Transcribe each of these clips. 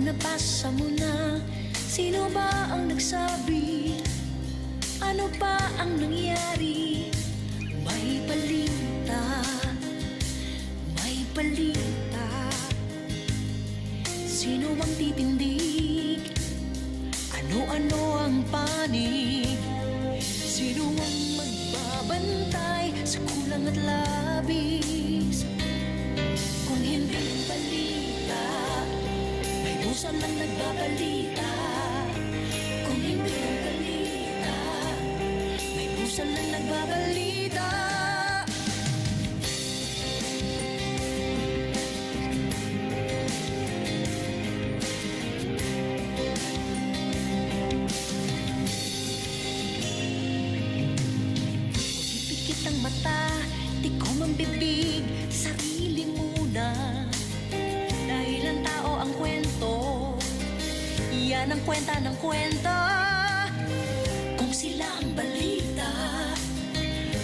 nabasa mo na? Sino ba ang nagsabi? Ano pa ang nangyari? May balita, may balita. Sino ang titindig? Ano-ano ang panig? Sino ang magbabantay sa kulang at labis? Kung hindi ang balita, may puso lang nagbabalita. Kung hindi ang balita, may puso lang nagbabalita. Ang mata, tikom ang bibig, sarili muna. Dahil ang tao ang kwento, yan ang kwenta ng kwenta. Kung sila ang balita,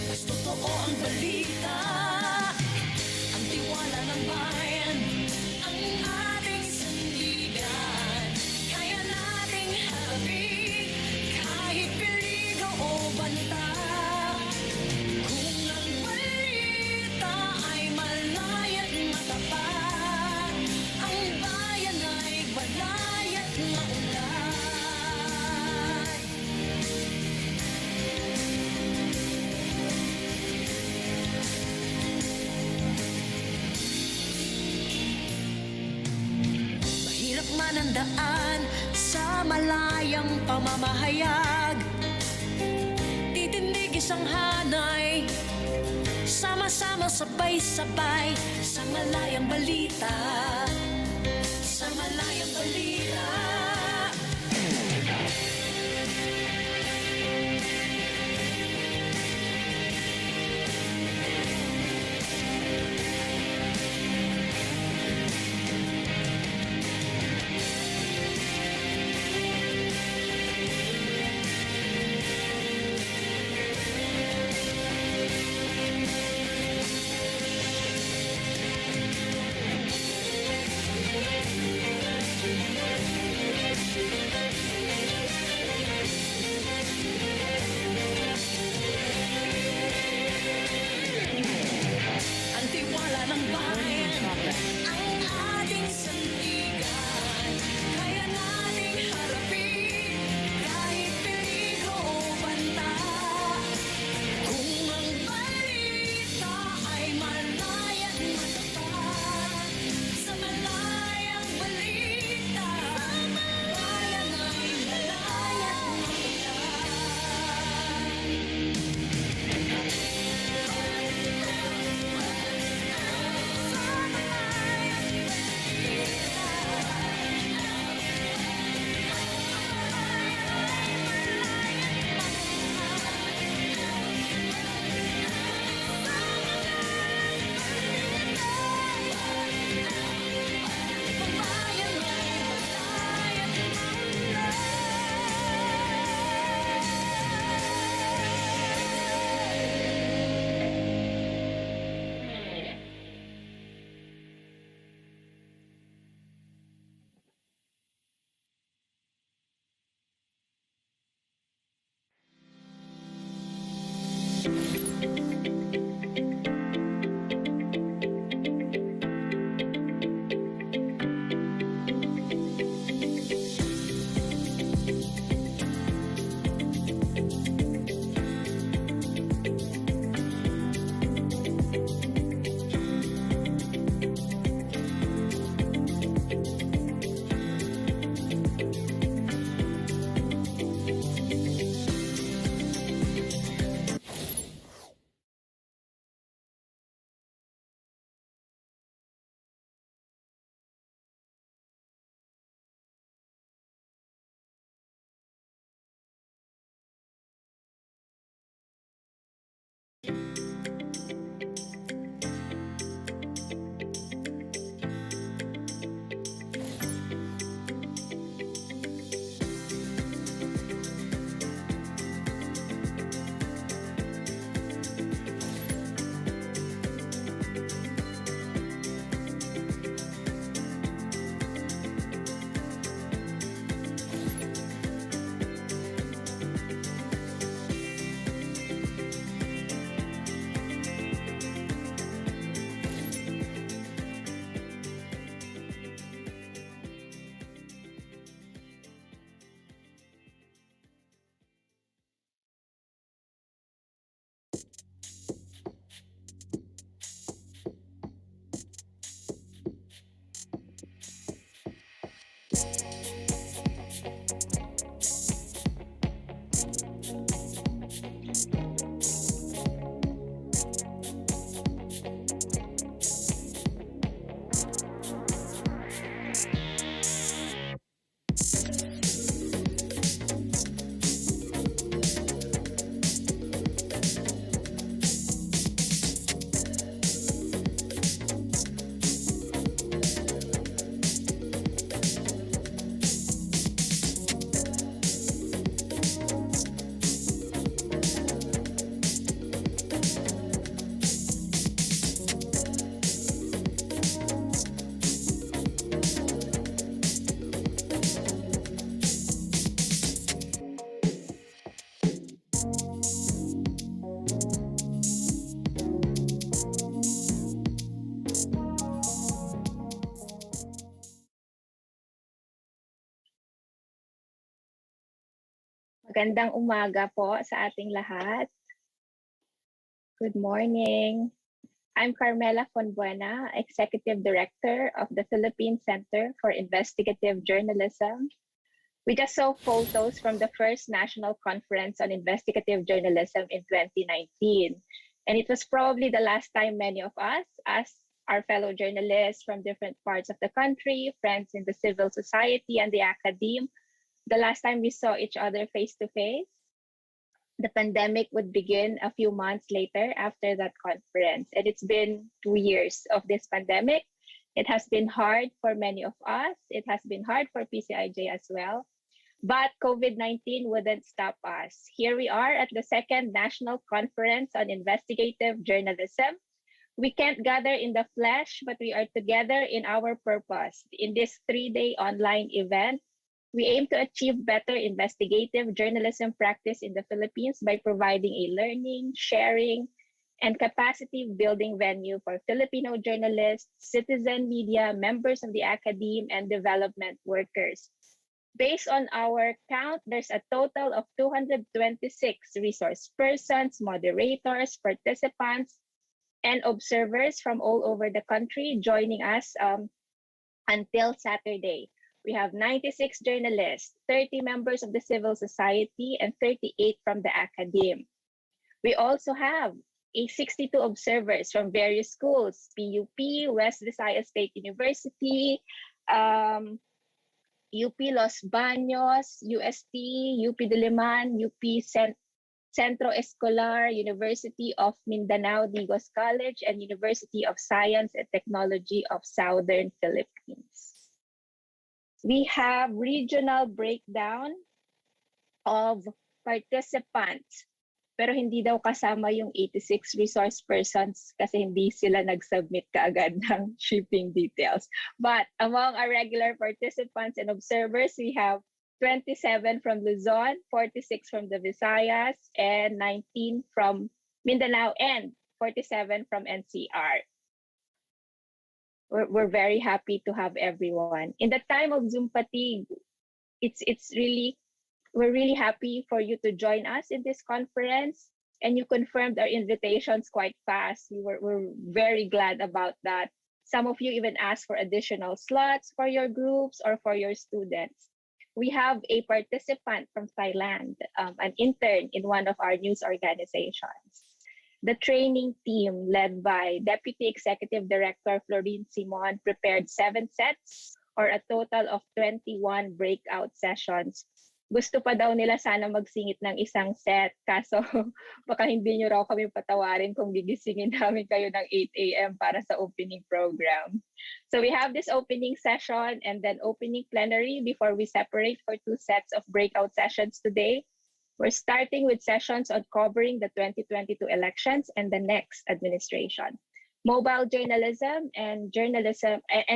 mas totoo ang balita. Ang tiwala ng bayan, ang ating sandigan. Kaya nating harapin, kahit peligro o banta. Manandaan sa malayang pamamahayag, titindig isang hanay, sama-sama sabay-sabay sa malayang balita, sa malayang balita. Magandang umaga po sa ating lahat. Good morning. I'm Carmela Fonbuena, Executive Director of the Philippine Center for Investigative Journalism. We just saw photos from the first National Conference on Investigative Journalism in 2019. And it was probably the last time many of us, as our fellow journalists from different parts of the country, friends in the civil society and the academe, the last time we saw each other face to face. The pandemic would begin a few months later after that conference. And it's been 2 years of this pandemic. It has been hard for many of us. It has been hard for PCIJ as well. But COVID-19 wouldn't stop us. Here we are at the second National Conference on Investigative Journalism. We can't gather in the flesh, but we are together in our purpose. In this 3-day online event, we aim to achieve better investigative journalism practice in the Philippines by providing a learning, sharing, and capacity building venue for Filipino journalists, citizen media, members of the academe, and development workers. Based on our count, there's a total of 226 resource persons, moderators, participants, and observers from all over the country joining us until Saturday. We have 96 journalists, 30 members of the civil society, and 38 from the academe. We also have 62 observers from various schools, PUP, West Visayas State University, UP Los Baños, UST, UP Diliman, UP Centro Escolar, University of Mindanao, Digos College, and University of Science and Technology of Southern Philippines. We have regional breakdown of participants, pero hindi daw kasama yung 86 resource persons kasi hindi sila nag-submit kaagad ng shipping details. But among our regular participants and observers, we have 27 from Luzon, 46 from the Visayas, and 19 from Mindanao, and 47 from NCR. We're very happy to have everyone. In the time of Zoom fatigue, we're really happy for you to join us in this conference, and you confirmed our invitations quite fast. We're very glad about that. Some of you even asked for additional slots for your groups or for your students. We have a participant from Thailand, an intern in one of our news organizations. The training team, led by Deputy Executive Director Florin Simon, prepared 7 sets or a total of 21 breakout sessions. Gusto pa daw nila sana magsingit ng isang set, kaso baka hindi nyo raw kami patawarin kung gigisingin namin kayo ng 8 a.m. para sa opening program. So we have this opening session and then opening plenary before we separate for 2 sets of breakout sessions today. We're starting with sessions on covering the 2022 elections and the next administration. Mobile journalism and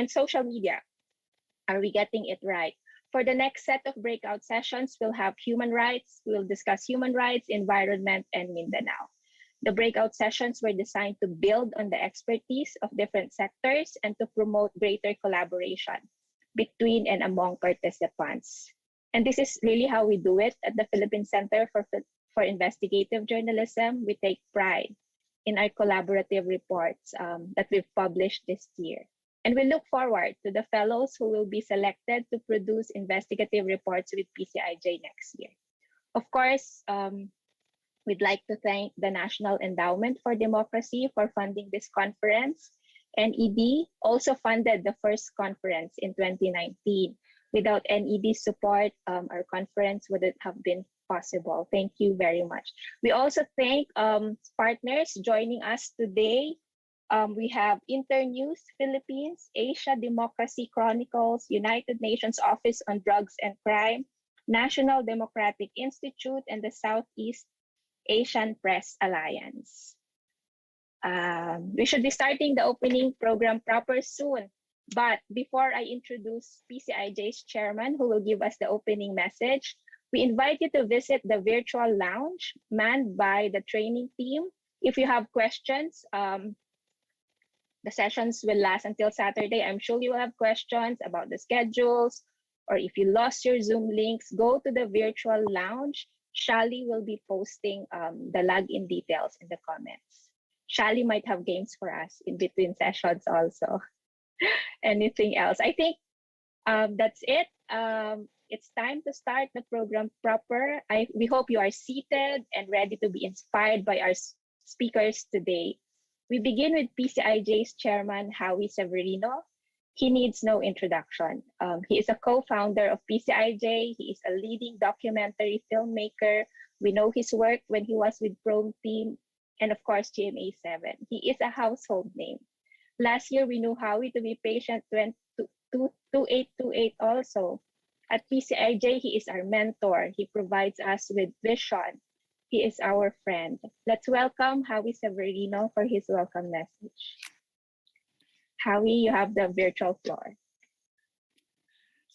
social media. Are we getting it right? For the next set of breakout sessions, we'll have human rights. We'll discuss human rights, environment, and Mindanao. The breakout sessions were designed to build on the expertise of different sectors and to promote greater collaboration between and among participants. And this is really how we do it at the Philippine Center for Investigative Journalism. We take pride in our collaborative reports that we've published this year. And we look forward to the fellows who will be selected to produce investigative reports with PCIJ next year. Of course, we'd like to thank the National Endowment for Democracy for funding this conference. NED also funded the first conference in 2019. Without NED's support, our conference wouldn't have been possible. Thank you very much. We also thank partners joining us today. We have Internews Philippines, Asia Democracy Chronicles, United Nations Office on Drugs and Crime, National Democratic Institute, and the Southeast Asian Press Alliance. We should be starting the opening program proper soon. But before I introduce PCIJ's chairman, who will give us the opening message, we invite you to visit the virtual lounge manned by the training team. If you have questions, the sessions will last until Saturday. I'm sure you will have questions about the schedules, or if you lost your Zoom links, go to the virtual lounge, Shali will be posting the login details in the comments. Shali might have games for us in between sessions also. Anything else? I think that's it. It's time to start the program proper. We hope you are seated and ready to be inspired by our speakers today. We begin with PCIJ's chairman, Howie Severino. He needs no introduction. He is a co-founder of PCIJ. He is a leading documentary filmmaker. We know his work when he was with Chrome Team and of course GMA7. He is a household name. Last year, we knew Howie to be patient 2828 also. At PCIJ, he is our mentor. He provides us with vision. He is our friend. Let's welcome Howie Severino for his welcome message. Howie, you have the virtual floor.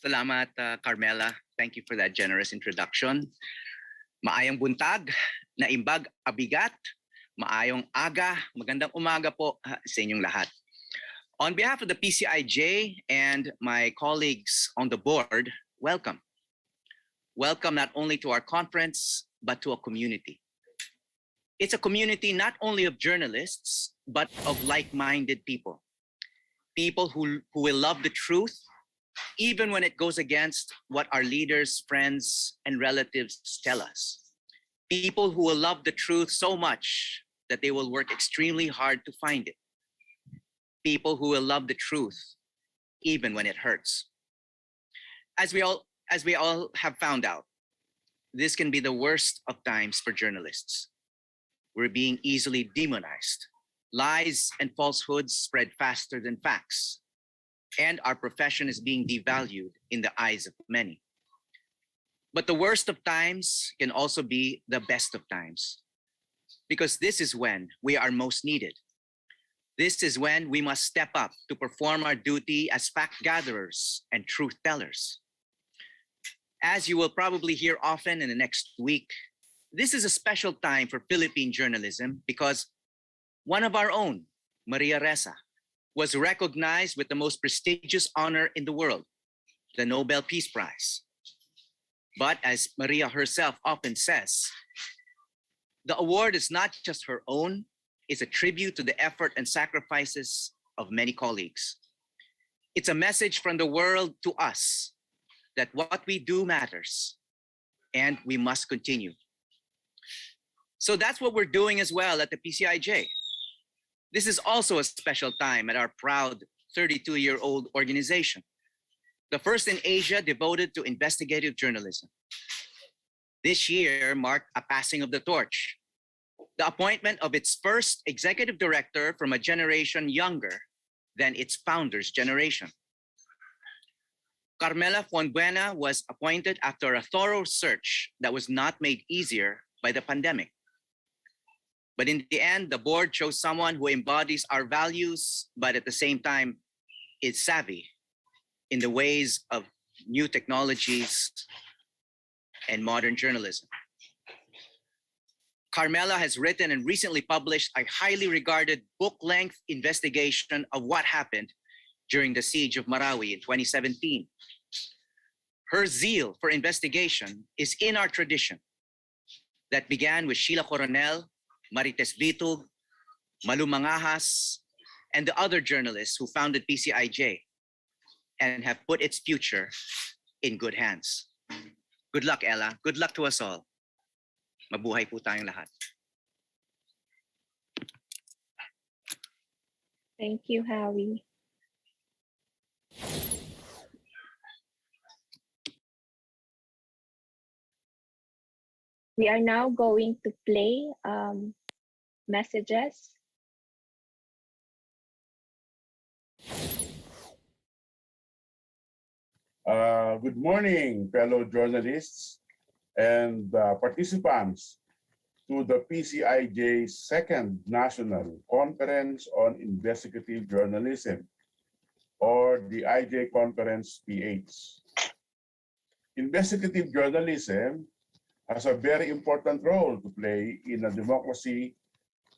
Salamat, Carmela. Thank you for that generous introduction. Maayong buntag, naimbag, abigat, maayong aga, magandang umaga po sa inyong lahat. On behalf of the PCIJ and my colleagues on the board, welcome. Welcome not only to our conference, but to a community. It's a community not only of journalists, but of like-minded people. People who will love the truth, even when it goes against what our leaders, friends, and relatives tell us. People who will love the truth so much that they will work extremely hard to find it. People who will love the truth, even when it hurts. As we all have found out, this can be the worst of times for journalists. We're being easily demonized. Lies and falsehoods spread faster than facts. And our profession is being devalued in the eyes of many. But the worst of times can also be the best of times. Because this is when we are most needed. This is when we must step up to perform our duty as fact gatherers and truth tellers. As you will probably hear often in the next week, this is a special time for Philippine journalism because one of our own, Maria Ressa, was recognized with the most prestigious honor in the world, the Nobel Peace Prize. But as Maria herself often says, the award is not just her own, it's a tribute to the effort and sacrifices of many colleagues. It's a message from the world to us that what we do matters and we must continue. So that's what we're doing as well at the PCIJ. This is also a special time at our proud 32-year-old organization, the first in Asia devoted to investigative journalism. This year marked a passing of the torch, the appointment of its first executive director from a generation younger than its founder's generation. Carmela Fuenbuena was appointed after a thorough search that was not made easier by the pandemic. But in the end, the board chose someone who embodies our values, but at the same time is savvy in the ways of new technologies and modern journalism. Carmela has written and recently published a highly regarded book-length investigation of what happened during the siege of Marawi in 2017. Her zeal for investigation is in our tradition that began with Sheila Coronel, Marites Bitug, Malu Mangahas, and the other journalists who founded PCIJ and have put its future in good hands. Good luck, Ella. Good luck to us all. Mabuhay po tayong lahat. Thank you, Howie. We are now going to play messages. Good morning, fellow journalists and participants to the PCIJ's second National Conference on Investigative Journalism, or the IJ Conference PH. Investigative journalism has a very important role to play in a democracy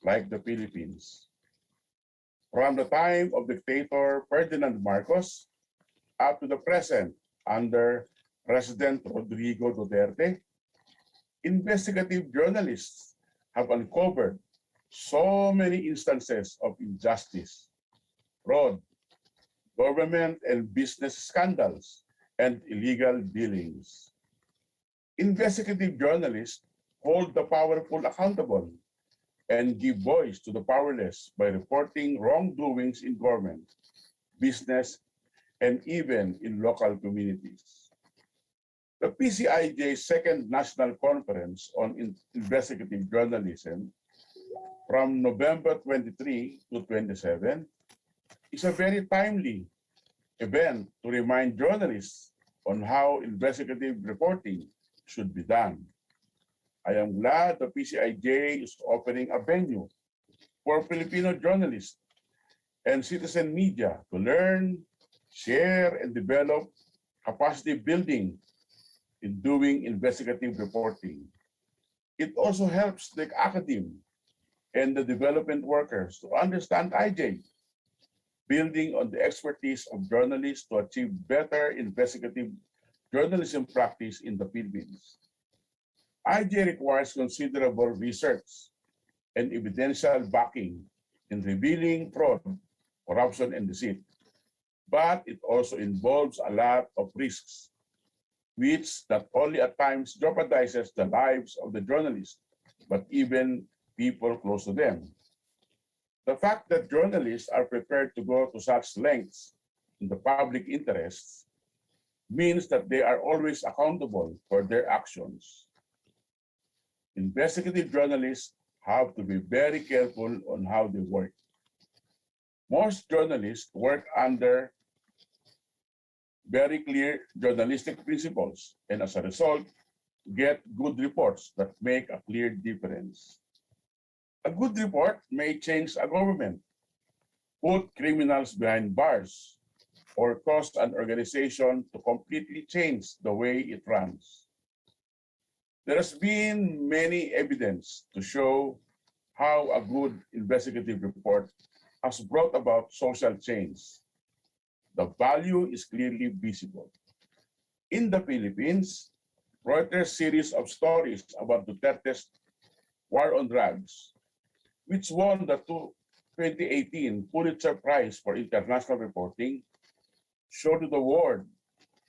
like the Philippines. From the time of dictator Ferdinand Marcos up to the present under President Rodrigo Duterte, investigative journalists have uncovered so many instances of injustice, fraud, government and business scandals, and illegal dealings. Investigative journalists hold the powerful accountable and give voice to the powerless by reporting wrongdoings in government, business, and even in local communities. The PCIJ's second National Conference on Investigative Journalism from November 23 to 27 is a very timely event to remind journalists on how investigative reporting should be done. I am glad the PCIJ is offering a venue for Filipino journalists and citizen media to learn, share, and develop capacity building in doing investigative reporting. It also helps the academe and the development workers to understand IJ, building on the expertise of journalists to achieve better investigative journalism practice in the Philippines. IJ requires considerable research and evidential backing in revealing fraud, corruption, and deceit. But it also involves a lot of risks, which not only at times jeopardizes the lives of the journalists, but even people close to them. The fact that journalists are prepared to go to such lengths in the public interests means that they are always accountable for their actions. Investigative journalists have to be very careful on how they work. Most journalists work under very clear journalistic principles and as a result, get good reports that make a clear difference. A good report may change a government, put criminals behind bars, or cause an organization to completely change the way it runs. There has been many evidence to show how a good investigative report has brought about social change. The value is clearly visible. In the Philippines, Reuters' series of stories about Duterte's war on drugs, which won the 2018 Pulitzer Prize for International Reporting, showed to the world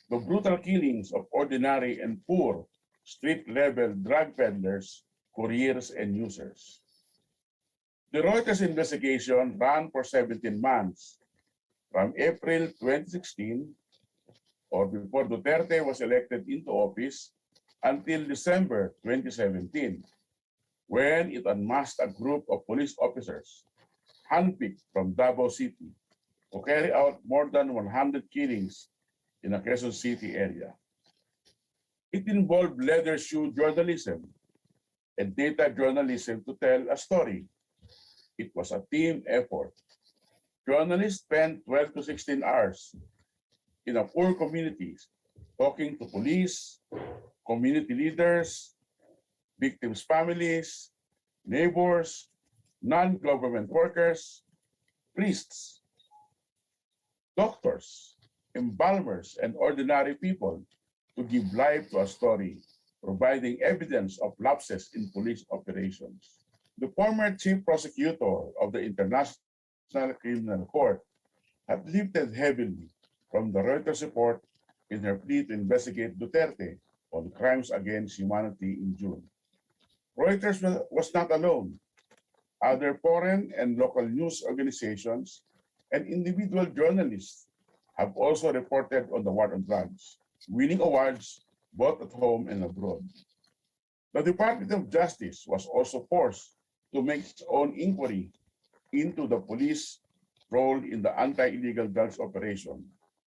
the brutal killings of ordinary and poor street-level drug peddlers, couriers, and users. The Reuters investigation ran for 17 months, from April 2016, or before Duterte was elected into office, until December 2017, when it unmasked a group of police officers handpicked from Davao City to carry out more than 100 killings in the Quezon City area. It involved leather shoe journalism and data journalism to tell a story. It was a team effort. Journalists spent 12 to 16 hours in a poor communities talking to police, community leaders, victims' families, neighbors, non-government workers, priests, doctors, embalmers, and ordinary people to give life to a story, providing evidence of lapses in police operations. The former chief prosecutor of the International Criminal Court had lifted heavily from the Reuters report in her plea to investigate Duterte on crimes against humanity in June. Reuters was not alone. Other foreign and local news organizations and individual journalists have also reported on the war on drugs, winning awards both at home and abroad. The Department of Justice was also forced to make its own inquiry into the police role in the anti-illegal drugs operation.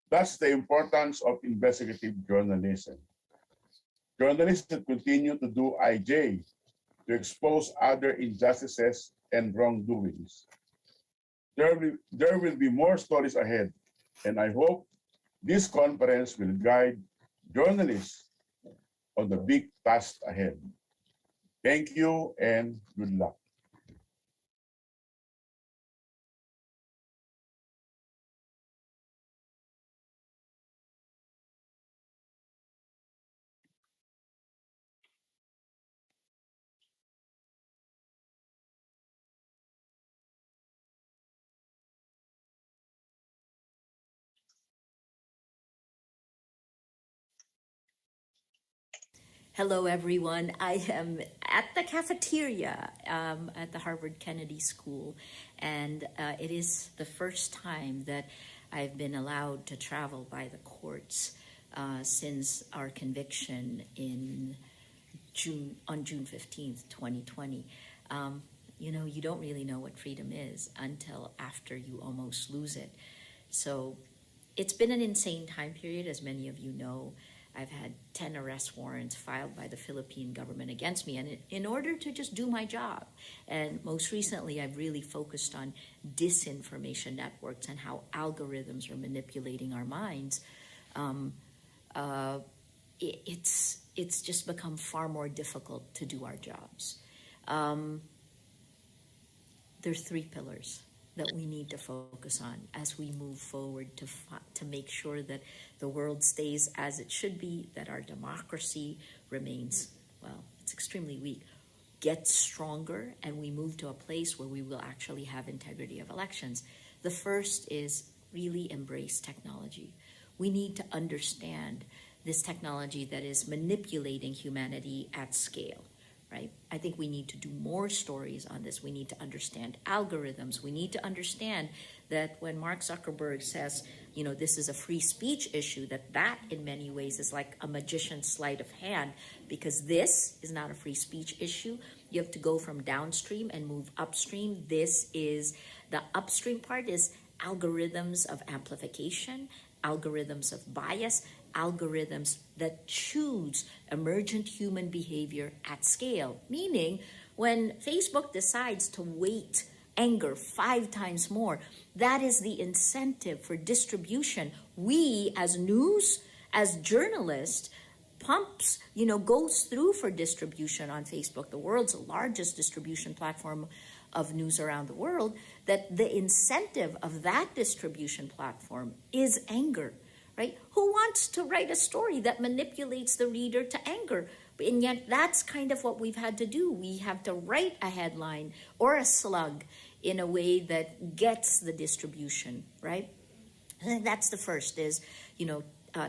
That's the importance of investigative journalism. Journalists should continue to do IJ to expose other injustices and wrongdoings. There will be more stories ahead, and I hope this conference will guide journalists on the big task ahead. Thank you and good luck. Hello, everyone. I am at the cafeteria at the Harvard Kennedy School, and it is the first time that I've been allowed to travel by the courts since our conviction on June 15th, 2020. You don't really know what freedom is until after you almost lose it. So it's been an insane time period, as many of you know. I've had 10 arrest warrants filed by the Philippine government against me, and in order to just do my job. And most recently, I've really focused on disinformation networks and how algorithms are manipulating our minds. It's just become far more difficult to do our jobs. There are three pillars that we need to focus on as we move forward to make sure that the world stays as it should be, that our democracy remains, well, it's extremely weak, gets stronger, and we move to a place where we will actually have integrity of elections. The first is really embrace technology. We need to understand this technology that is manipulating humanity at scale. Right? I think we need to do more stories on this. We need to understand algorithms. We need to understand that when Mark Zuckerberg says, this is a free speech issue, that in many ways is like a magician's sleight of hand, because this is not a free speech issue. You have to go from downstream and move upstream. The upstream part is algorithms of amplification, algorithms of bias, algorithms that choose emergent human behavior at scale. Meaning, when Facebook decides to weight anger 5 times more, that is the incentive for distribution. We, as news, as journalists, goes through for distribution on Facebook, the world's largest distribution platform of news around the world, that the incentive of that distribution platform is anger. Right? Who wants to write a story that manipulates the reader to anger? And yet that's kind of what we've had to do. We have to write a headline or a slug in a way that gets the distribution, right? And that's the first is,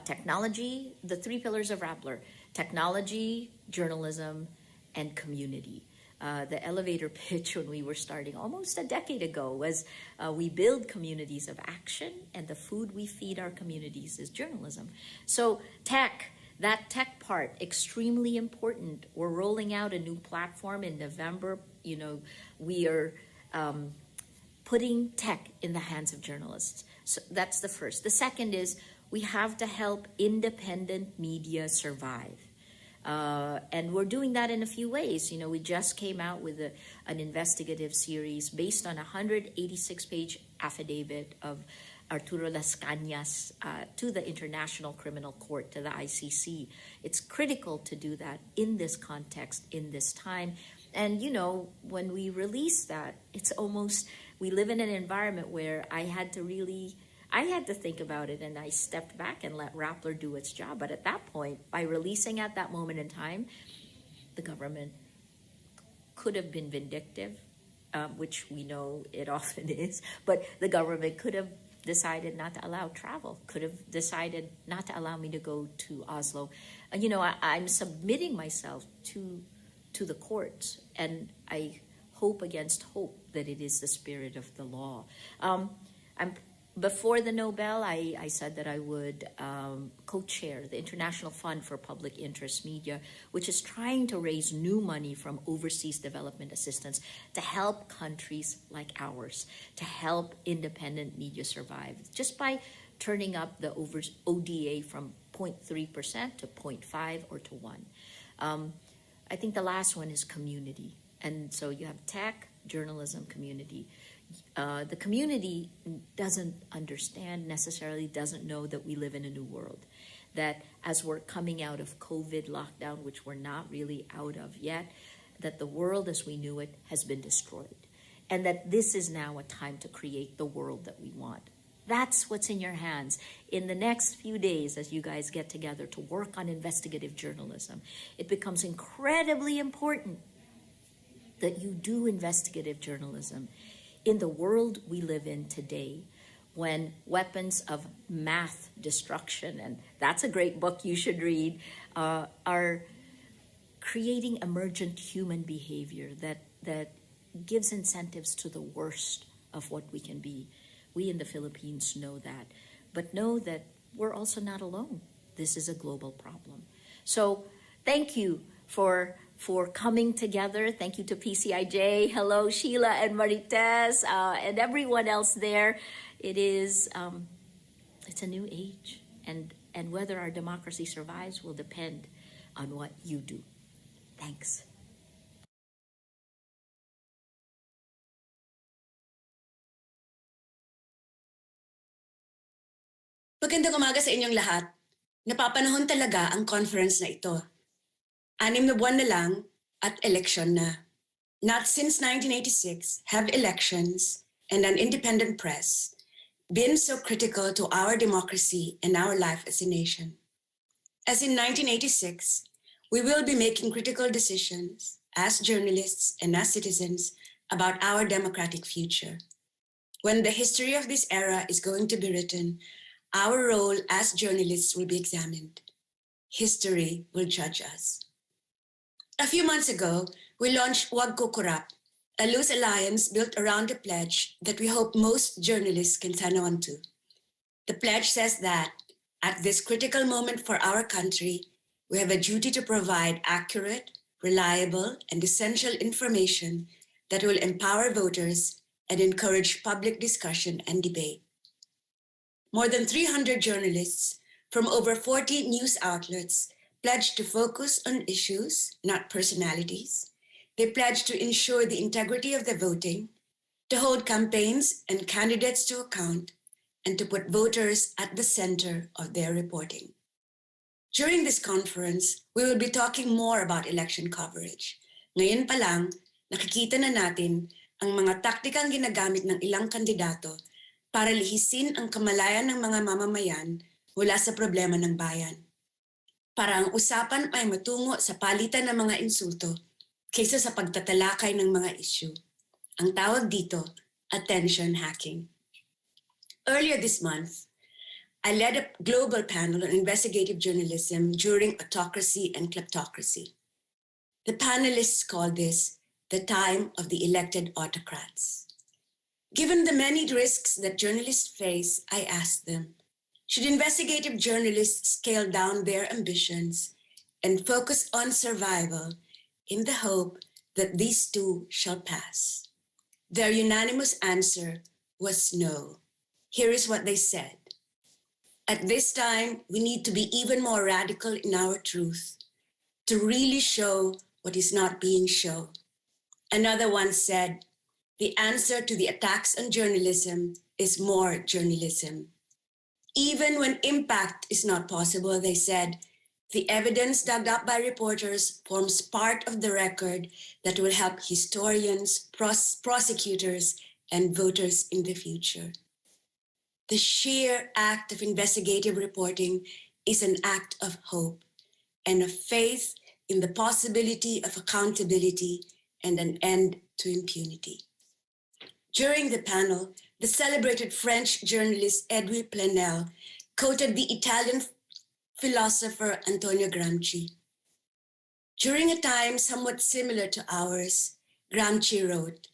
technology, the 3 pillars of Rappler: technology, journalism, and community. The elevator pitch when we were starting almost a decade ago was we build communities of action, and the food we feed our communities is journalism. So that tech part, extremely important. We're rolling out a new platform in November. We are putting tech in the hands of journalists. So that's the first. The second is we have to help independent media survive. And we're doing that in a few ways. We just came out with an investigative series based on a 186-page affidavit of Arturo Las Cañas to the International Criminal Court, to the ICC. It's critical to do that in this context, in this time. And, when we release that, it's almost, we live in an environment where I had to think about it, and I stepped back and let Rappler do its job. But at that point, by releasing at that moment in time, the government could have been vindictive, which we know it often is, but the government could have decided not to allow travel, could have decided not to allow me to go to Oslo. I'm submitting myself to the courts, and I hope against hope that it is the spirit of the law. Before the Nobel, I said that I would co-chair the International Fund for Public Interest Media, which is trying to raise new money from overseas development assistance to help countries like ours, to help independent media survive, just by turning up the ODA from 0.3% to 0.5 or to 1. I think the last one is community. And so you have tech, journalism, community. The community doesn't understand necessarily, doesn't know that we live in a new world. That as we're coming out of COVID lockdown, which we're not really out of yet, that the world as we knew it has been destroyed. And that this is now a time to create the world that we want. That's what's in your hands. In the next few days, as you guys get together to work on investigative journalism, it becomes incredibly important that you do investigative journalism in the world we live in today, when weapons of mass destruction, and that's a great book you should read, are creating emergent human behavior that gives incentives to the worst of what we can be. We in the Philippines know that, but know that we're also not alone. This is a global problem. So thank you for coming together. Thank you to PCIJ. Hello, Sheila and Marites, and everyone else there. It is it's a new age, and whether our democracy survives will depend on what you do. Thanks. Magandang umaga sa inyong lahat. Napapanahon talaga ang conference na ito. 6 na buwan na lang at election na. Not since 1986 have elections and an independent press been so critical to our democracy and our life as a nation. As in 1986, we will be making critical decisions as journalists and as citizens about our democratic future. When the history of this era is going to be written, our role as journalists will be examined. History will judge us. A few months ago, we launched Wag Kukurap, a loose alliance built around a pledge that we hope most journalists can sign on to. The pledge says that, at this critical moment for our country, we have a duty to provide accurate, reliable, and essential information that will empower voters and encourage public discussion and debate. More than 300 journalists from over 40 news outlets pledged to focus on issues, not personalities. They pledged to ensure the integrity of the voting, to hold campaigns and candidates to account, and to put voters at the center of their reporting. During this conference, we will be talking more about election coverage. Ngayon pa lang, nakikita na natin ang mga taktikang ginagamit ng ilang kandidato para lihisin ang kamalayan ng mga mamamayan mula sa problema ng bayan. Para ang usapan ay matungo sa palitan ng mga insulto kaysa sa pagtatalakay ng mga issue. Ang tawag dito, attention hacking. Earlier this month, I led a global panel on investigative journalism during autocracy and kleptocracy. The panelists called this the time of the elected autocrats. Given the many risks that journalists face, I asked them, should investigative journalists scale down their ambitions and focus on survival in the hope that these too shall pass? Their unanimous answer was no. Here is what they said. At this time, we need to be even more radical in our truth, to really show what is not being shown. Another one said, the answer to the attacks on journalism is more journalism. Even when impact is not possible, they said, the evidence dug up by reporters forms part of the record that will help historians, prosecutors, and voters in the future. The sheer act of investigative reporting is an act of hope and of faith in the possibility of accountability and an end to impunity. During the panel, the celebrated French journalist Edwy Plenel quoted the Italian philosopher Antonio Gramsci. During a time somewhat similar to ours, Gramsci wrote,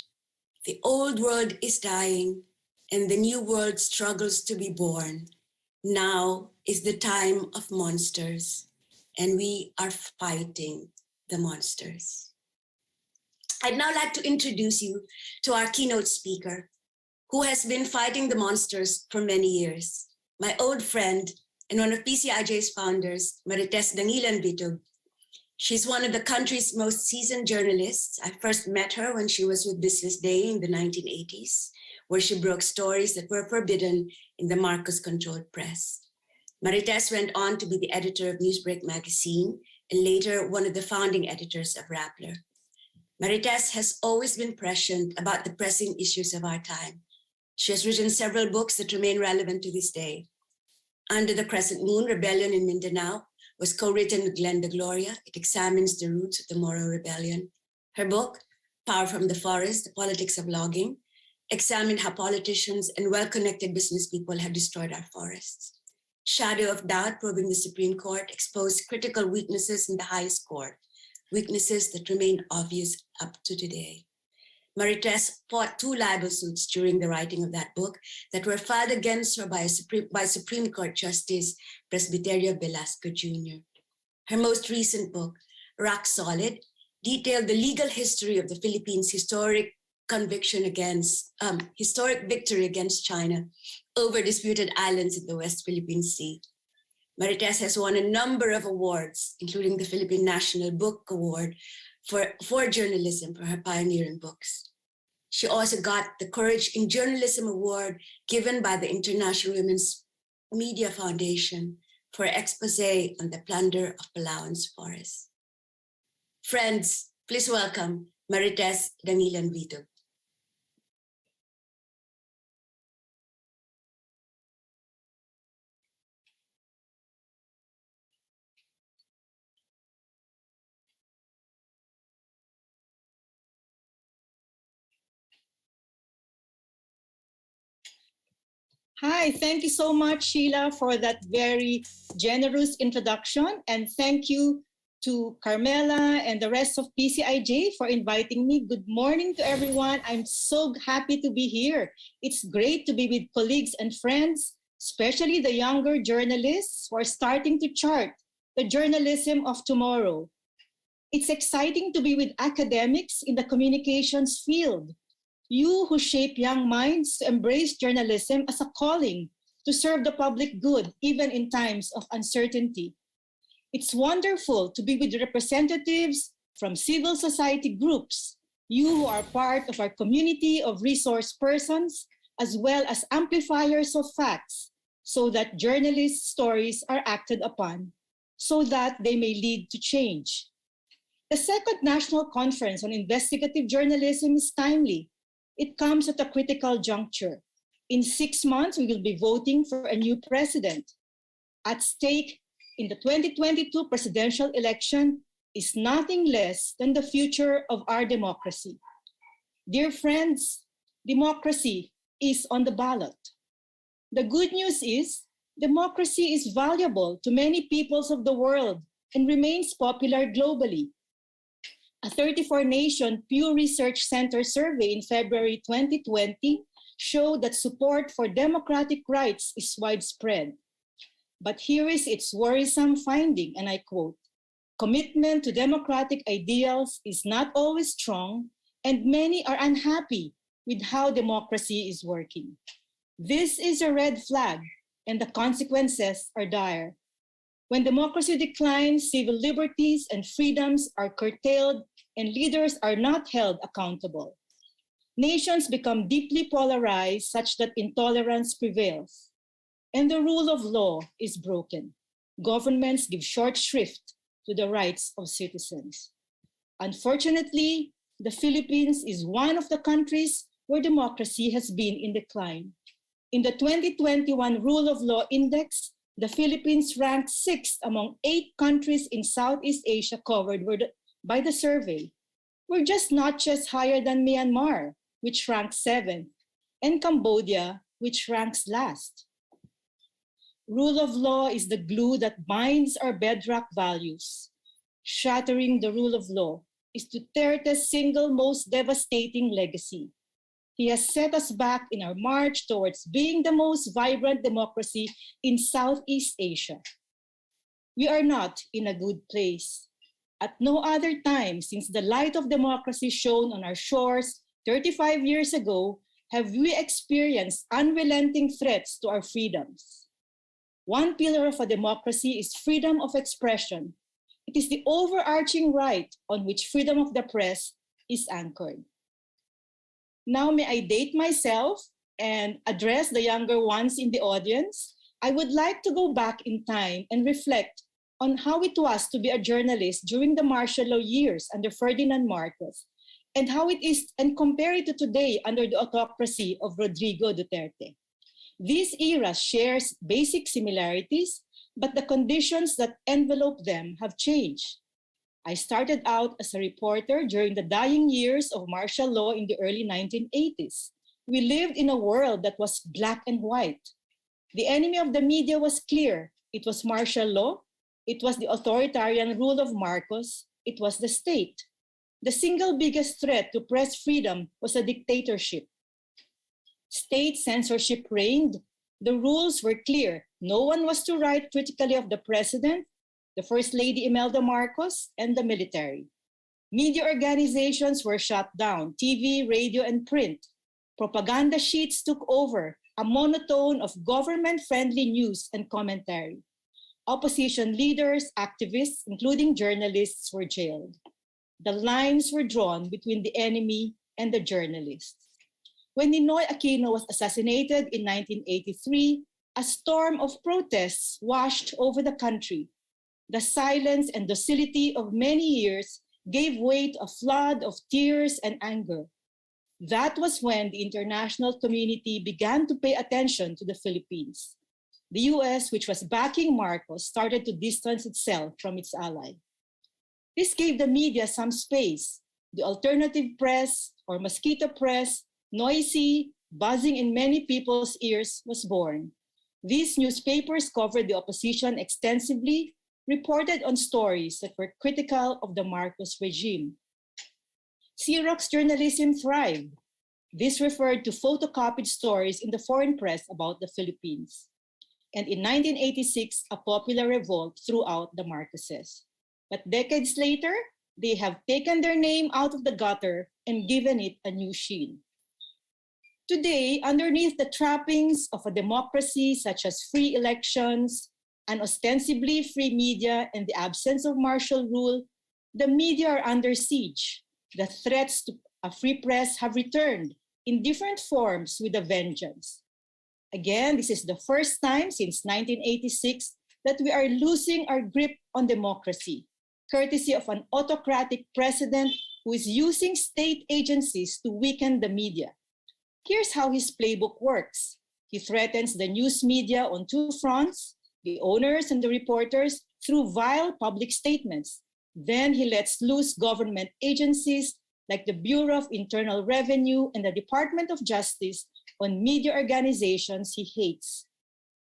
"The old world is dying and the new world struggles to be born. Now is the time of monsters, and we are fighting the monsters." I'd now like to introduce you to our keynote speaker, who has been fighting the monsters for many years. My old friend and one of PCIJ's founders, Marites Dangilan Bitug. She's one of the country's most seasoned journalists. I first met her when she was with Business Day in the 1980s, where she broke stories that were forbidden in the Marcos-controlled press. Marites went on to be the editor of Newsbreak magazine and later one of the founding editors of Rappler. Marites has always been prescient about the pressing issues of our time. She has written several books that remain relevant to this day. Under the Crescent Moon, Rebellion in Mindanao was co-written with Glenn de Gloria. It examines the roots of the Moro Rebellion. Her book, Power from the Forest, The Politics of Logging, examined how politicians and well-connected business people have destroyed our forests. Shadow of Doubt, Probing the Supreme Court, exposed critical weaknesses in the highest court, weaknesses that remain obvious up to today. Marites fought 2 libel suits during the writing of that book that were filed against her by Supreme Court Justice Presbiterio Velasco Jr. Her most recent book, Rock Solid, detailed the legal history of the Philippines' historic victory against China over disputed islands in the West Philippine Sea. Marites has won a number of awards, including the Philippine National Book Award for journalism for her pioneering books. She also got the Courage in Journalism Award given by the International Women's Media Foundation for her expose on the plunder of Palawan's forests. Friends, please welcome Marites Dangilan Vito. Hi, thank you so much, Sheila, for that very generous introduction. And thank you to Carmela and the rest of PCIJ for inviting me. Good morning to everyone. I'm so happy to be here. It's great to be with colleagues and friends, especially the younger journalists who are starting to chart the journalism of tomorrow. It's exciting to be with academics in the communications field. You who shape young minds to embrace journalism as a calling to serve the public good, even in times of uncertainty. It's wonderful to be with representatives from civil society groups, you who are part of our community of resource persons, as well as amplifiers of facts, so that journalists' stories are acted upon, so that they may lead to change. The second National Conference on Investigative Journalism is timely. It comes at a critical juncture. In 6 months, we will be voting for a new president. At stake in the 2022 presidential election is nothing less than the future of our democracy. Dear friends, democracy is on the ballot. The good news is democracy is valuable to many peoples of the world and remains popular globally. A 34-nation Pew Research Center survey in February 2020 showed that support for democratic rights is widespread. But here is its worrisome finding, and I quote, "Commitment to democratic ideals is not always strong, and many are unhappy with how democracy is working. This is a red flag, and the consequences are dire. When democracy declines, civil liberties and freedoms are curtailed, and leaders are not held accountable. Nations become deeply polarized such that intolerance prevails, and the rule of law is broken. Governments give short shrift to the rights of citizens. Unfortunately, the Philippines is one of the countries where democracy has been in decline. In the 2021 Rule of Law Index, the Philippines ranked 6th among 8 countries in Southeast Asia covered by the survey. We're just notches higher than Myanmar, which ranks 7th, and Cambodia, which ranks last. Rule of law is the glue that binds our bedrock values. Shattering the rule of law is Duterte's single most devastating legacy. He has set us back in our march towards being the most vibrant democracy in Southeast Asia. We are not in a good place. At no other time since the light of democracy shone on our shores 35 years ago have we experienced unrelenting threats to our freedoms. One pillar of a democracy is freedom of expression. It is the overarching right on which freedom of the press is anchored. Now, may I date myself and address the younger ones in the audience? I would like to go back in time and reflect on how it was to be a journalist during the martial law years under Ferdinand Marcos, and how it is, and compare it to today under the autocracy of Rodrigo Duterte. This era shares basic similarities, but the conditions that envelope them have changed. I started out as a reporter during the dying years of martial law in the early 1980s. We lived in a world that was black and white. The enemy of the media was clear. It was martial law, it was the authoritarian rule of Marcos, it was the state. The single biggest threat to press freedom was a dictatorship. State censorship reigned. The rules were clear. No one was to write critically of the president, the First Lady Imelda Marcos, and the military. Media organizations were shut down, TV, radio, and print. Propaganda sheets took over, a monotone of government-friendly news and commentary. Opposition leaders, activists, including journalists, were jailed. The lines were drawn between the enemy and the journalists. When Ninoy Aquino was assassinated in 1983, a storm of protests washed over the country. The silence and docility of many years gave way to a flood of tears and anger. That was when the international community began to pay attention to the Philippines. The US, which was backing Marcos, started to distance itself from its ally. This gave the media some space. The alternative press, or mosquito press, noisy, buzzing in many people's ears, was born. These newspapers covered the opposition extensively, reported on stories that were critical of the Marcos regime. Xerox journalism thrived. This referred to photocopied stories in the foreign press about the Philippines. And in 1986, a popular revolt threw out the Marcoses. But decades later, they have taken their name out of the gutter and given it a new sheen. Today, underneath the trappings of a democracy such as free elections, an ostensibly free media, and the absence of martial rule, the media are under siege. The threats to a free press have returned in different forms with a vengeance. Again, this is the first time since 1986 that we are losing our grip on democracy, courtesy of an autocratic president who is using state agencies to weaken the media. Here's how his playbook works. He threatens the news media on two fronts, the owners and the reporters, through vile public statements. Then he lets loose government agencies like the Bureau of Internal Revenue and the Department of Justice on media organizations he hates.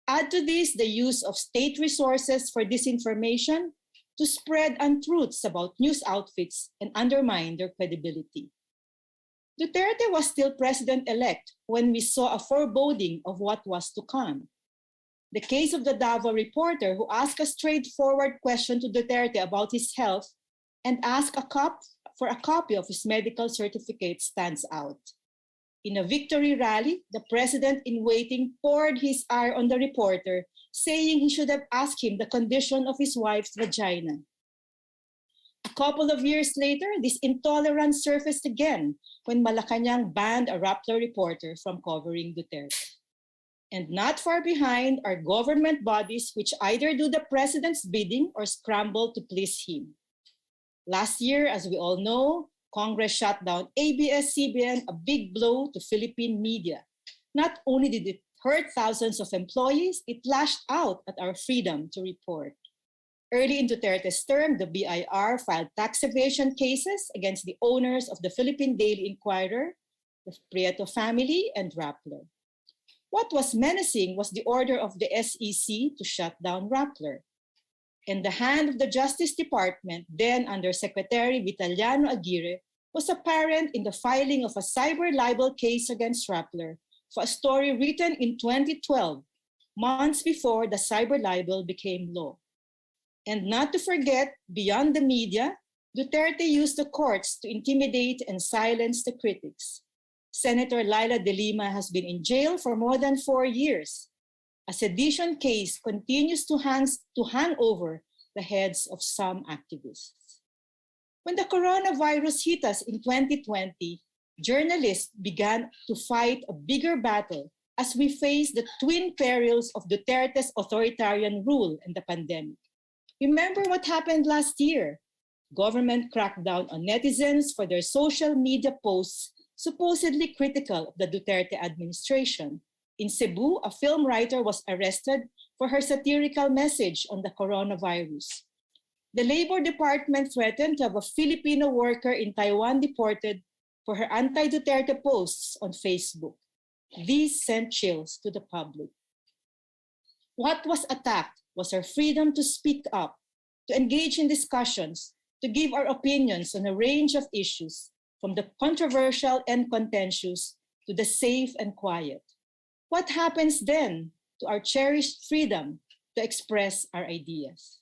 Add to this the use of state resources for disinformation to spread untruths about news outfits and undermine their credibility. Duterte was still president-elect when we saw a foreboding of what was to come. The case of the Davao reporter who asked a straightforward question to Duterte about his health and asked for a copy of his medical certificate stands out. In a victory rally, the president-in-waiting poured his ire on the reporter, saying he should have asked him the condition of his wife's vagina. A couple of years later, this intolerance surfaced again when Malacanang banned a Rappler reporter from covering Duterte. And not far behind are government bodies which either do the president's bidding or scramble to please him. Last year, as we all know, Congress shut down ABS-CBN, a big blow to Philippine media. Not only did it hurt thousands of employees, it lashed out at our freedom to report. Early in Duterte's term, the BIR filed tax evasion cases against the owners of the Philippine Daily Inquirer, the Prieto family, and Rappler. What was menacing was the order of the SEC to shut down Rappler. And the hand of the Justice Department, then under Secretary Vitaliano Aguirre, was apparent in the filing of a cyber libel case against Rappler for a story written in 2012, months before the cyber libel became law. And not to forget, beyond the media, Duterte used the courts to intimidate and silence the critics. Senator Laila de Lima has been in jail for more than 4 years. A sedition case continues to hang over the heads of some activists. When the coronavirus hit us in 2020, journalists began to fight a bigger battle as we faced the twin perils of Duterte's authoritarian rule and the pandemic. Remember what happened last year? Government cracked down on netizens for their social media posts supposedly critical of the Duterte administration. In Cebu, a film writer was arrested for her satirical message on the coronavirus. The Labor Department threatened to have a Filipino worker in Taiwan deported for her anti-Duterte posts on Facebook. These sent chills to the public. What was attacked was our freedom to speak up, to engage in discussions, to give our opinions on a range of issues, from the controversial and contentious to the safe and quiet. What happens then to our cherished freedom to express our ideas?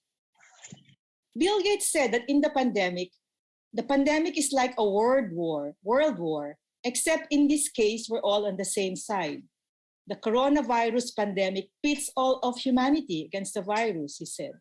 Bill Gates said that in the pandemic is like a world war, except in this case, we're all on the same side. The coronavirus pandemic pits all of humanity against the virus, he said.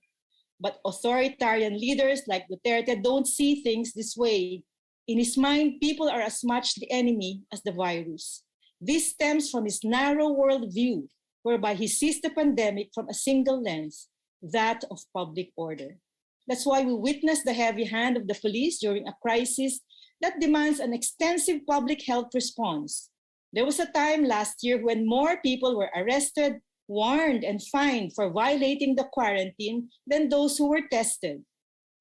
But authoritarian leaders like Duterte don't see things this way. In his mind, people are as much the enemy as the virus. This stems from his narrow worldview, whereby he sees the pandemic from a single lens, that of public order. That's why we witness the heavy hand of the police during a crisis that demands an extensive public health response. There was a time last year when more people were arrested, warned, and fined for violating the quarantine than those who were tested.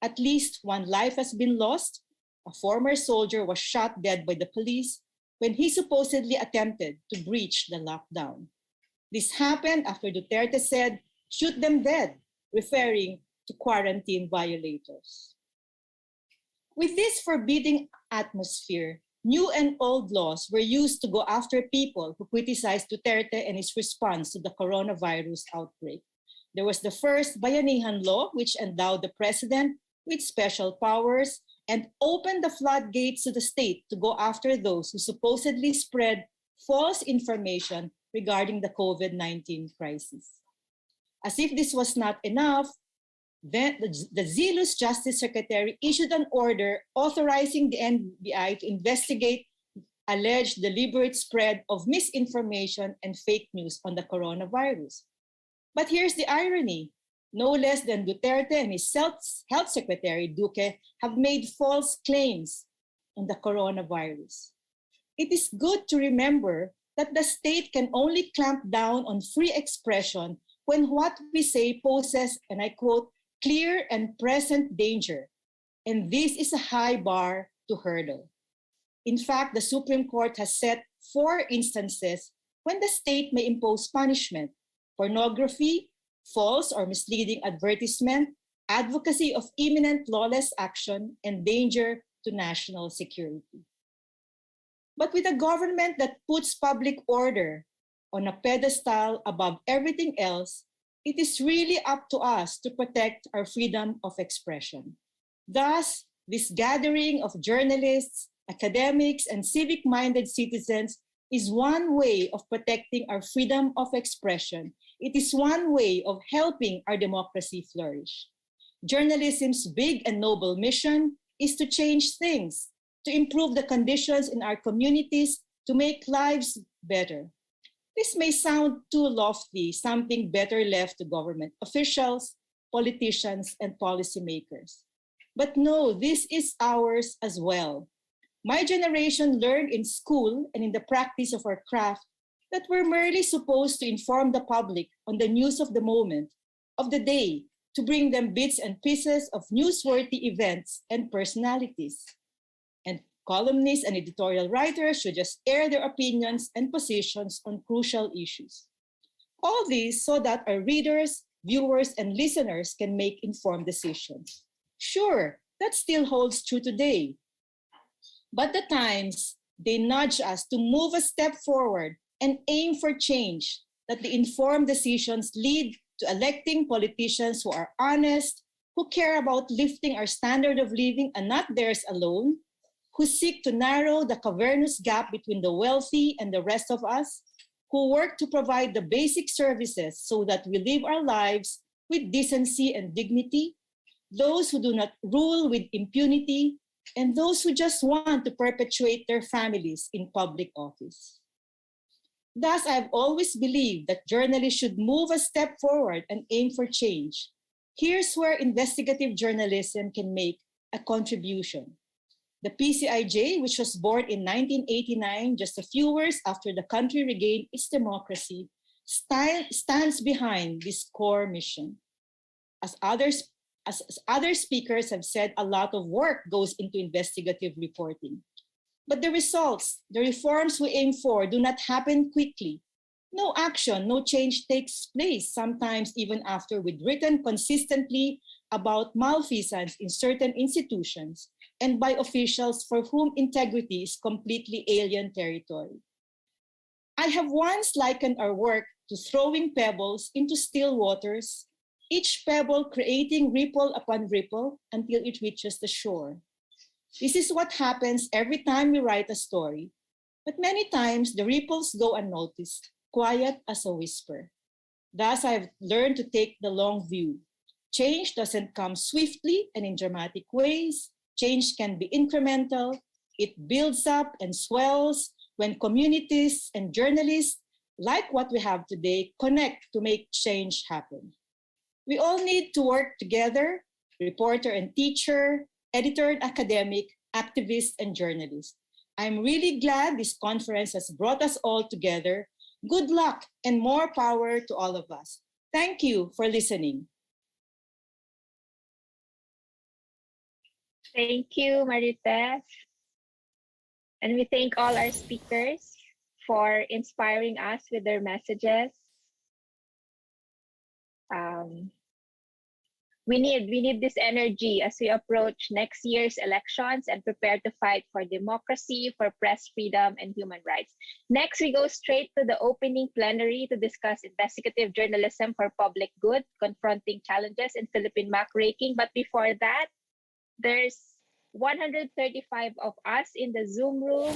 At least one life has been lost. A former soldier was shot dead by the police when he supposedly attempted to breach the lockdown. This happened after Duterte said, "Shoot them dead," referring to quarantine violators. With this forbidding atmosphere, new and old laws were used to go after people who criticized Duterte and his response to the coronavirus outbreak. There was the first Bayanihan Law, which endowed the president with special powers and opened the floodgates to the state to go after those who supposedly spread false information regarding the COVID-19 crisis. As if this was not enough, then the zealous Justice Secretary issued an order authorizing the NBI to investigate alleged deliberate spread of misinformation and fake news on the coronavirus. But here's the irony. No less than Duterte and his Health Secretary, Duque, have made false claims on the coronavirus. It is good to remember that the state can only clamp down on free expression when what we say poses, and I quote, "clear and present danger." And this is a high bar to hurdle. In fact, the Supreme Court has set 4 instances when the state may impose punishment: pornography, false or misleading advertisement, advocacy of imminent lawless action, and danger to national security. But with a government that puts public order on a pedestal above everything else, it is really up to us to protect our freedom of expression. Thus, this gathering of journalists, academics, and civic-minded citizens is one way of protecting our freedom of expression. It is one way of helping our democracy flourish. Journalism's big and noble mission is to change things, to improve the conditions in our communities, to make lives better. This may sound too lofty, something better left to government officials, politicians, and policymakers. But no, this is ours as well. My generation learned in school and in the practice of our craft that we're merely supposed to inform the public on the news of the moment, of the day, to bring them bits and pieces of newsworthy events and personalities. And columnists and editorial writers should just air their opinions and positions on crucial issues. All this so that our readers, viewers, and listeners can make informed decisions. Sure, that still holds true today. But the times, they nudge us to move a step forward and aim for change, that the informed decisions lead to electing politicians who are honest, who care about lifting our standard of living and not theirs alone, who seek to narrow the cavernous gap between the wealthy and the rest of us, who work to provide the basic services so that we live our lives with decency and dignity, those who do not rule with impunity, and those who just want to perpetuate their families in public office. Thus, I've always believed that journalists should move a step forward and aim for change. Here's where investigative journalism can make a contribution. The PCIJ, which was born in 1989, just a few years after the country regained its democracy, stands behind this core mission. As other speakers have said, a lot of work goes into investigative reporting. But the results, the reforms we aim for, do not happen quickly. no action, no change takes place, sometimes even after we'd written consistently about malfeasance in certain institutions and by officials for whom integrity is completely alien territory. I have once likened our work to throwing pebbles into still waters, each pebble creating ripple upon ripple until it reaches the shore. This is what happens every time we write a story, but many times the ripples go unnoticed, quiet as a whisper. Thus, I've learned to take the long view. Change doesn't come swiftly and in dramatic ways. Change can be incremental. It builds up and swells when communities and journalists, like what we have today, connect to make change happen. We all need to work together, reporter and teacher, editor and academic, activist and journalist. I'm really glad this conference has brought us all together. Good luck and more power to all of us. Thank you for listening. Thank you, Marites. And we thank all our speakers for inspiring us with their messages. We need this energy as we approach next year's elections and prepare to fight for democracy, for press freedom, and human rights. Next, we go straight to the opening plenary to discuss investigative journalism for public good, confronting challenges in Philippine muckraking. But before that, there's 135 of us in the Zoom room,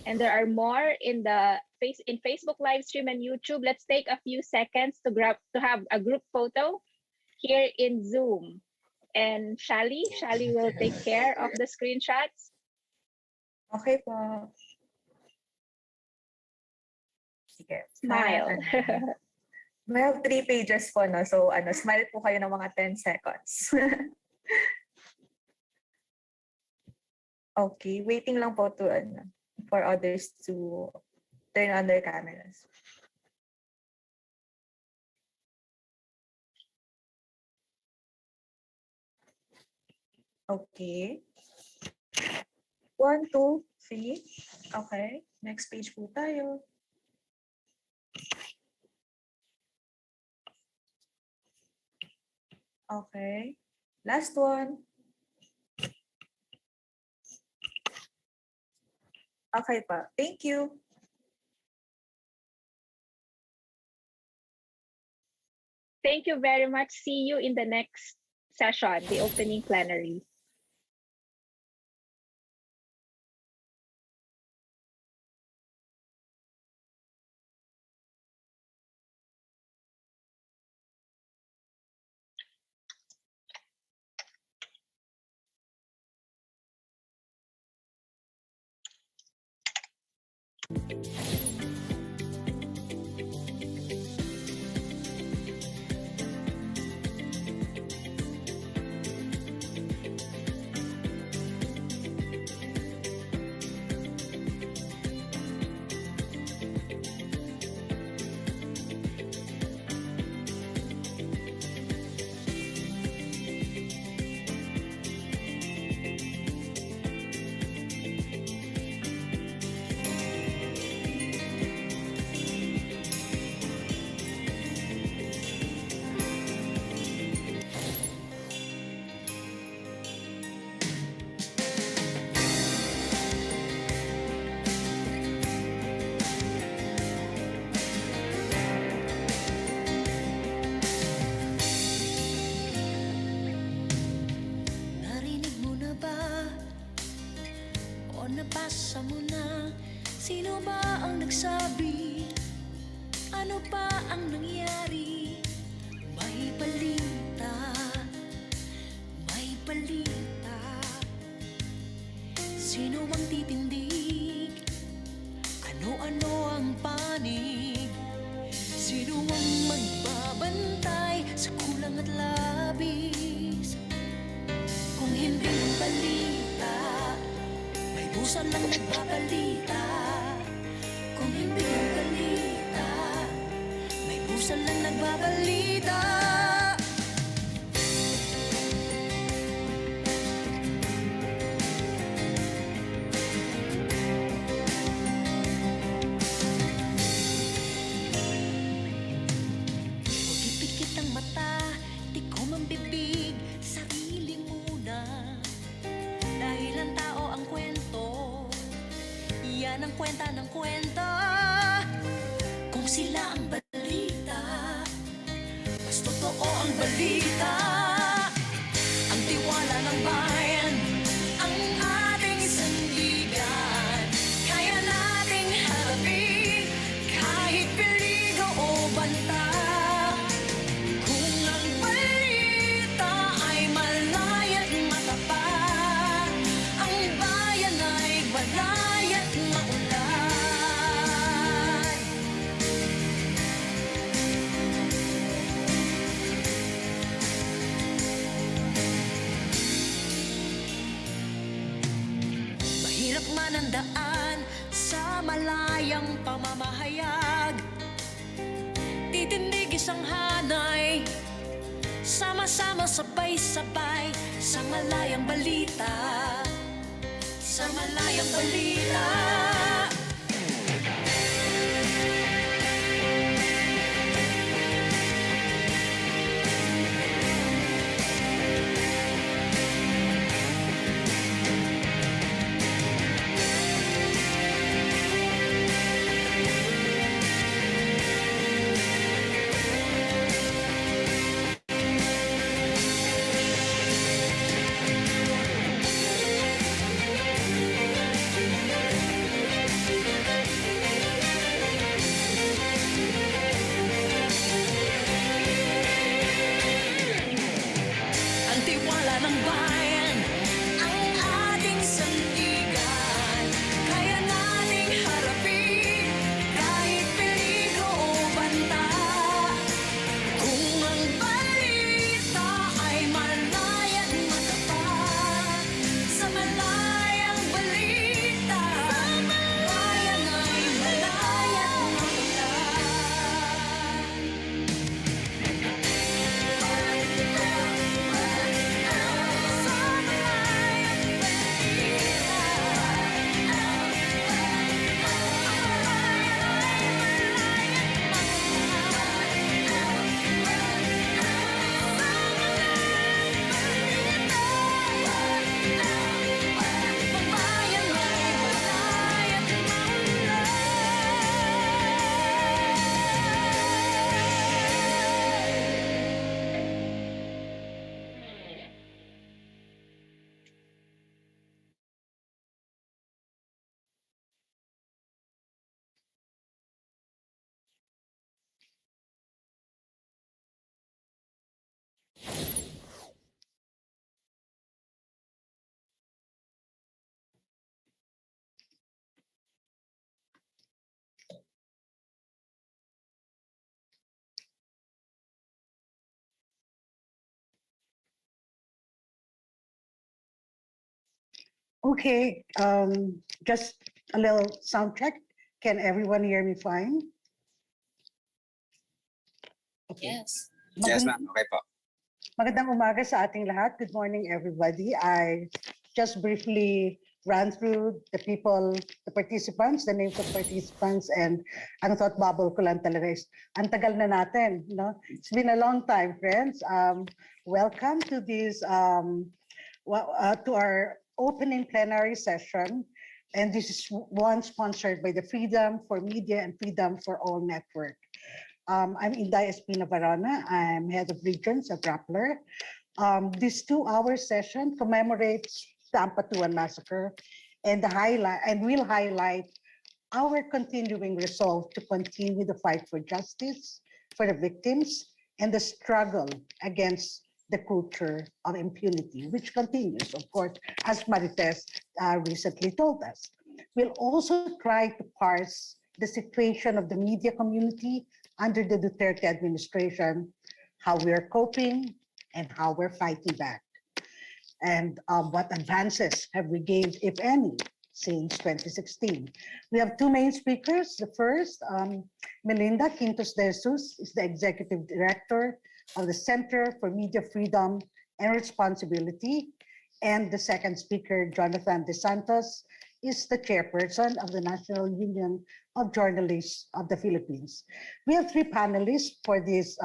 and there are more in Facebook live stream and YouTube. Let's take a few seconds to have a group photo here in Zoom. And Shali will take care of the screenshots. Okay po. Sige. Smile. We have 3 pages po, no? So, smile po kayo ng mga 10 seconds. Okay, waiting lang po to, for others to turn on their cameras. Okay. 1, 2, 3. Okay. Next page po tayo. Okay. Last one. Okay pa. Thank you. Thank you very much. See you in the next session, the opening plenary. Narinig mo na ba? O nabasa mo na? Sino ba ang nagsabi? Ano pa ang nangyari? May balita, may balita. Sino ang titindig? Ano-ano ang panig? Sino ang magbabantay sa kulang at labis? Kung hindi ang balita, may busan lang nagbabalita. Kung hindi ang balita, may busan lang nagbabalita. magkwenta ng kwenta. Kung sila ang balita, mas totoo ang balita. Ang tiwala ng bayan, ang ating sandigan. Kaya nating harapin kahit peligro o banta. Kung ang balita ay malaya at matapat, ang bayan ay balaya at maunlad. Mahirap man ang daan sa malayang pamamahayag. Titindig isang hanay, sama-sama sabay-sabay sa malayang balita. Sa malayang balita. Ang tiwala ng bayan, ang ating sandigan. Kaya nating harapin kahit peligro o banta. Kung ang balita ay malaya at matapat, sa malayang balita, bayan ay malaya at maunlad. Okay, just a little sound check. Can everyone hear me fine? Okay. Yes. Yes, Magand- ma'am. Okay po. Magandang umaga sa ating lahat. Good morning, everybody. I just briefly ran through the people, the participants, the names of participants, and ang thought bubble ko lang talaga is, ang tagal na natin, no? It's been a long time, friends. Welcome to this, to our opening plenary session. And this is one sponsored by the Freedom for Media and Freedom for All Network. I'm Inday Espina Varana. I'm head of regions at Rappler. This 2-hour session commemorates the Ampatuan massacre and will highlight our continuing resolve to continue the fight for justice for the victims and the struggle against the culture of impunity, which continues, of course, as Marites recently told us. We'll also try to parse the situation of the media community under the Duterte administration, how we're coping and how we're fighting back. And what advances have we gained, if any, since 2016. We have two main speakers. The first, Melinda Quintos de Jesus, is the Executive Director of the Center for Media Freedom and Responsibility. And the second speaker, Jonathan De Santos, is the chairperson of the National Union of Journalists of the Philippines. We have three panelists for this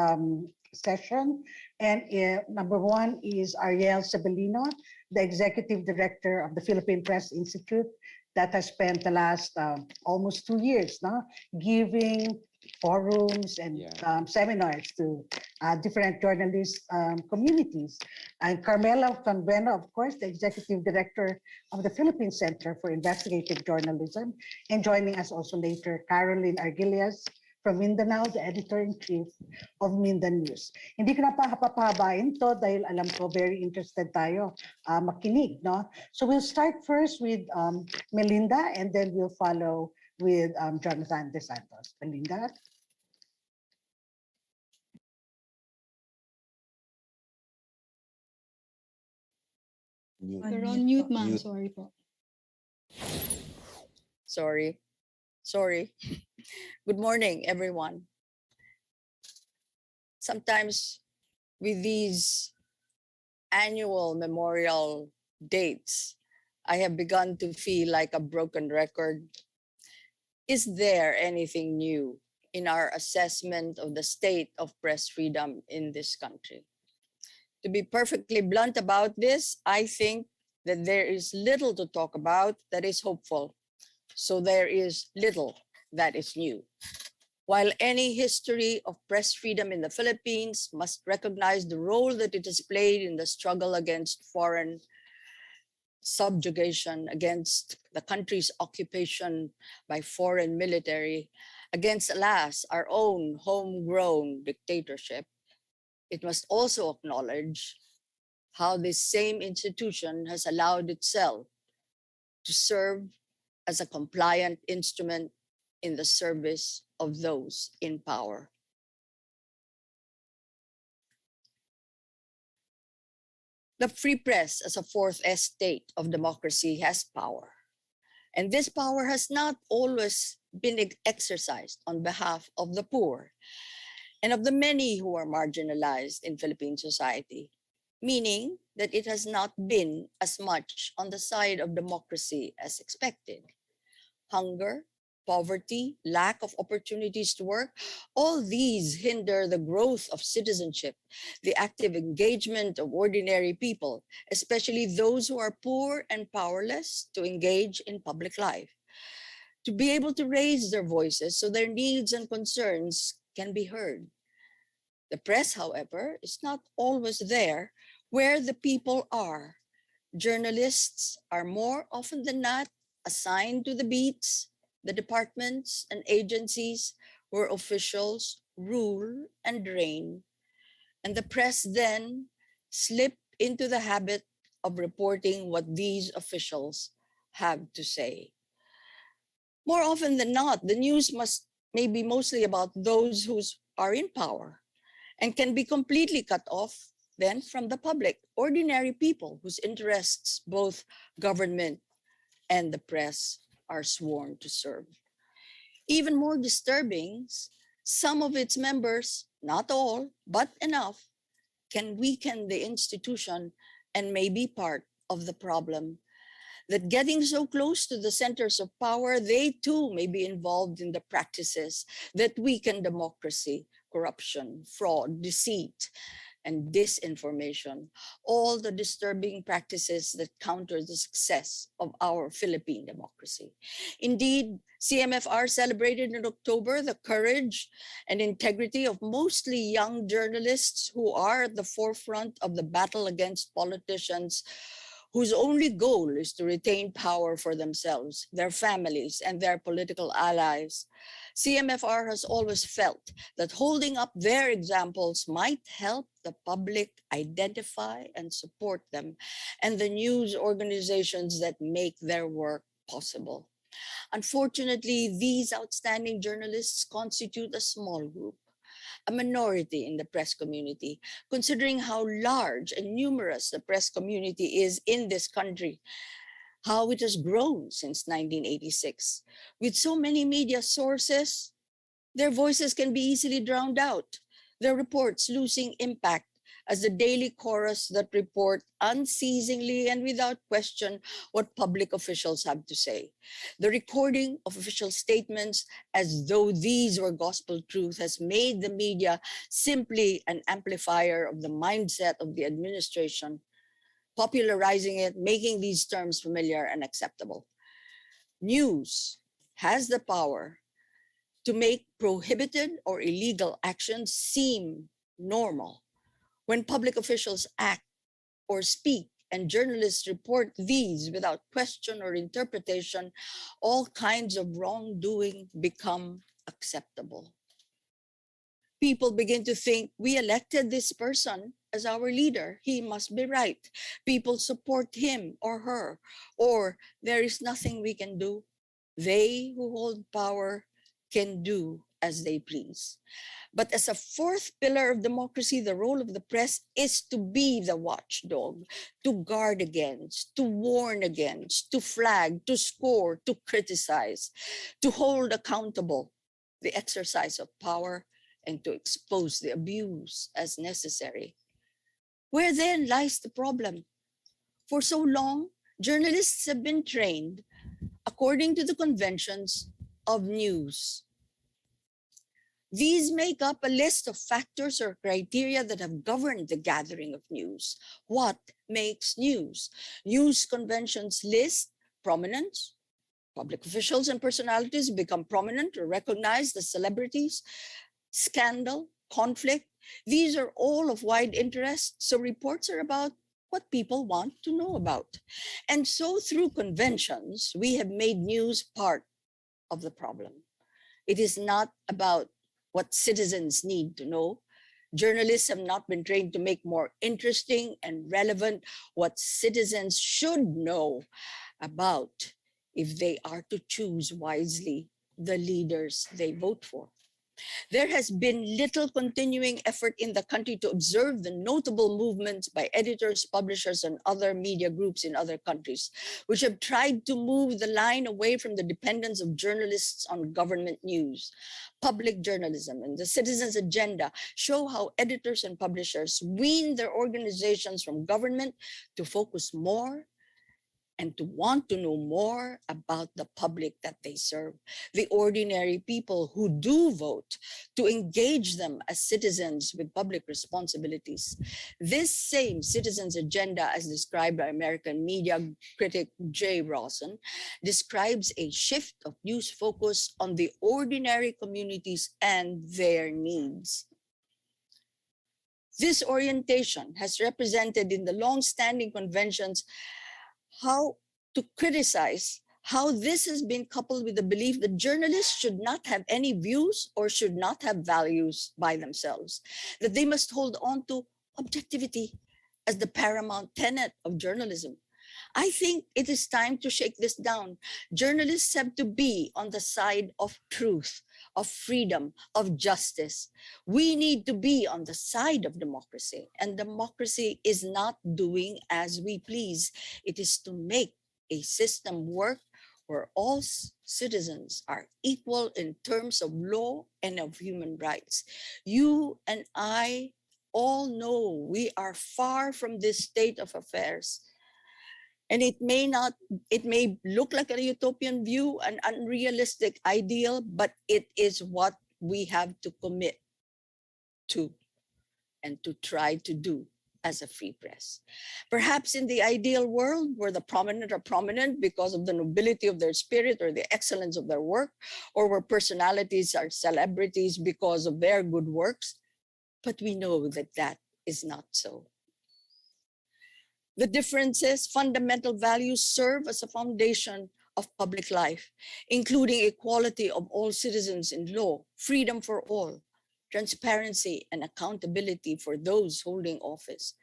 session. And number one is Ariel Sabelino, the Executive Director of the Philippine Press Institute that has spent the last almost 2 years, no, giving forums and seminars to different journalist communities. And Carmela Convena, of course, the executive director of the Philippine Center for Investigative Journalism, and joining us also later, Caroline Arguillas from Mindanao, the editor-in-chief of Mindan News. Hindi ko na papahabain to dahil alam ko very interested tayo makinig, no? So we'll start first with Melinda, and then we'll follow with Jonathan De Santos. Melinda? You're on mute, ma'am. Mute. Sorry po. Sorry. Good morning, everyone. Sometimes with these annual memorial dates, I have begun to feel like a broken record. Is there anything new in our assessment of the state of press freedom in this country? To be perfectly blunt about this, I think that there is little to talk about that is hopeful. So there is little that is new. While any history of press freedom in the Philippines must recognize the role that it has played in the struggle against foreign subjugation, against the country's occupation by foreign military, against, alas, our own homegrown dictatorship, it must also acknowledge how this same institution has allowed itself to serve as a compliant instrument in the service of those in power. The free press as a fourth estate of democracy has power. And this power has not always been exercised on behalf of the poor and of the many who are marginalized in Philippine society, meaning that it has not been as much on the side of democracy as expected. Hunger, poverty, lack of opportunities to work, all these hinder the growth of citizenship, the active engagement of ordinary people, especially those who are poor and powerless, to engage in public life, to be able to raise their voices so their needs and concerns can be heard. The press, however, is not always there where the people are. Journalists are more often than not assigned to the beats, the departments and agencies where officials rule and reign, and the press then slip into the habit of reporting what these officials have to say. More often than not, the news may be mostly about those who are in power and can be completely cut off then from the public, ordinary people whose interests both government and the press are sworn to serve. Even more disturbing, some of its members, not all, but enough, can weaken the institution and may be part of the problem. That getting so close to the centers of power, they too may be involved in the practices that weaken democracy, corruption, fraud, deceit, and disinformation, all the disturbing practices that counter the success of our Philippine democracy. Indeed, CMFR celebrated in October the courage and integrity of mostly young journalists who are at the forefront of the battle against politicians whose only goal is to retain power for themselves, their families, and their political allies. CMFR has always felt that holding up their examples might help the public identify and support them and the news organizations that make their work possible. Unfortunately, these outstanding journalists constitute a small group, a minority in the press community, considering how large and numerous the press community is in this country, how it has grown since 1986. With so many media sources, their voices can be easily drowned out, their reports losing impact as the daily chorus that report unceasingly and without question what public officials have to say. The recording of official statements as though these were gospel truth has made the media simply an amplifier of the mindset of the administration, popularizing it, making these terms familiar and acceptable. News has the power to make prohibited or illegal actions seem normal. When public officials act or speak and journalists report these without question or interpretation, all kinds of wrongdoing become acceptable. People begin to think, we elected this person as our leader, he must be right. People support him or her, or there is nothing we can do. They who hold power can do as they please. But as a fourth pillar of democracy, the role of the press is to be the watchdog, to guard against, to warn against, to flag, to score, to criticize, to hold accountable the exercise of power, and to expose the abuse as necessary. Where then lies the problem? For so long, journalists have been trained according to the conventions of news. These make up a list of factors or criteria that have governed the gathering of news. What makes news? News conventions list prominence. Public officials and personalities become prominent or recognized as celebrities. Scandal, conflict, these are all of wide interest. So reports are about what people want to know about. And so through conventions, we have made news part of the problem. It is not about what citizens need to know. Journalists have not been trained to make more interesting and relevant what citizens should know about if they are to choose wisely the leaders they vote for. There has been little continuing effort in the country to observe the notable movements by editors, publishers, and other media groups in other countries, which have tried to move the line away from the dependence of journalists on government news. Public journalism and the citizens' agenda show how editors and publishers wean their organizations from government to focus more and to want to know more about the public that they serve, the ordinary people who do vote, to engage them as citizens with public responsibilities. This same citizens' agenda, as described by American media critic Jay Rawson, describes a shift of news focus on the ordinary communities and their needs. This orientation has represented in the long-standing conventions how to criticize how this has been coupled with the belief that journalists should not have any views or should not have values by themselves, that they must hold on to objectivity as the paramount tenet of journalism. I think it is time to shake this down. Journalists have to be on the side of truth, of freedom, of justice. We need to be on the side of democracy, and democracy is not doing as we please. It is to make a system work where all citizens are equal in terms of law and of human rights. You and I all know we are far from this state of affairs. And it may look like a utopian view, an unrealistic ideal, but it is what we have to commit to and to try to do as a free press. Perhaps in the ideal world where the prominent are prominent because of the nobility of their spirit or the excellence of their work, or where personalities are celebrities because of their good works, but we know that that is not so. The differences, fundamental values serve as a foundation of public life, including equality of all citizens in law, freedom for all, transparency and accountability for those holding office.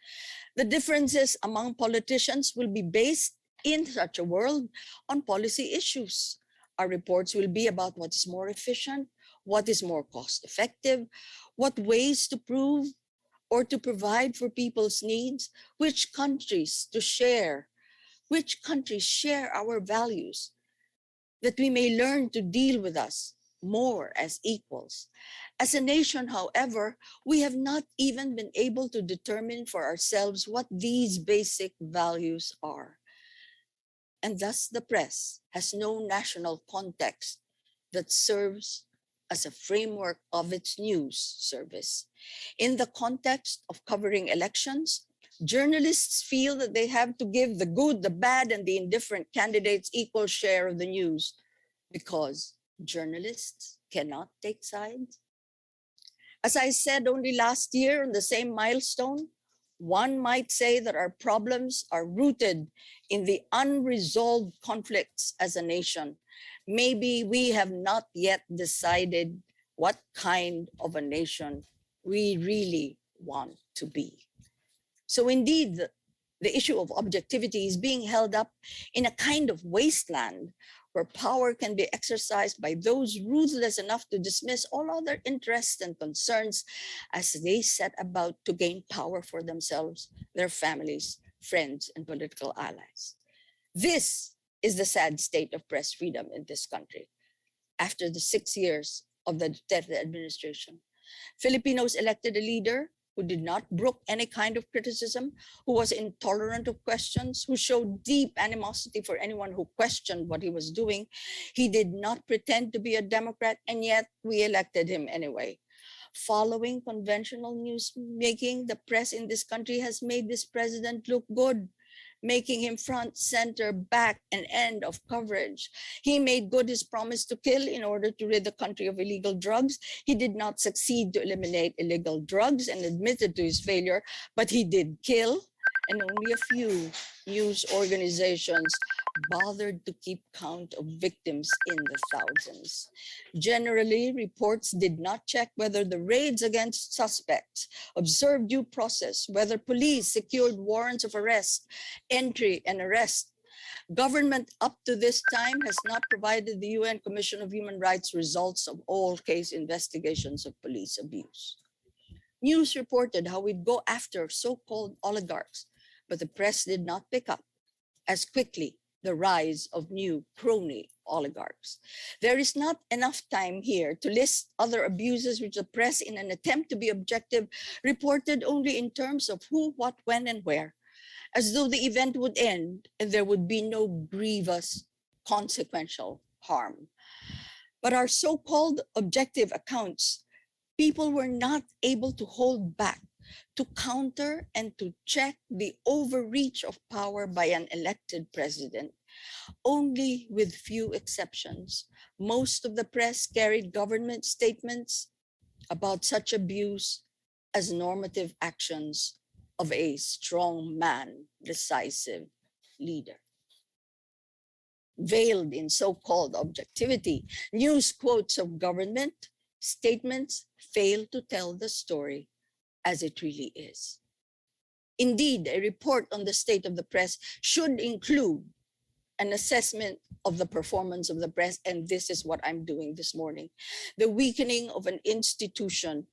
The differences among politicians will be based in such a world on policy issues. Our reports will be about what is more efficient, what is more cost effective, what ways to prove or to provide for people's needs, which countries share our values, that we may learn to deal with us more as equals. As a nation, however, we have not even been able to determine for ourselves what these basic values are. And thus the press has no national context that serves as a framework of its news service. In the context of covering elections, Journalists feel that they have to give the good, the bad, and the indifferent candidates equal share of the news because journalists cannot take sides. As I said only last year on the same milestone, one might say that our problems are rooted in the unresolved conflicts as a nation. Maybe we have not yet decided what kind of a nation we really want to be. So indeed, the issue of objectivity is being held up in a kind of wasteland where power can be exercised by those ruthless enough to dismiss all other interests and concerns as they set about to gain power for themselves, their families, friends, and political allies. This is the sad state of press freedom in this country after the 6 years of the Duterte administration. Filipinos elected a leader who did not brook any kind of criticism, who was intolerant of questions, who showed deep animosity for anyone who questioned what he was doing. He did not pretend to be a Democrat, and yet we elected him anyway. Following conventional news making, the press in this country has made this president look good, making him front, center, back, and end of coverage. He made good his promise to kill in order to rid the country of illegal drugs. He did not succeed to eliminate illegal drugs and admitted to his failure, but he did kill, and only a few news organizations bothered to keep count of victims in the thousands. Generally, reports did not check whether the raids against suspects observed due process, whether police secured warrants of arrest, entry, and arrest. Government up to this time has not provided the UN Commission of Human Rights results of all case investigations of police abuse. News reported how we'd go after so-called oligarchs, but the press did not pick up as quickly the rise of new crony oligarchs. There is not enough time here to list other abuses which the press, in an attempt to be objective, reported only in terms of who, what, when, and where, as though the event would end and there would be no grievous consequential harm. But our so-called objective accounts, people were not able to hold back, to counter and to check the overreach of power by an elected president. Only with few exceptions, most of the press carried government statements about such abuse as normative actions of a strong man, decisive leader. Veiled in so-called objectivity, news quotes of government statements fail to tell the story as it really is. Indeed, a report on the state of the press should include an assessment of the performance of the press, and this is what I'm doing this morning. The weakening of an institution,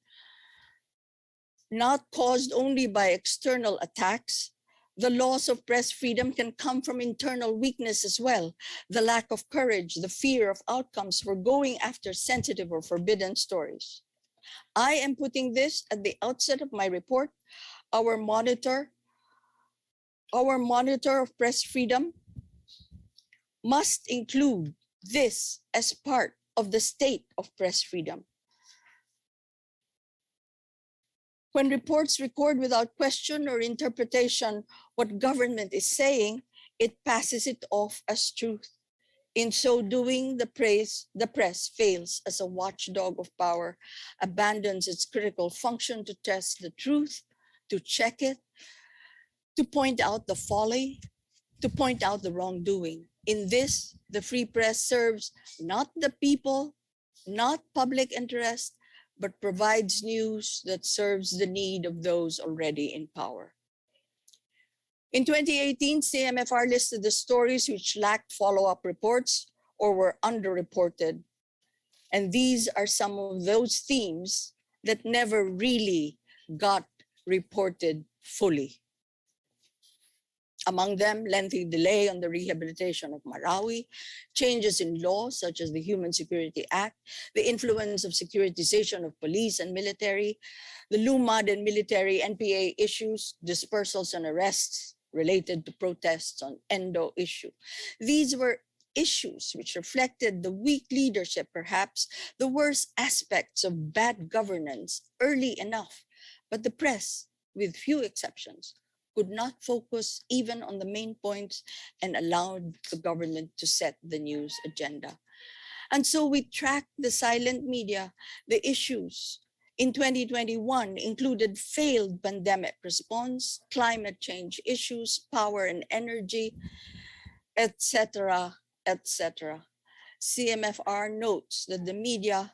not caused only by external attacks. The loss of press freedom can come from internal weakness as well. The lack of courage, the fear of outcomes for going after sensitive or forbidden stories. I am putting this at the outset of my report. Our monitor of press freedom must include this as part of the state of press freedom. When reports record without question or interpretation what government is saying, it passes it off as truth. In so doing, the press fails as a watchdog of power, abandons its critical function to test the truth, to check it, to point out the folly, to point out the wrongdoing. In this, the free press serves not the people, not public interest, but provides news that serves the need of those already in power. In 2018, CMFR listed the stories which lacked follow-up reports or were underreported. And these are some of those themes that never really got reported fully. Among them, lengthy delay on the rehabilitation of Marawi, changes in law such as the Human Security Act, the influence of securitization of police and military, the LUMAD and military NPA issues, dispersals and arrests related to protests on Endo issue. These were issues which reflected the weak leadership, perhaps the worst aspects of bad governance early enough, but the press, with few exceptions, could not focus even on the main points and allowed the government to set the news agenda. And so we tracked the silent media. The issues in 2021 included failed pandemic response, climate change issues, power and energy, etc., etc. CMFR notes that the media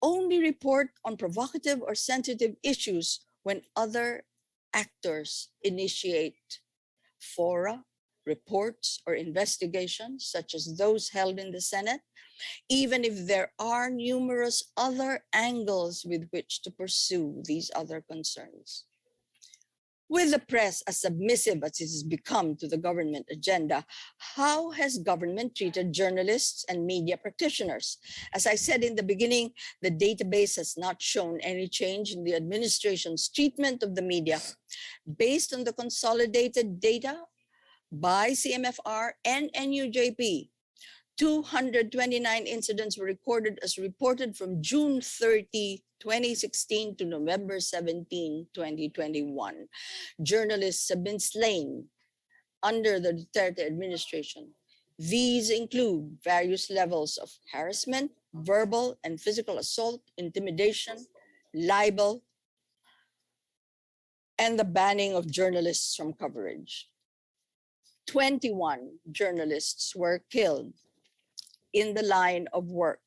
only report on provocative or sensitive issues when other actors initiate fora, reports, or investigations, such as those held in the Senate, even if there are numerous other angles with which to pursue these other concerns. With the press as submissive as it has become to the government agenda, how has government treated journalists and media practitioners? As I said in the beginning, the database has not shown any change in the administration's treatment of the media. Based on the consolidated data by CMFR and NUJP, 229 incidents were recorded as reported from June 30, 2016 to November 17, 2021. Journalists have been slain under the Duterte administration. These include various levels of harassment, verbal and physical assault, intimidation, libel, and the banning of journalists from coverage. 21 journalists were killed in the line of work.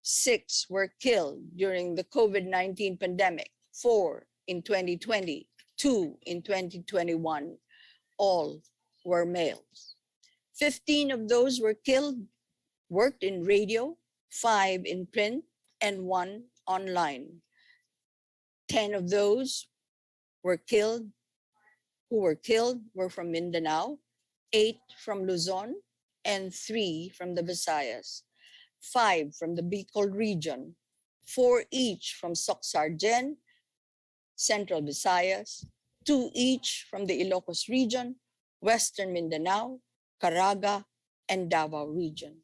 6 were killed during the COVID-19 pandemic, 4 in 2020, 2 in 2021. All were males. 15 of those were killed, worked in radio, 5 in print, and 1 online. 10 of those who were killed were from Mindanao, 8 from Luzon, and 3 from the Visayas, 5 from the Bicol region, 4 each from Soc-Sargen, Central Visayas, 2 each from the Ilocos region, Western Mindanao, Caraga, and Davao region.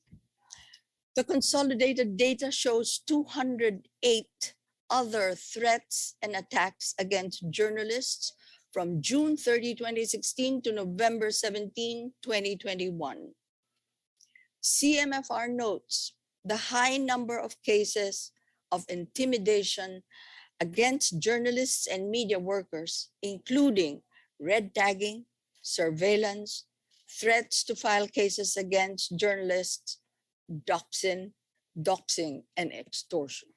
The consolidated data shows 208 other threats and attacks against journalists from June 30, 2016 to November 17, 2021. CMFR notes the high number of cases of intimidation against journalists and media workers, including red tagging, surveillance, threats to file cases against journalists, doxing, and extortion.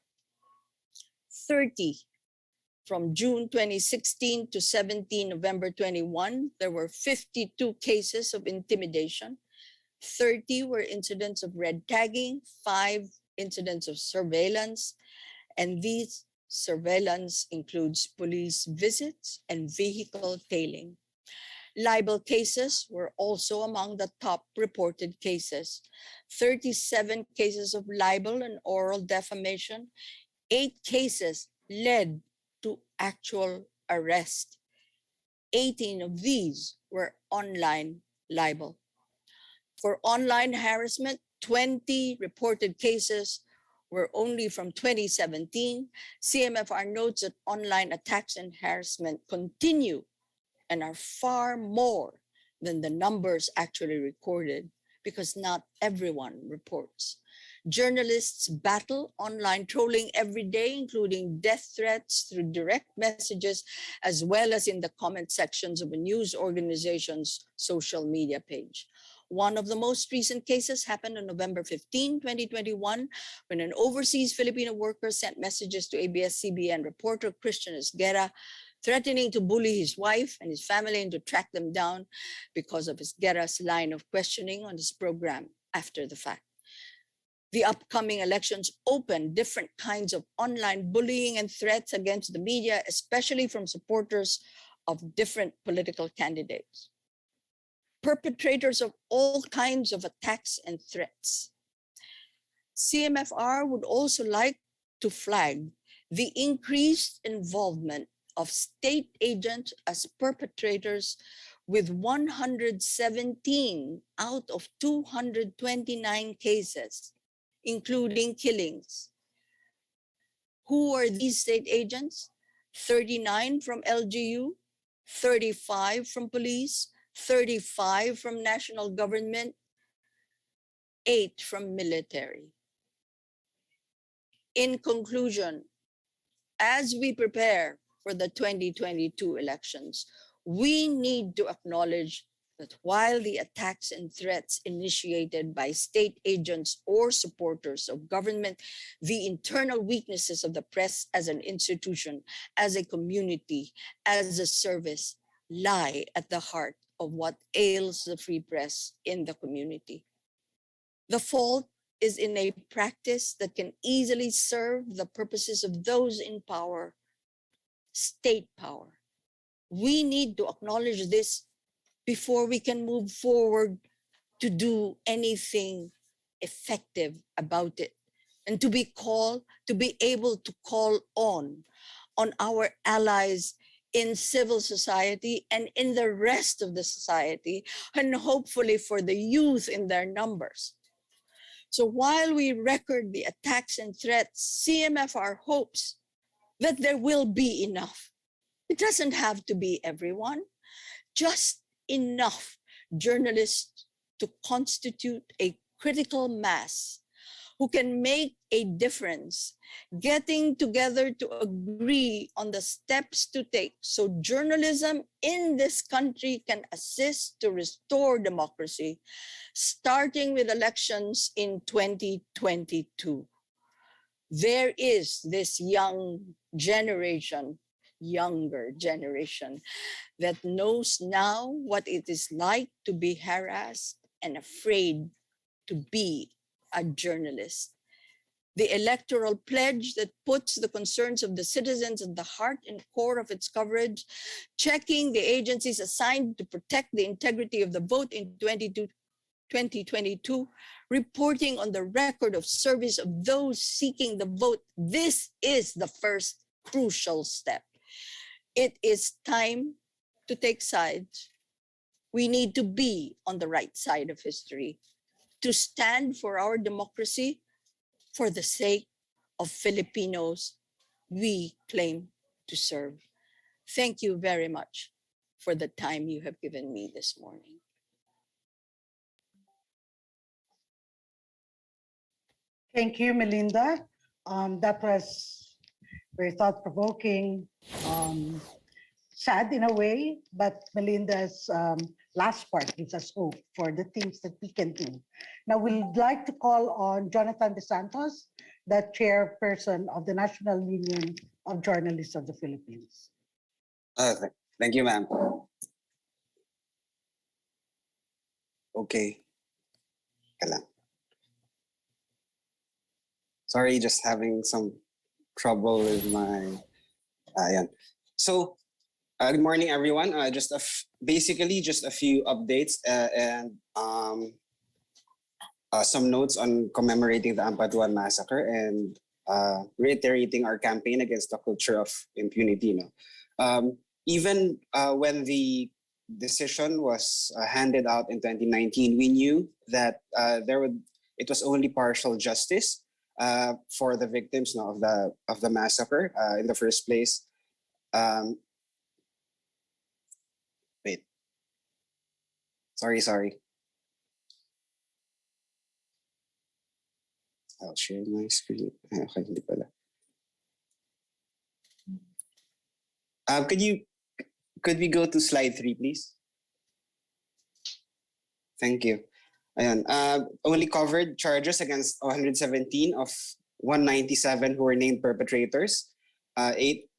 30 from June 2016 to 17 November 21, there were 52 cases of intimidation. 30 were incidents of red tagging, 5 incidents of surveillance, and these surveillance includes police visits and vehicle tailing. Libel cases were also among the top reported cases. 37 cases of libel and oral defamation, 8 cases led to actual arrest. 18 of these were online libel. For online harassment, 20 reported cases were only from 2017. CMFR notes that online attacks and harassment continue and are far more than the numbers actually recorded because not everyone reports. Journalists battle online trolling every day, including death threats through direct messages, as well as in the comment sections of a news organization's social media page. One of the most recent cases happened on November 15, 2021, when an overseas Filipino worker sent messages to ABS-CBN reporter Christian Esguerra, threatening to bully his wife and his family and to track them down because of Esguerra's line of questioning on his program after the fact. The upcoming elections open different kinds of online bullying and threats against the media, especially from supporters of different political candidates. Perpetrators of all kinds of attacks and threats. CMFR would also like to flag the increased involvement of state agents as perpetrators, with 117 out of 229 cases, including killings. Who are these state agents? 39 from LGU, 35 from police, 35 from national government, 8 from military. In conclusion, as we prepare for the 2022 elections, we need to acknowledge that while the attacks and threats initiated by state agents or supporters of government, the internal weaknesses of the press as an institution, as a community, as a service, lie at the heart of what ails the free press in the community. The fault is in a practice that can easily serve the purposes of those in power, state power. We need to acknowledge this before we can move forward to do anything effective about it, and to be able to call on our allies in civil society and in the rest of the society, and hopefully for the youth in their numbers. So while we record the attacks and threats, CMFR hopes that there will be enough. It doesn't have to be everyone, just enough journalists to constitute a critical mass who can make a difference, getting together to agree on the steps to take so journalism in this country can assist to restore democracy, starting with elections in 2022. There is this younger generation that knows now what it is like to be harassed and afraid to be a journalist. The electoral pledge that puts the concerns of the citizens at the heart and core of its coverage, checking the agencies assigned to protect the integrity of the vote in 2022, reporting on the record of service of those seeking the vote. This is the first crucial step. It is time to take sides. We need to be on the right side of history, to stand for our democracy for the sake of Filipinos we claim to serve. Thank you very much for the time you have given me this morning. Thank you, Melinda. That was very thought-provoking, sad in a way, but Melinda's last part gives us hope for the things that we can do. Now, we'd like to call on Jonathan De Santos, the chairperson of the National Union of Journalists of the Philippines. Thank you, ma'am. Okay. Teka lang. Sorry, just having some trouble with my... Ayan. So, good morning, everyone. Basically just a few updates and some notes on commemorating the Ampatuan massacre and reiterating our campaign against the culture of impunity. Even when the decision was handed out in 2019, we knew that it was only partial justice for the victims of the massacre in the first place. Wait. Sorry. I'll share my screen. Okay, hindi pala. Could we go to slide 3, please? Thank you. Ayan. Only covered charges against 117 of 197 who were named perpetrators. 80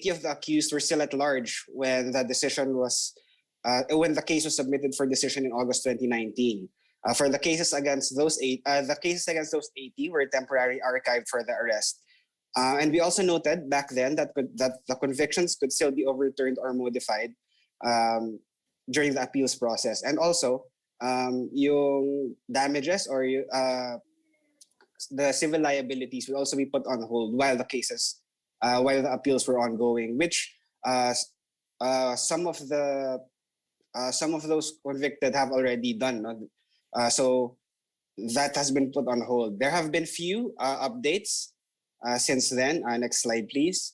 of the accused were still at large when the case was submitted for decision in August 2019. For the cases against those 80 were temporarily archived for the arrest. And we also noted back then that the convictions could still be overturned or modified during the appeals process. And also, yung damages or the civil liabilities will also be put on hold while the appeals were ongoing, which some of those convicted have already done. So that has been put on hold. There have been few updates since then. Next slide, please.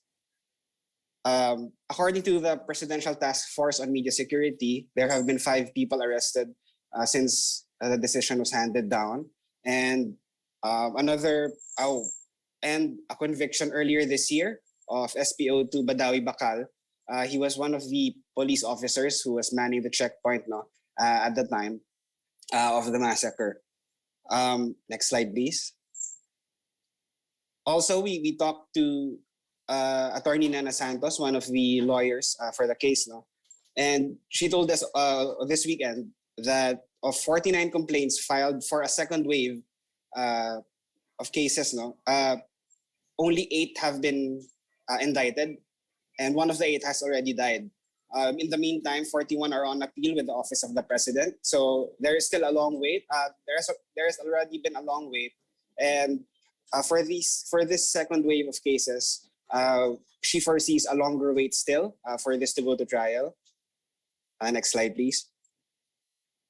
According to the Presidential Task Force on Media Security, there have been 5 people arrested since the decision was handed down, and and a conviction earlier this year of SPO2 Badawi Bakal. He was one of the police officers who was manning the checkpoint at the time of the massacre. Next slide, please. Also, we talked to Attorney Nana Santos, one of the lawyers for the case, and she told us this weekend that of 49 complaints filed for a second wave of cases, only 8 have been indicted, and one of the 8 has already died. In the meantime, 41 are on appeal with the Office of the President. So there is still a long wait. There has already been a long wait, and for this second wave of cases, she foresees a longer wait still for this to go to trial. Next slide, please.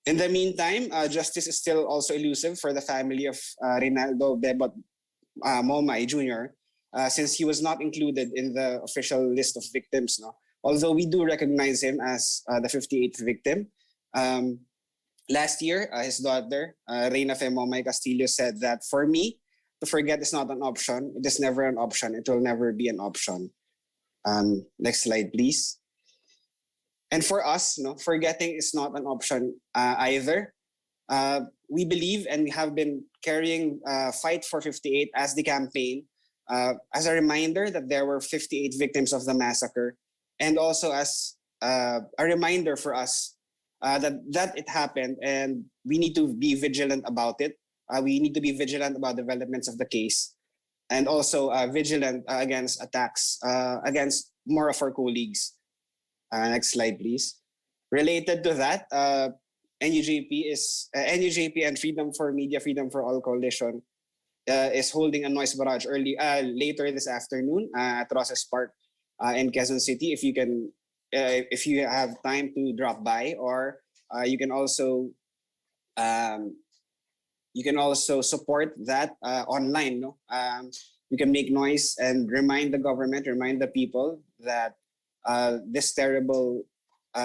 In the meantime, justice is still also elusive for the family of Rinaldo Bebot Momay Jr., since he was not included in the official list of victims. Although we do recognize him as the 58th victim. Last year, his daughter, Reina Fe Momay Castillo, said that for me, to forget is not an option. It is never an option. It will never be an option. Next slide, please. And for us, forgetting is not an option either. We believe and we have been carrying Fight for 58 as the campaign as a reminder that there were 58 victims of the massacre, and also as a reminder for us that it happened and we need to be vigilant about it. We need to be vigilant about developments of the case, and also vigilant against attacks against more of our colleagues. Next slide, please. Related to that, NUJP and Freedom for Media, Freedom for All Coalition is holding a noise barrage later this afternoon at Rosas Park in Quezon City. If you have time to drop by, or you can also support that online. You can make noise and remind the government, remind the people that this terrible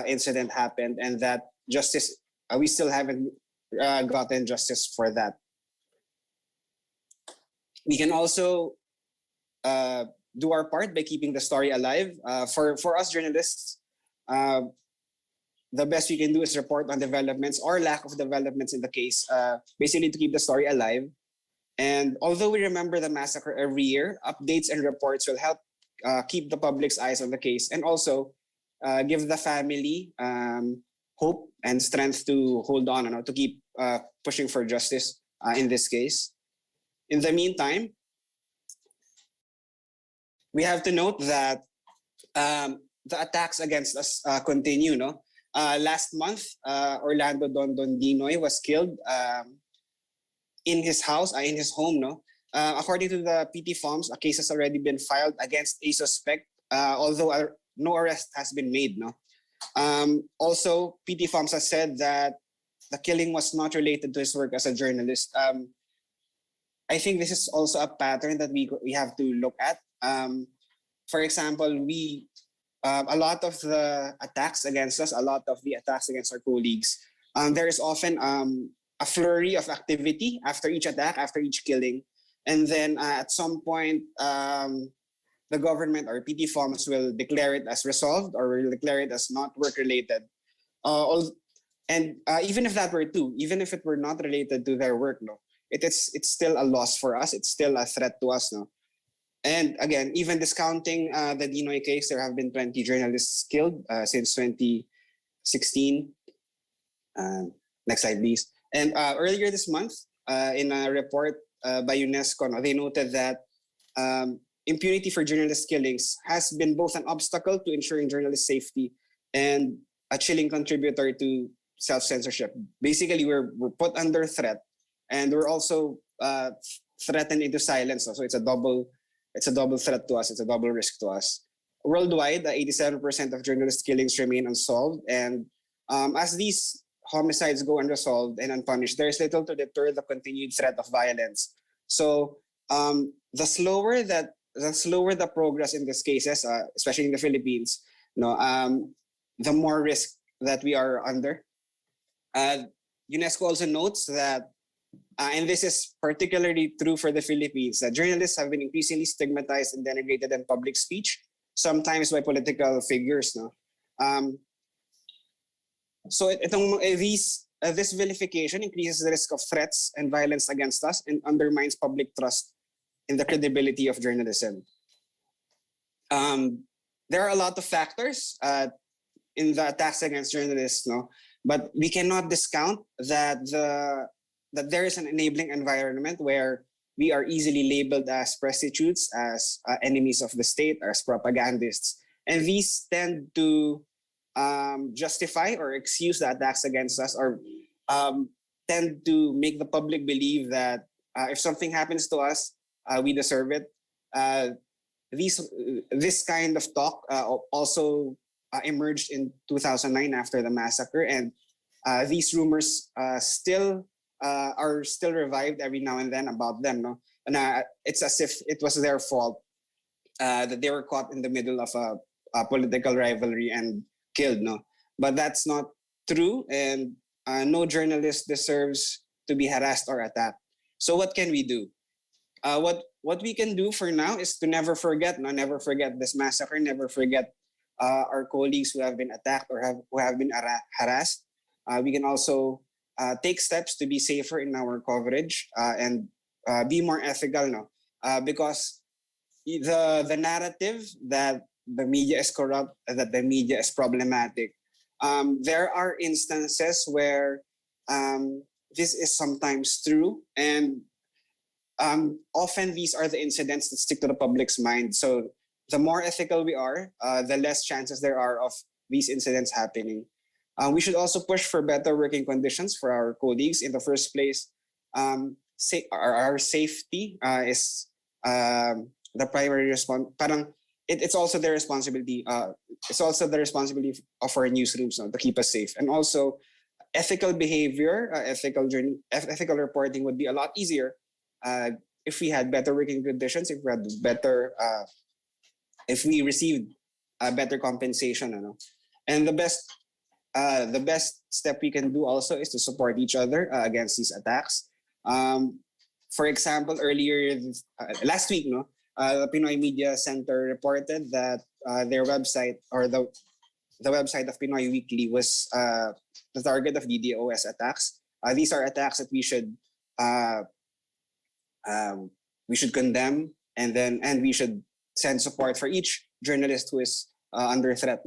incident happened, and that justice, we still haven't gotten justice for that. We can also do our part by keeping the story alive. For us journalists, the best we can do is report on developments or lack of developments in the case, basically to keep the story alive. And although we remember the massacre every year, updates and reports will help keep the public's eyes on the case, and also give the family hope and strength to hold on, to keep pushing for justice in this case. In the meantime, we have to note that the attacks against us continue. Last month, Orlando Dondon Dinoy was killed in his house, in his home. According to the PT Farms, a case has already been filed against a suspect, although no arrest has been made. Also, PT Farms has said that the killing was not related to his work as a journalist. I think this is also a pattern that we have to look at. For example, a lot of the attacks against us, a lot of the attacks against our colleagues, there is often a flurry of activity after each attack, after each killing. And then at some point, the government or PT Farms will declare it as resolved, or will declare it as not work-related. And even if that were true, even if it were not related to their work, it's still a loss for us. It's still a threat to us. And again, even discounting the Dinoy case, there have been 20 journalists killed since 2016. Next slide, please. And earlier this month, in a report by UNESCO, they noted that impunity for journalist killings has been both an obstacle to ensuring journalist safety and a chilling contributor to self-censorship. Basically, we're put under threat, and we're also threatened into silence. So it's a double threat to us. It's a double risk to us. Worldwide, 87% of journalist killings remain unsolved, and as these homicides go unresolved and unpunished, there is little to deter the continued threat of violence. So the slower that slower the progress in these cases, especially in the Philippines, the more risk that we are under. UNESCO also notes that, and this is particularly true for the Philippines, that journalists have been increasingly stigmatized and denigrated in public speech, sometimes by political figures. No? So this vilification increases the risk of threats and violence against us and undermines public trust in the credibility of journalism. There are a lot of factors in the attacks against journalists, but we cannot discount that there is an enabling environment where we are easily labeled as prostitutes, as enemies of the state, as propagandists, and these tend to justify or excuse the attacks against us, or tend to make the public believe that if something happens to us, we deserve it. This kind of talk also emerged in 2009 after the massacre, and these rumors are still revived every now and then about them. No, and it's as if it was their fault that they were caught in the middle of a political rivalry and killed. No, but that's not true, and no journalist deserves to be harassed or attacked. So what can we do? What we can do for now is to never forget this massacre, never forget our colleagues who have been attacked or who have been harassed. We can also take steps to be safer in our coverage and be more ethical, because the narrative that the media is corrupt, that the media is problematic. There are instances where this is sometimes true, and often these are the incidents that stick to the public's mind. So the more ethical we are, the less chances there are of these incidents happening. We should also push for better working conditions for our colleagues. In the first place, our safety is the primary response. It's also their responsibility. It's also the responsibility of our newsrooms to keep us safe. And also, ethical behavior, ethical reporting would be a lot easier if we had better working conditions, if we received better compensation. And the best step we can do also is to support each other against these attacks. For example, earlier last week, the Pinoy Media Center reported that their website, or the website of Pinoy Weekly, was the target of DDoS attacks. These are attacks that we should condemn, and we should send support for each journalist who is under threat.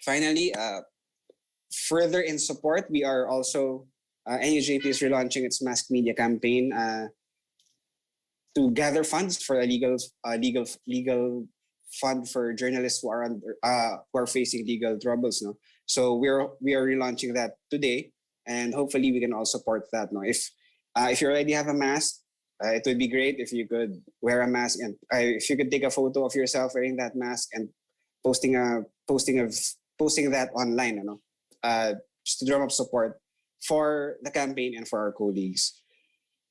Finally, further in support, we are also NUJP is relaunching its mass media campaign to gather funds for a legal fund for journalists who are facing legal troubles. So we are relaunching that today, and hopefully we can all support that. If you already have a mask, it would be great if you could wear a mask, and if you could take a photo of yourself wearing that mask and posting that online, just to drum up support for the campaign and for our colleagues.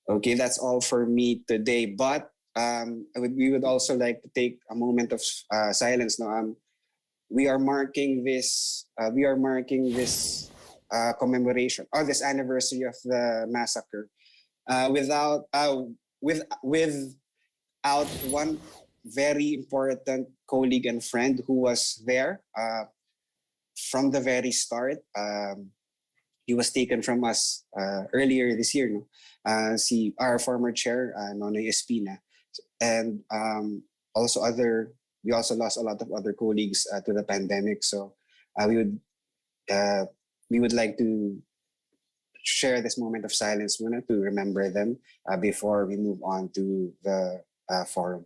Okay, that's all for me today. But we would also like to take a moment of silence. We are marking this commemoration, or this anniversary of the massacre, without one very important colleague and friend who was there from the very start. He was taken from us earlier this year. Our former chair, Nonoy Espina, and we also lost a lot of other colleagues to the pandemic. So we would like to share this moment of silence to remember them before we move on to the forum.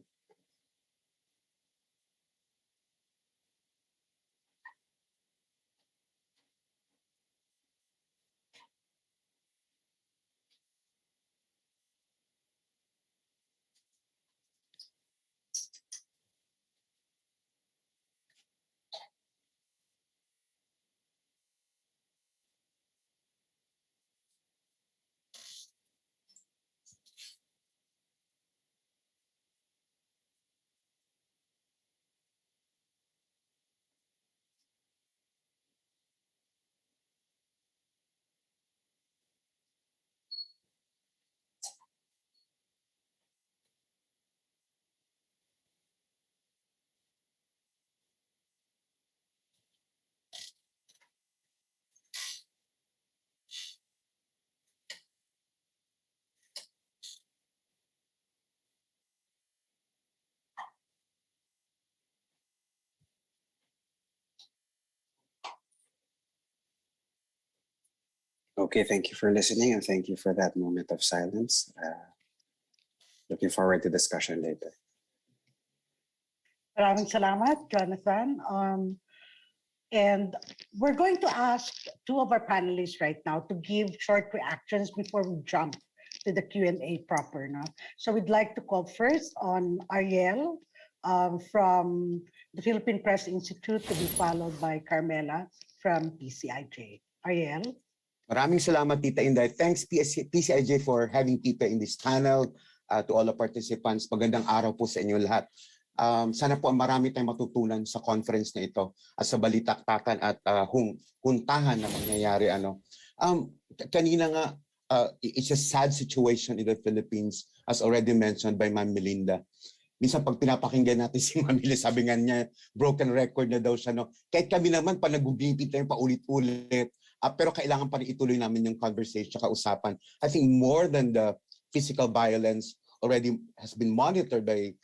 Okay, thank you for listening and thank you for that moment of silence. Looking forward to discussion later. Maraming salamat, Jonathan. And we're going to ask two of our panelists right now to give short reactions before we jump to the Q&A proper. No? So we'd like to call first on Ariel from the Philippine Press Institute, to be followed by Carmela from PCIJ. Ariel? Maraming salamat, Tita Inday. Thanks, PCIJ, for having Tita in this panel. To all the participants, magandang araw po sa inyo lahat. Sana po marami tayong matutunan sa conference na ito at sa balitaktakan at huntahan na mangyayari. Kanina nga, it's a sad situation in the Philippines, as already mentioned by Ma'am Melinda. Minsan pag pinapakinggan natin si Ma'am Melinda, sabi nga niya, broken record na daw siya. No? Kahit kami naman, pa nag-ubipit tayo paulit-ulit. Pero kailangan pa rin ituloy namin yung conversation, usapan. I think more than the physical violence already has been monitored by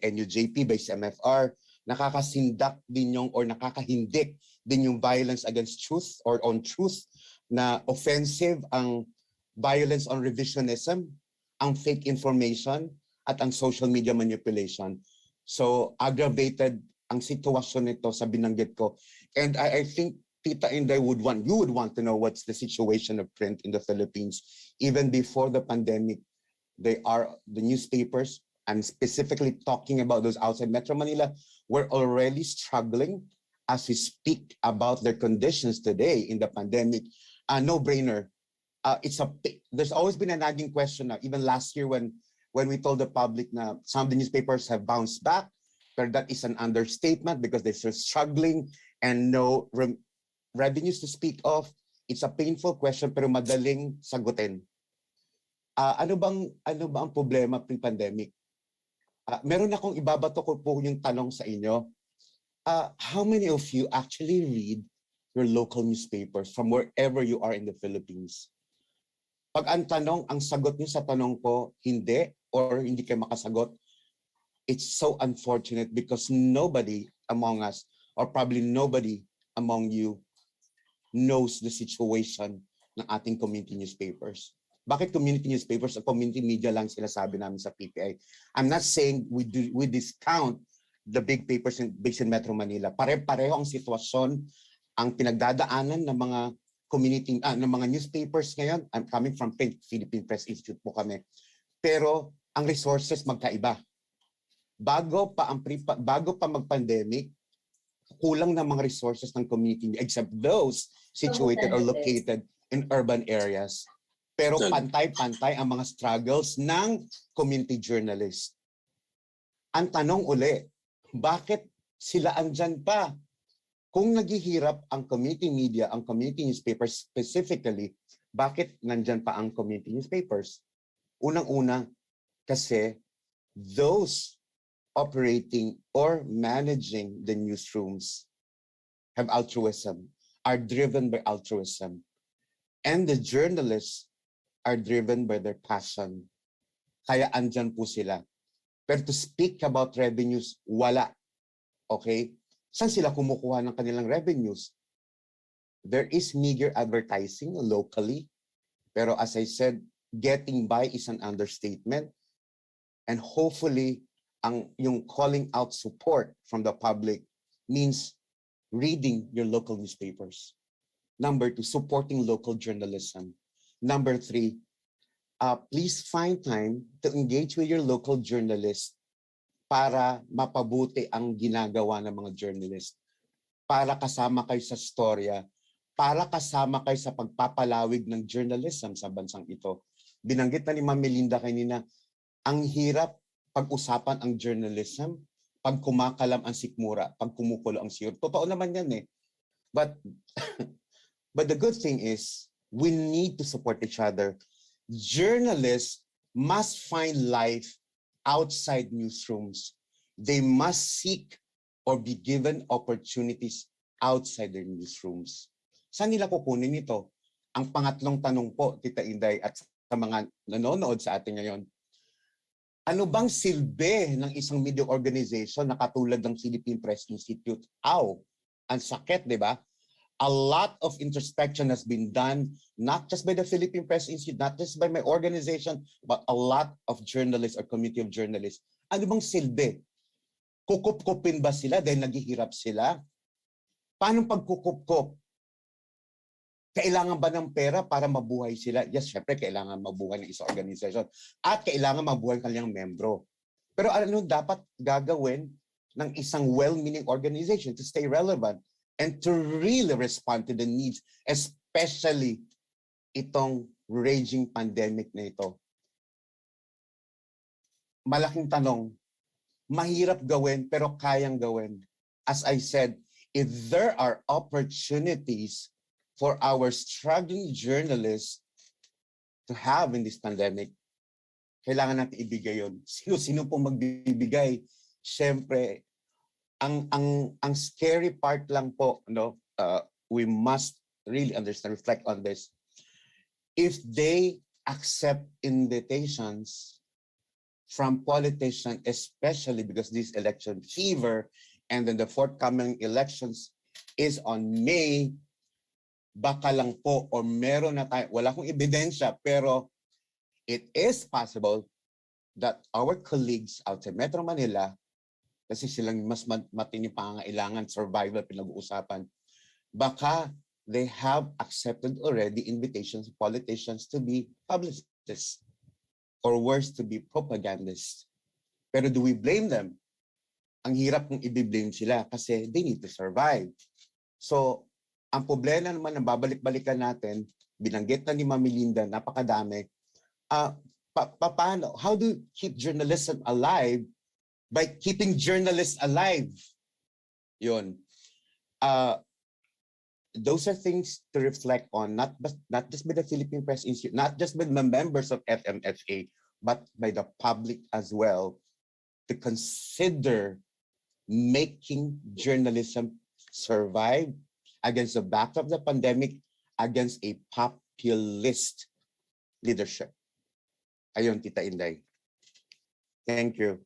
NUJP, by CMFR, nakakasindak din yung or nakakahindik din yung violence against truth or on truth, na offensive ang violence on revisionism, ang fake information, at ang social media manipulation. So aggravated ang sitwasyon nito sa binanggit ko. And I think Tita Inday you would want to know what's the situation of print in the Philippines. Even before the pandemic, the newspapers, I'm specifically talking about those outside Metro Manila, were already struggling as we speak about their conditions today in the pandemic. No-brainer. There's always been a nagging question now, even last year when we told the public na some of the newspapers have bounced back, but that is an understatement because they're still struggling and no revenues to speak of. It's a painful question pero madaling sagutin. Ano ba ang problema pre-pandemic? Meron akong ibabato ko po yung tanong sa inyo. How many of you actually read your local newspapers from wherever you are in the Philippines? Pag ang sagot niyo sa tanong ko, hindi or hindi kayo makasagot, it's so unfortunate because nobody among us, or probably nobody among you, knows the situation ng ating community newspapers. Bakit community newspapers? Community media lang sila sabi namin sa PPI. I'm not saying we discount the big papers based in Metro Manila. Pare-pareho ang sitwasyon, ang pinagdadaanan ng mga community, ng mga newspapers ngayon. I'm coming from Philippine Press Institute po kami. Pero ang resources magkaiba. Bago pa mag-pandemic, kulang ng mga resources ng community except those situated or located in urban areas. Pero pantay-pantay ang mga struggles ng community journalists. Ang tanong uli, bakit sila andyan pa? Kung naghihirap ang community media, ang community newspapers specifically, bakit nandyan pa ang community newspapers? Unang-una, kasi those operating or managing the newsrooms have altruism, are driven by altruism. And the journalists are driven by their passion. Kaya andyan po sila. Pero to speak about revenues, wala. Okay? Saan sila kumukuha ng kanilang revenues? There is meager advertising locally. Pero as I said, getting by is an understatement. And hopefully, yung calling out support from the public means reading your local newspapers. Number 2, supporting local journalism. Number 3, please find time to engage with your local journalists para mapabuti ang ginagawa ng mga journalists. Para kasama kayo sa storya, para kasama kayo sa pagpapalawig ng journalism sa bansang ito. Binanggit na ni Ma'am Melinda kanina, ang hirap pag-usapan ang journalism pag kumakalam ang sikmura, pag kumukulo ang siyur. Totoo naman yan eh. But the good thing is, we need to support each other. Journalists must find life outside newsrooms. They must seek or be given opportunities outside their newsrooms. Saan nila kukunin ito? Ang pangatlong tanong po, Tita Inday, at sa mga nanonood sa atin ngayon, ano bang silbi ng isang media organization na katulad ng Philippine Press Institute? Ang sakit, di ba? A lot of introspection has been done, not just by the Philippine Press Institute, not just by my organization, but a lot of journalists or committee of journalists. Ano bang silbi? Kukup-kupin ba sila dahil naghihirap sila? Paano pagkukup-kup? Kailangan ba ng pera para mabuhay sila? Yes, syempre kailangan mabuhay ng isang organisasyon at kailangan mabuhay ng kanilang membro. Pero ano dapat gagawin ng isang well-meaning organization to stay relevant and to really respond to the needs, especially itong raging pandemic na ito? Malaking tanong, mahirap gawin pero kayang gawin. As I said, if there are opportunities for our struggling journalists to have in this pandemic, kailangan natin ibigay yun. Sino-sino pong magbibigay? Siyempre, ang scary part lang po, no, we must really understand, reflect on this. If they accept invitations from politicians, especially because this election fever and then the forthcoming elections is on May, baka lang po o meron na tayo, wala akong ebidensya, pero it is possible that our colleagues outside Metro Manila, kasi silang mas matindi pangangailangan, survival pinag-uusapan, baka they have accepted already invitations of politicians to be publicists or worse, to be propagandists. Pero do we blame them? Ang hirap kung i-blame sila kasi they need to survive. So, ang problema naman na babalik-balikan natin, binanggit na ni Ma'am Melinda, napakadami, paano? How do you keep journalism alive by keeping journalists alive? Yun. Those are things to reflect on, not just by the Philippine Press Institute, not just by the members of FMFA, but by the public as well, to consider making journalism survive against the backdrop of the pandemic, against a populist leadership. Ayun, Tita Inday. Thank you.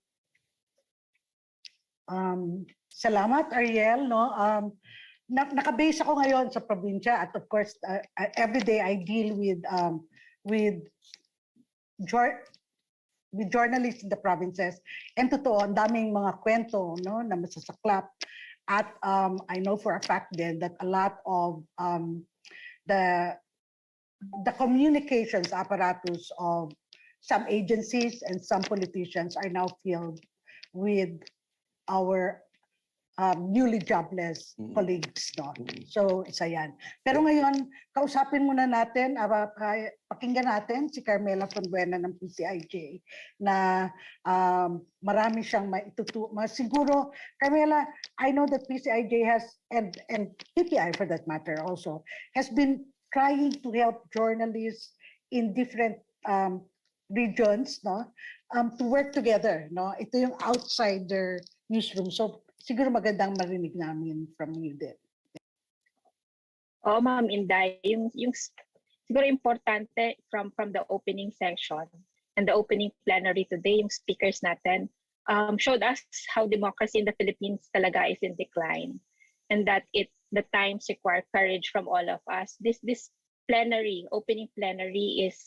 Salamat, Ariel. No? Nakabase ako ngayon sa probinsya at of course, every day I deal with journalists in the provinces. And totoo, ang daming mga kwento, no, na masasaklap. At I know for a fact then that a lot of the communications apparatus of some agencies and some politicians are now filled with our newly jobless colleagues. No? So, isa yan. Pero ngayon, kausapin muna natin, pakinggan natin si Carmela Fonbuena ng PCIJ na marami siyang siguro, Carmela, I know that PCIJ has, and PTI for that matter also, has been trying to help journalists in different regions, no, to work together. No? Ito yung outsider newsroom. So, siguro magandang marinig namin from you din. Oo, Ma'am Inday, yung siguro importante from the opening section and the opening plenary today, yung speakers natin showed us how democracy in the Philippines talaga is in decline, and that the times require courage from all of us. This opening plenary is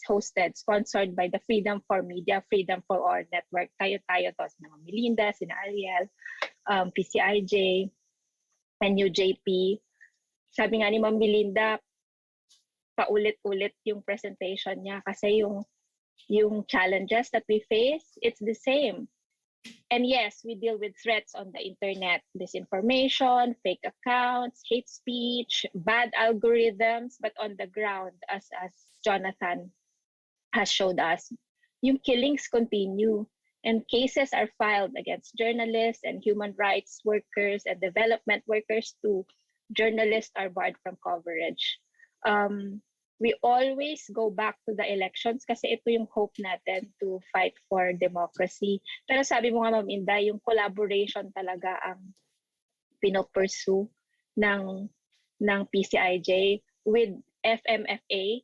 sponsored by the Freedom for Media, Freedom for All Network. Tayo-tayo to, si Ma'am Melinda, si Ariel, PCIJ, and UJP. Sabi nga ni Ma'am Melinda, paulit-ulit yung presentation niya kasi yung challenges that we face, it's the same. And yes, we deal with threats on the internet, disinformation, fake accounts, hate speech, bad algorithms, but on the ground, as Jonathan has showed us, yung killings continue and cases are filed against journalists and human rights workers and development workers too. Journalists are barred from coverage. We always go back to the elections kasi ito yung hope natin to fight for democracy. Pero sabi mo nga, Ma'am Inday, yung collaboration talaga ang pinopursue ng PCIJ with FMFA.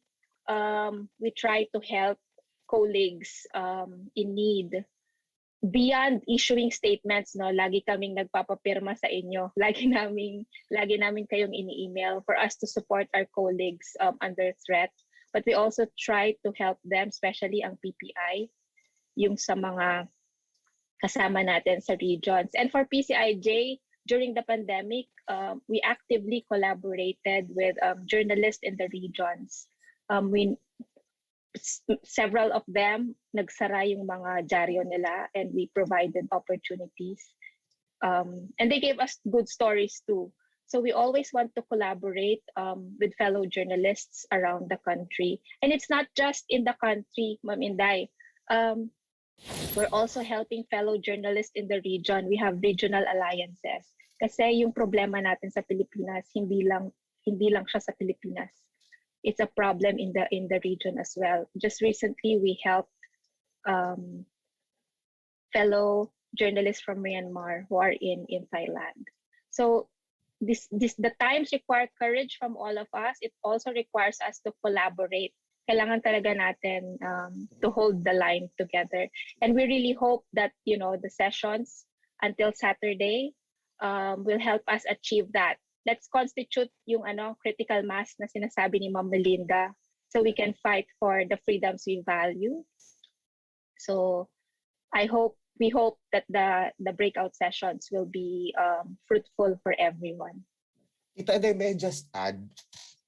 We try to help colleagues in need beyond issuing statements, no, lagi kaming nagpapapirma sa inyo. Lagi namin kayong ini-email for us to support our colleagues under threat. But we also try to help them, especially ang PPI, yung sa mga kasama natin sa regions. And for PCIJ, during the pandemic, we actively collaborated with journalists in the regions. Several of them nagsara yung mga dyaryo nila, and we provided opportunities. And they gave us good stories too. So we always want to collaborate with fellow journalists around the country. And it's not just in the country, Ma'am Inday. We're also helping fellow journalists in the region. We have regional alliances. Kasi yung problema natin sa Pilipinas, hindi lang siya sa Pilipinas. It's a problem in the region as well. Just recently, we helped fellow journalists from Myanmar who are in Thailand. So the times require courage from all of us. It also requires us to collaborate. Kailangan talaga natin to hold the line together. And we really hope that, you know, the sessions until Saturday will help us achieve that. Let's constitute yung critical mass na sinasabi ni Ma'am Melinda, so we can fight for the freedoms we value. So we hope that the breakout sessions will be fruitful for everyone. Tita Ede, may I just add?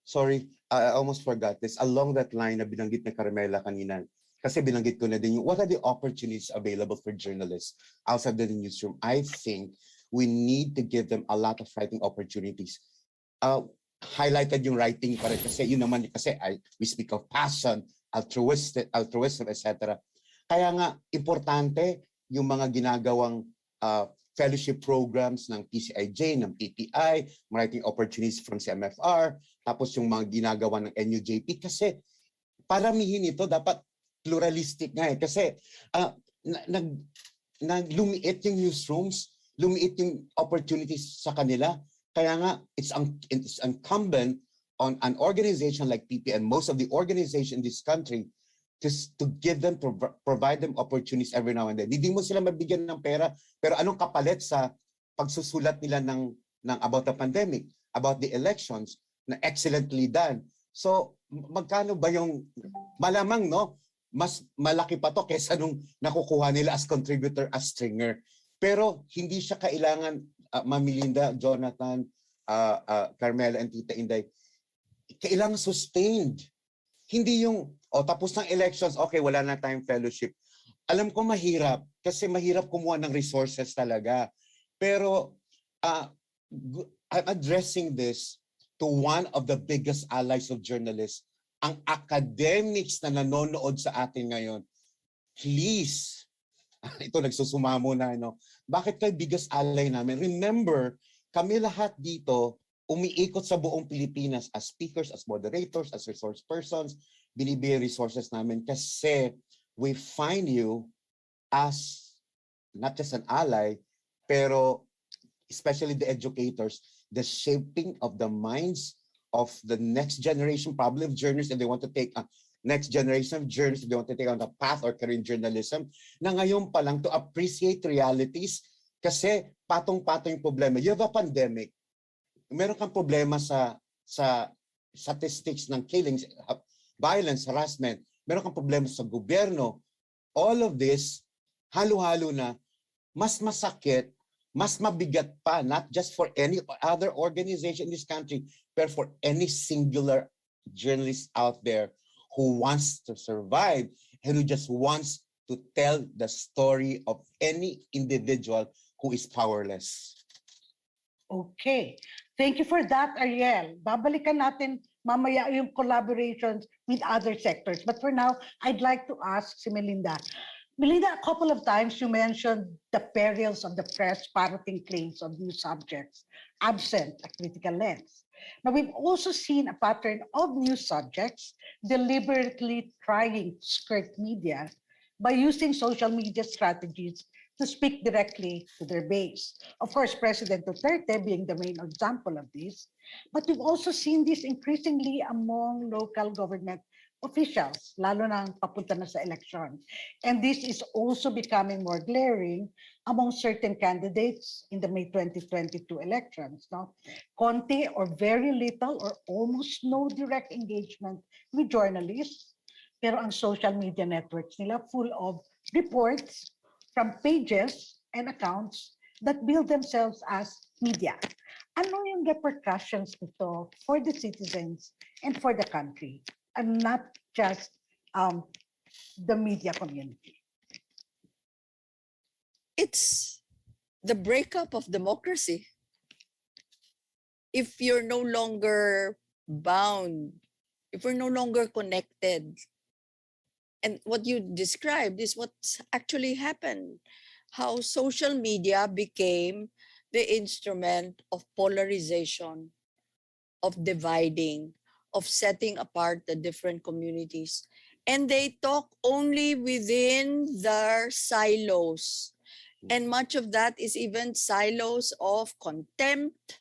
Sorry, I almost forgot this. Along that line na binanggit ni Carmela kanina, kasi binanggit ko na din yung what are the opportunities available for journalists outside the newsroom. I think we need to give them a lot of writing opportunities. Highlighted yung writing pa rin kasi yun naman kasi we speak of passion, altruism, etc. Kaya nga, importante yung mga ginagawang fellowship programs ng PCIJ, ng PPI, writing opportunities from CMFR, tapos yung mga ginagawa ng NUJP kasi paramihin ito dapat pluralistic nga eh. Kasi lumiit yung newsrooms, lumiit yung opportunities sa kanila. Kaya nga, it's incumbent on an organization like PP and most of the organizations in this country to give them, provide them opportunities every now and then. Hindi mo sila mabigyan ng pera, pero anong kapalit sa pagsusulat nila ng about the pandemic, about the elections, na excellently done. So, magkano ba yung, malamang, no? Mas malaki pa to kesa nung nakukuha nila as contributor, as stringer. Pero hindi siya kailangan, Ma'am Melinda, Jonathan, Carmela, and Tita Inday, kailangan sustained. Hindi yung, tapos ng elections, okay, wala na tayong fellowship. Alam ko mahirap, kasi mahirap kumuha ng resources talaga. Pero I'm addressing this to one of the biggest allies of journalists, ang academics na nanonood sa atin ngayon. Please, ito nagsusumamo na, bakit kayo biggest ally namin? Remember, kami lahat dito umiikot sa buong Pilipinas as speakers, as moderators, as resource persons, binibigay resources namin kasi we find you as not just an ally, pero especially the educators, the shaping of the minds of the next generation, probably of journalists, if they want to take next generation of journalists, if they want to take on the path or career in journalism, na ngayon pa lang to appreciate realities kasi patong-patong yung problema. You have a pandemic. Meron kang problema sa statistics ng killings, violence, harassment. Meron kang problema sa gobyerno. All of this, halo-halo na, mas masakit, mas mabigat pa, not just for any other organization in this country, but for any singular journalist out there who wants to survive and who just wants to tell the story of any individual who is powerless. Okay. Thank you for that, Ariel. Babalikan natin mamaya yung collaborations with other sectors. But for now, I'd like to ask si Melinda. Melinda, a couple of times you mentioned the perils of the press parroting claims of new subjects, absent a critical lens. Now, we've also seen a pattern of news subjects deliberately trying to skirt media by using social media strategies to speak directly to their base. Of course, President Duterte being the main example of this, but we've also seen this increasingly among local government officials, lalo na papunta na sa election. And this is also becoming more glaring among certain candidates in the May 2022 elections. No? Konti or very little or almost no direct engagement with journalists, pero ang social media networks nila full of reports from pages and accounts that bill themselves as media. Ano yung repercussions nito for the citizens and for the country, and not just the media community? It's the breakup of democracy. If you're no longer bound, if we're no longer connected, and what you described is what's actually happened, how social media became the instrument of polarization, of dividing, of setting apart the different communities. And they talk only within their silos. And much of that is even silos of contempt,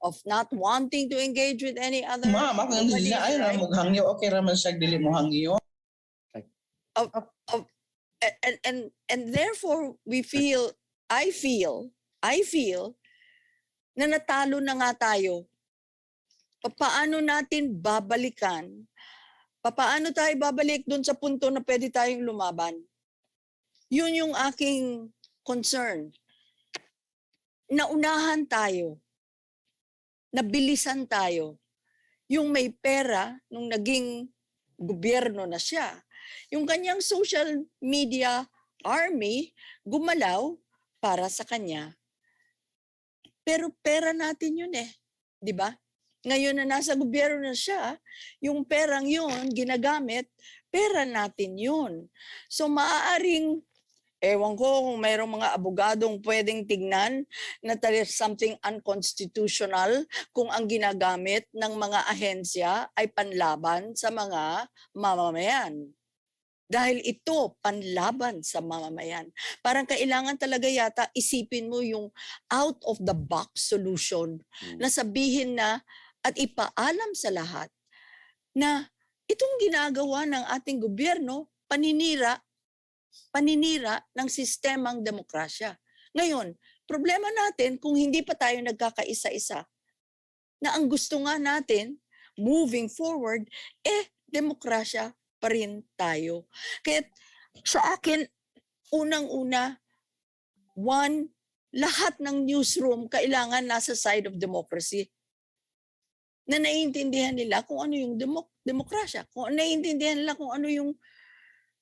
of not wanting to engage with any other. Ma'am, ako ang Nobody's dila ay right. mo hangyo, okay raman siya dili mo hangyo. And therefore we feel, I feel na natalo na nga tayo. Paano natin babalikan? Paano tayo babalik doon sa punto na pwede tayong lumaban? Yun yung aking concern. Naunahan tayo. Nabilisan tayo. Yung may pera, nung naging gobyerno na siya, yung kanyang social media army gumalaw para sa kanya. Pero pera natin yun eh, di ba? Ngayon na nasa gobyerno na siya, yung perang yun, ginagamit, pera natin yun. So maaaring, ewan ko kung mayroong mga abogadong pwedeng tignan na there's something unconstitutional kung ang ginagamit ng mga ahensya ay panlaban sa mga mamamayan. Dahil ito, panlaban sa mamamayan. Parang kailangan talaga yata isipin mo yung out of the box solution na sabihin na at ipaalam sa lahat na itong ginagawa ng ating gobyerno, paninira ng sistemang demokrasya. Ngayon, problema natin kung hindi pa tayo nagkakaisa-isa, na ang gusto nga natin, moving forward, demokrasya pa rin tayo. Kaya sa akin, unang-una, lahat ng newsroom kailangan nasa side of democracy. Na naiintindihan nila kung ano yung demokrasya, kung naiintindihan nila kung ano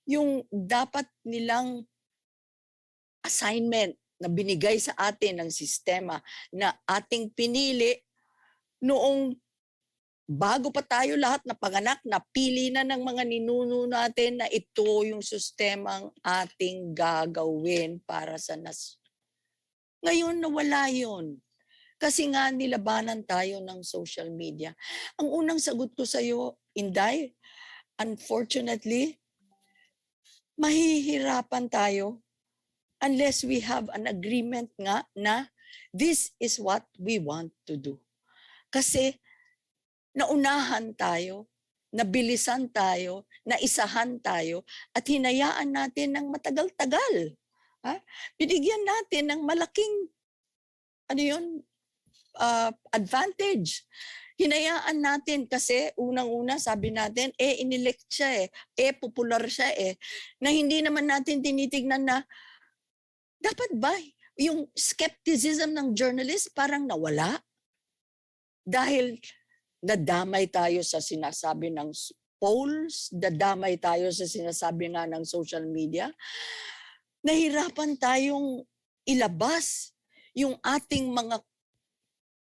yung dapat nilang assignment na binigay sa atin ng sistema na ating pinili noong bago pa tayo lahat na panganak, napili na ng mga ninuno natin na ito yung sistemang ating gagawin para sa nas. Ngayon nawala yun. Kasi nga nilabanan tayo ng social media. Ang unang sagot ko sa iyo, Inday, unfortunately, mahihirapan tayo unless we have an agreement nga na this is what we want to do. Kasi naunahan tayo, nabilisan tayo, naisahan tayo, at hinayaan natin ng matagal-tagal. Binigyan natin ng malaking advantage. Hinayaan natin kasi unang-una sabi natin, inelect siya popular siya na hindi naman natin tinitignan na dapat ba yung skepticism ng journalist parang nawala? Dahil nadamay tayo sa sinasabi ng polls, nadamay tayo sa sinasabi nga ng social media. Nahirapan tayong ilabas yung ating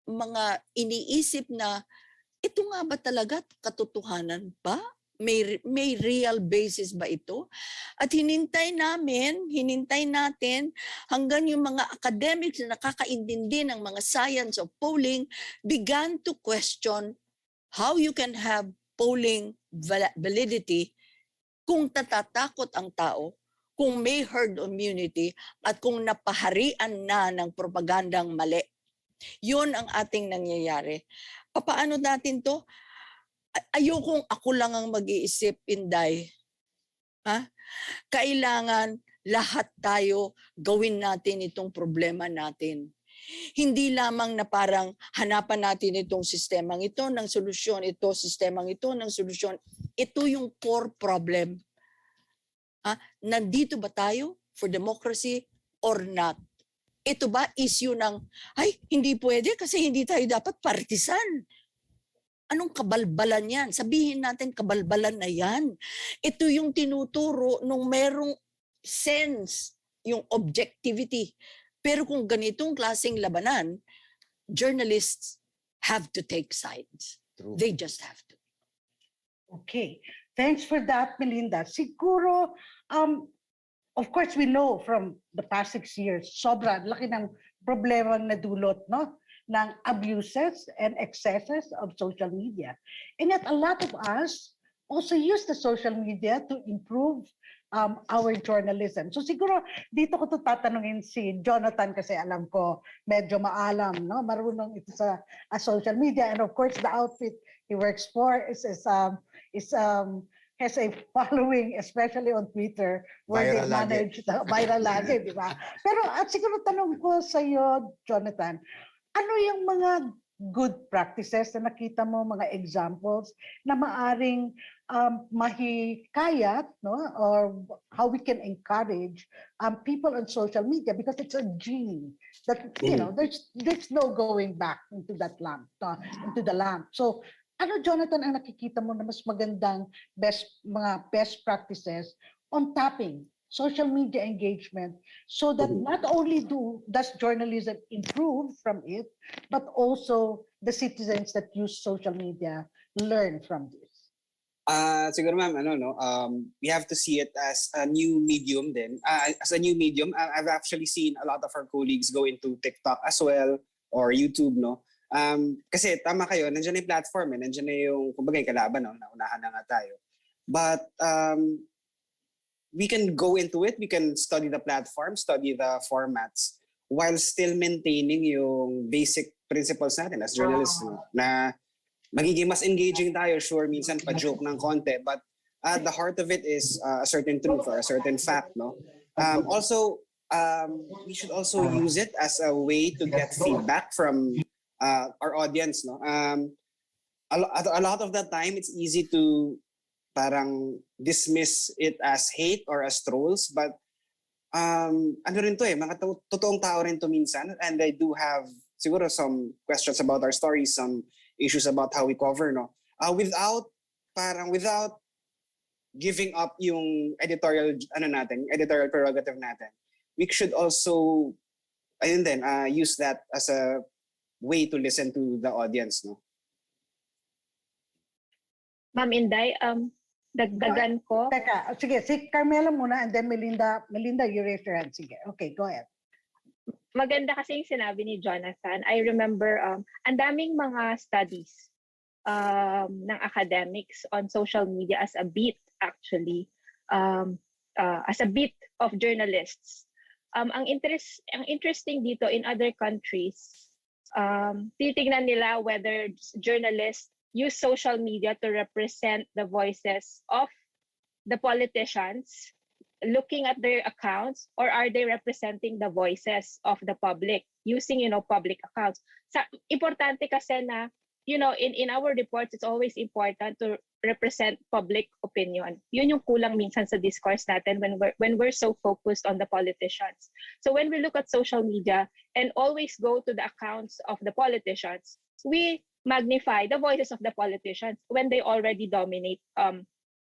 mga iniisip na ito nga ba talaga katotohanan ba? May real basis ba ito? At hinintay natin hanggang yung mga academics na nakakaintindi ng mga science of polling began to question how you can have polling validity kung natatakot ang tao, kung may herd immunity, at kung napaharian na ng propagandang mali. Yun ang ating nangyayari. Paano natin to? ayokong ako lang ang mag-iisip, Inday. Ha? Kailangan lahat tayo gawin natin itong problema natin. Hindi lamang na parang hanapan natin itong sistemang ito ng solusyon, ito sistemang ito ng solusyon. Ito yung core problem. Nandito ba tayo for democracy or not? Ito ba issue ng, ay, hindi pwede kasi hindi tayo dapat partisan. Anong kabalbalan yan? Sabihin natin kabalbalan na yan. Ito yung tinuturo nung merong sense, yung objectivity. Pero kung ganitong klaseng labanan, journalists have to take sides. True. They just have to. Okay. Thanks for that, Melinda. Siguro, of course, we know from the past 6 years, sobrang laki ng problema na dulot, no? Ng abuses and excesses of social media. And yet a lot of us also use the social media to improve our journalism. So siguro dito ko to tatanungin si Jonathan kasi alam ko medyo maalam, no? Marunong ito sa social media, and of course the outfit he works for has a following, especially on Twitter, where Viral they lagi. manage the viral lagi, di ba? Pero at siguro tanong ko sa iyo, Jonathan, ano yung mga good practices na nakita mo, mga examples na maaring mahikayat, no, or how we can encourage people on social media, because it's a gene that, you know, there's no going back into that lamp, into the lamp. So ano, Jonathan, ang nakikita mo na mas magandang mga best practices on tapping social media engagement, so that not only does journalism improve from it, but also the citizens that use social media learn from this? Siguro ma'am, we have to see it as a new medium then. As a new medium, I've actually seen a lot of our colleagues go into TikTok as well, or YouTube, no? Kasi tama kayo, nandiyan na yung platform, nandiyan na yung, kumbaga yung kalaban, no? Naunahan na nga tayo. But we can go into it, we can study the platform, study the formats, while still maintaining yung basic principles natin as journalists, no? Na magiging mas engaging tayo, sure, minsan pa-joke ng konti, but at the heart of it is a certain truth or a certain fact, no? Also, we should also use it as a way to get feedback from our audience, no? A lot of the time, it's easy to parang dismiss it as hate or as trolls, but ano rin to mga totoong tao rin to minsan, and they do have siguro some questions about our stories, some issues about how we cover, no? Without giving up yung editorial prerogative natin, we should also use that as a way to listen to the audience, no? Ma'am Inday, dagdagan ko. Teka, sige, si Carmela muna, and then Melinda, you raise your hand. Sige, okay, go ahead. Maganda kasi yung sinabi ni Jonathan. I remember, ang daming mga studies ng academics on social media as a beat, actually, as a beat of journalists. Ang interesting dito, in other countries, titignan nila whether journalists use social media to represent the voices of the politicians, looking at their accounts, or are they representing the voices of the public using, public accounts? Importante kasi na, in our reports, it's always important to represent public opinion. Yun yung kulang minsan sa discourse natin when we're so focused on the politicians. So when we look at social media and always go to the accounts of the politicians, we magnify the voices of the politicians when they already dominate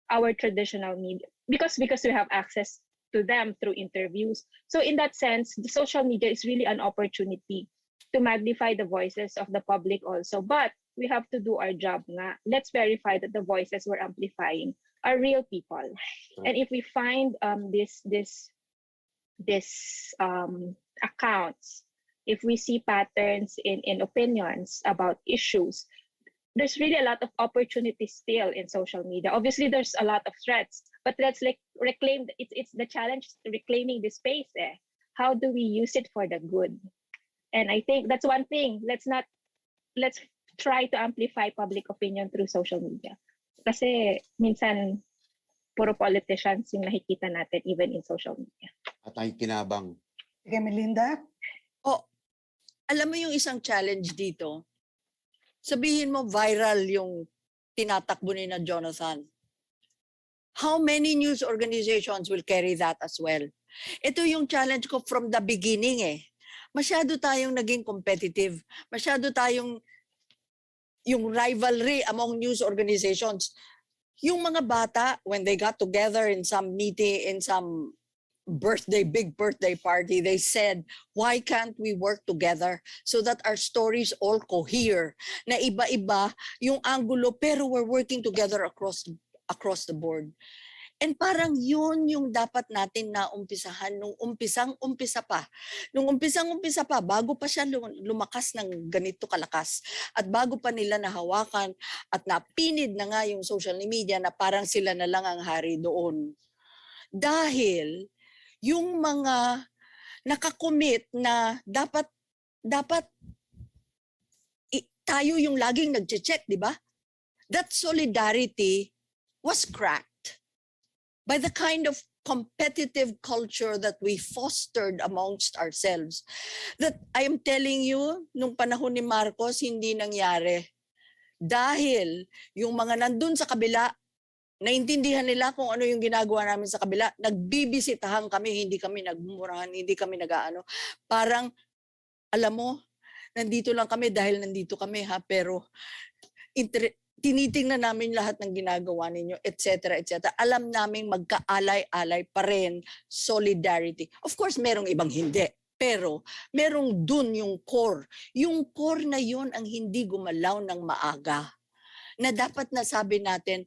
our traditional media, because we have access to them through interviews. So in that sense, the social media is really an opportunity to magnify the voices of the public also. But we have to do our job nga. Let's verify that the voices we're amplifying are real people. And if we find this accounts, if we see patterns in opinions about issues, there's really a lot of opportunities still in social media. Obviously, there's a lot of threats, but let's reclaim. It's the challenge, reclaiming the space. How do we use it for the good? And I think that's one thing. Let's try to amplify public opinion through social media. Kasi minsan, puro politicians yung nakikita natin even in social media. At ay kinabang. Sige, Melinda? Oh, alam mo yung isang challenge dito? Sabihin mo viral yung tinatakbo ni na Jonathan. How many news organizations will carry that as well? Ito yung challenge ko from the beginning eh. Masyado tayong naging competitive. Masyado tayong yung rivalry among news organizations. Yung mga bata, when they got together in some meeting, in some big birthday party, they said, why can't we work together so that our stories all cohere? Na iba-iba yung angulo, pero we're working together across the board. And parang yun yung dapat natin na umpisahan nung umpisang-umpisa pa. Nung umpisang-umpisa pa, bago pa siya lumakas ng ganito kalakas at bago pa nila nahawakan at napinid na nga yung social media na parang sila na lang ang hari doon. Dahil yung mga nakakommit na dapat tayo yung laging nagche-check, di ba? That solidarity was cracked by the kind of competitive culture that we fostered amongst ourselves. That I am telling you, nung panahon ni Marcos, hindi nangyari. Dahil yung mga nandun sa kabila, naintindihan nila kung ano yung ginagawa namin sa kabila, nagbibisitahan kami, hindi kami nagmumurahan, hindi kami nag-aano. Parang, alam mo, nandito lang kami dahil nandito kami ha, pero tinitingnan namin lahat ng ginagawa ninyo, etc., etc. Alam namin magkaalay-alay pa rin solidarity. Of course, merong ibang hindi. Pero merong dun yung core. Yung core na yun ang hindi gumalaw ng maaga. Na dapat nasabi natin,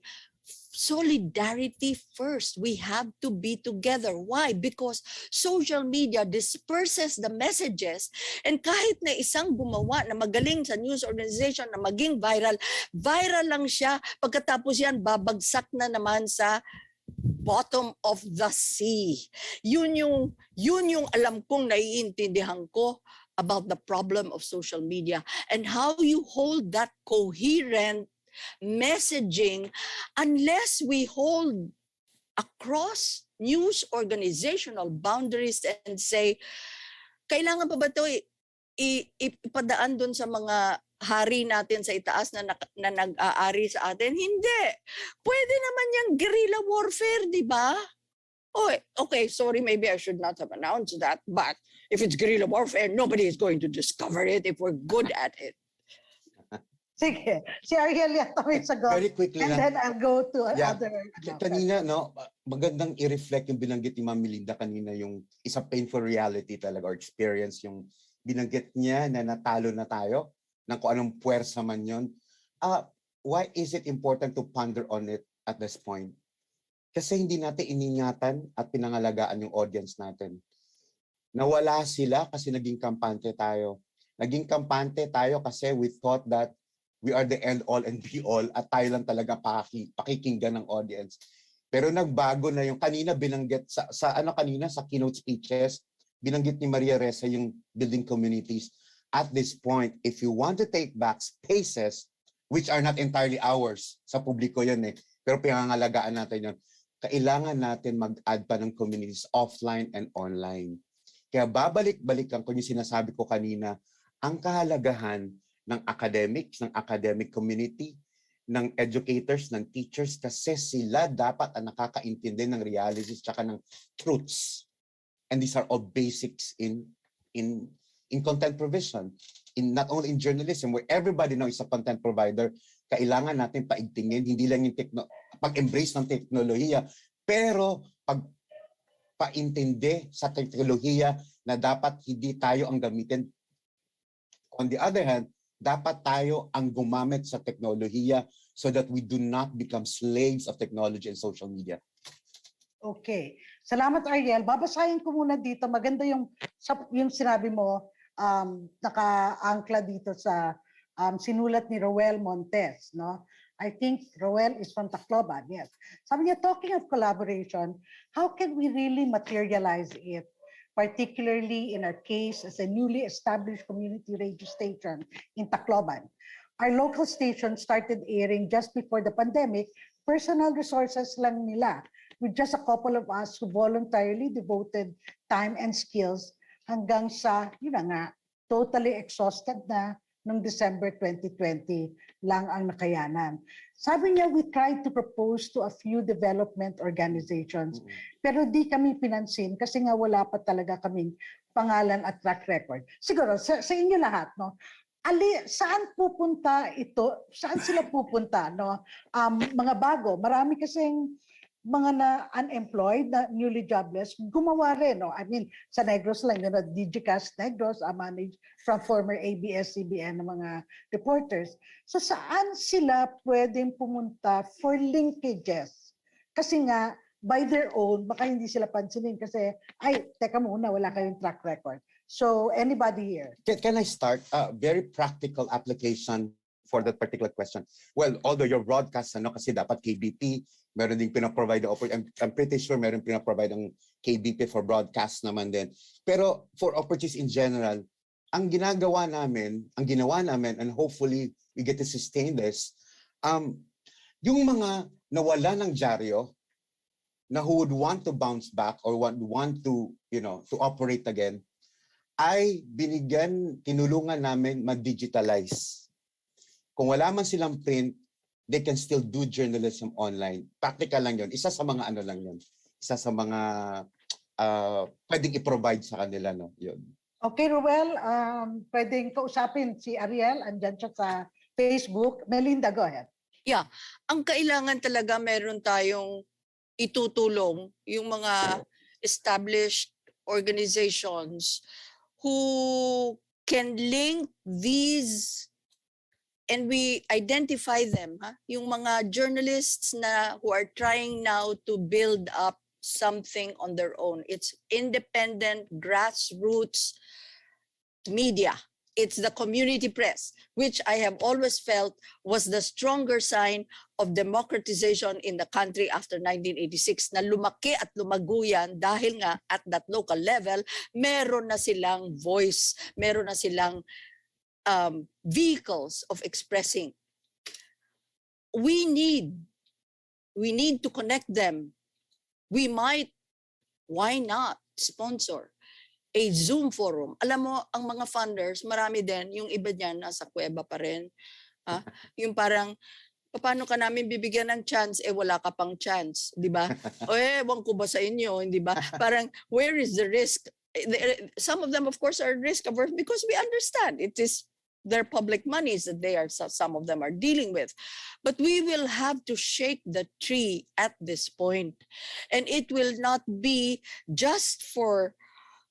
solidarity first. We have to be together. Why? Because social media disperses the messages, and kahit na isang gumawa na magaling sa news organization na maging viral lang siya, pagkatapos yan babagsak na naman sa bottom of the sea. Yun yung alam kong naiintindihan ko about the problem of social media and how you hold that coherent messaging unless we hold across news organizational boundaries and say, kailangan pa ba ito ipadaan doon sa mga hari natin sa itaas na nag-aari sa atin? Hindi. Pwede naman yung guerrilla warfare, di ba? Oh, okay, sorry, maybe I should not have announced that, but if it's guerrilla warfare, nobody is going to discover it if we're good at it. Sige, si Ariel yata may sagot. Very quickly And lang. then I'll go to other. Kanina, no, magandang i-reflect yung binanggit ni Ma'am Melinda kanina, yung isang painful reality talaga or experience, yung binanggit niya na natalo na tayo ng kung anong puwersa man yun. Why is it important to ponder on it at this point? Kasi hindi natin iningatan at pinangalagaan yung audience natin. Nawala sila kasi naging kampante tayo. Naging kampante tayo kasi we thought that we are the end all and be all at tayo lang talaga pakikinggan ng audience. Pero nagbago na yung kanina binanggit sa keynote speeches, binanggit ni Maria Ressa yung building communities. At this point, if you want to take back spaces which are not entirely ours, sa publiko yan pero pinangangalagaan natin yun, kailangan natin mag-add pa ng communities offline and online. Kaya babalik-balikan ko yung sinasabi ko kanina, ang kahalagahan ng academics, ng academic community, ng educators, ng teachers, kasi sila dapat ang nakakaintindi ng realities tsaka ng truths. And these are all basics in content provision. Not only in journalism, where everybody now is a content provider, kailangan natin paigtingin, hindi lang yung pag-embrace ng teknolohiya, pero paintindi sa teknolohiya na dapat hindi tayo ang gamitin. On the other hand, dapat tayo ang gumamit sa teknolohiya so that we do not become slaves of technology and social media. Okay. Salamat, Ariel. Babasahin ko muna dito. Maganda yung sinabi mo, naka-angkla dito sa sinulat ni Roel Montes. No? I think Roel is from Tacloban, yes. Sabi niya, talking of collaboration, how can we really materialize it? Particularly in our case as a newly established community radio station in Tacloban. our local station started airing just before the pandemic, personal resources lang nila, with just a couple of us who voluntarily devoted time and skills hanggang sa, yun na nga, totally exhausted na noong December 2020 lang ang nakayanan. Sabi niya, we tried to propose to a few development organizations, pero di kami pinansin kasi nga wala pa talaga kaming pangalan at track record. Siguro, sa inyo lahat, no? Saan pupunta ito? Saan sila pupunta? No? Mga bago, marami kasing mga na unemployed, na newly jobless, gumawa rin. No? I mean, sa Negros lang, Digicast Negros, managed from former ABS-CBN ng mga reporters. So saan sila pwedeng pumunta for linkages? Kasi nga, by their own, baka hindi sila pansinin kasi, ay, teka muna, wala kayong track record. So, anybody here? Can I start? A very practical application for that particular question. Well, although your broadcast, kasi dapat KBP, meron din pinaprovide I'm pretty sure meron pinaprovide ang KBP for broadcast naman din. Pero for opportunities in general, ang ginawa namin, and hopefully we get to sustain this, yung mga nawala ng dyaryo, na who would want to bounce back or want to, to operate again, ay tinulungan namin mag-digitalize. Kung wala man silang print, they can still do journalism online. Practical lang yun. Isa sa mga lang yun. Isa sa mga pwedeng i-provide sa kanila, no? Yun. Okay, Ruel, pwedeng kausapin si Ariel, andyan siya sa Facebook. Melinda, go ahead. Yeah, ang kailangan talaga meron tayong itutulong yung mga established organizations who can link these and we identify them, yung mga journalists who are trying now to build up something on their own. It's independent, grassroots media. It's the community press, which I have always felt was the stronger sign of democratization in the country after 1986, na lumaki at lumaguyan dahil nga at that local level, meron na silang voice, meron na silang vehicles of expressing. We need to connect them. Why not sponsor a Zoom forum? Alam mo, ang mga funders, marami din, yung iba niyan nasa kuweba pa rin. Yung parang, paano ka namin bibigyan ng chance? Wala ka pang chance, di ba? Ewan ko ba sa inyo, hindi ba? Parang, where is the risk? Some of them, of course, are risk averse because we understand it is their public monies that some of them are dealing with. But we will have to shake the tree at this point. And it will not be just for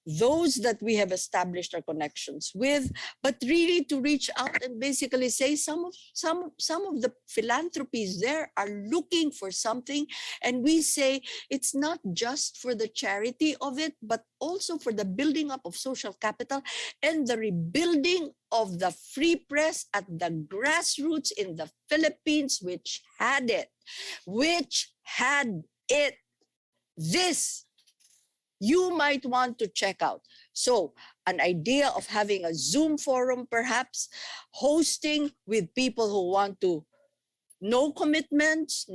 those that we have established our connections with, but really to reach out and basically say some of the philanthropies there are looking for something, and we say it's not just for the charity of it, but also for the building up of social capital and the rebuilding of the free press at the grassroots in the Philippines, which had it. This you might want to check out. So, an idea of having a Zoom forum, perhaps, hosting with people who want to, no commitments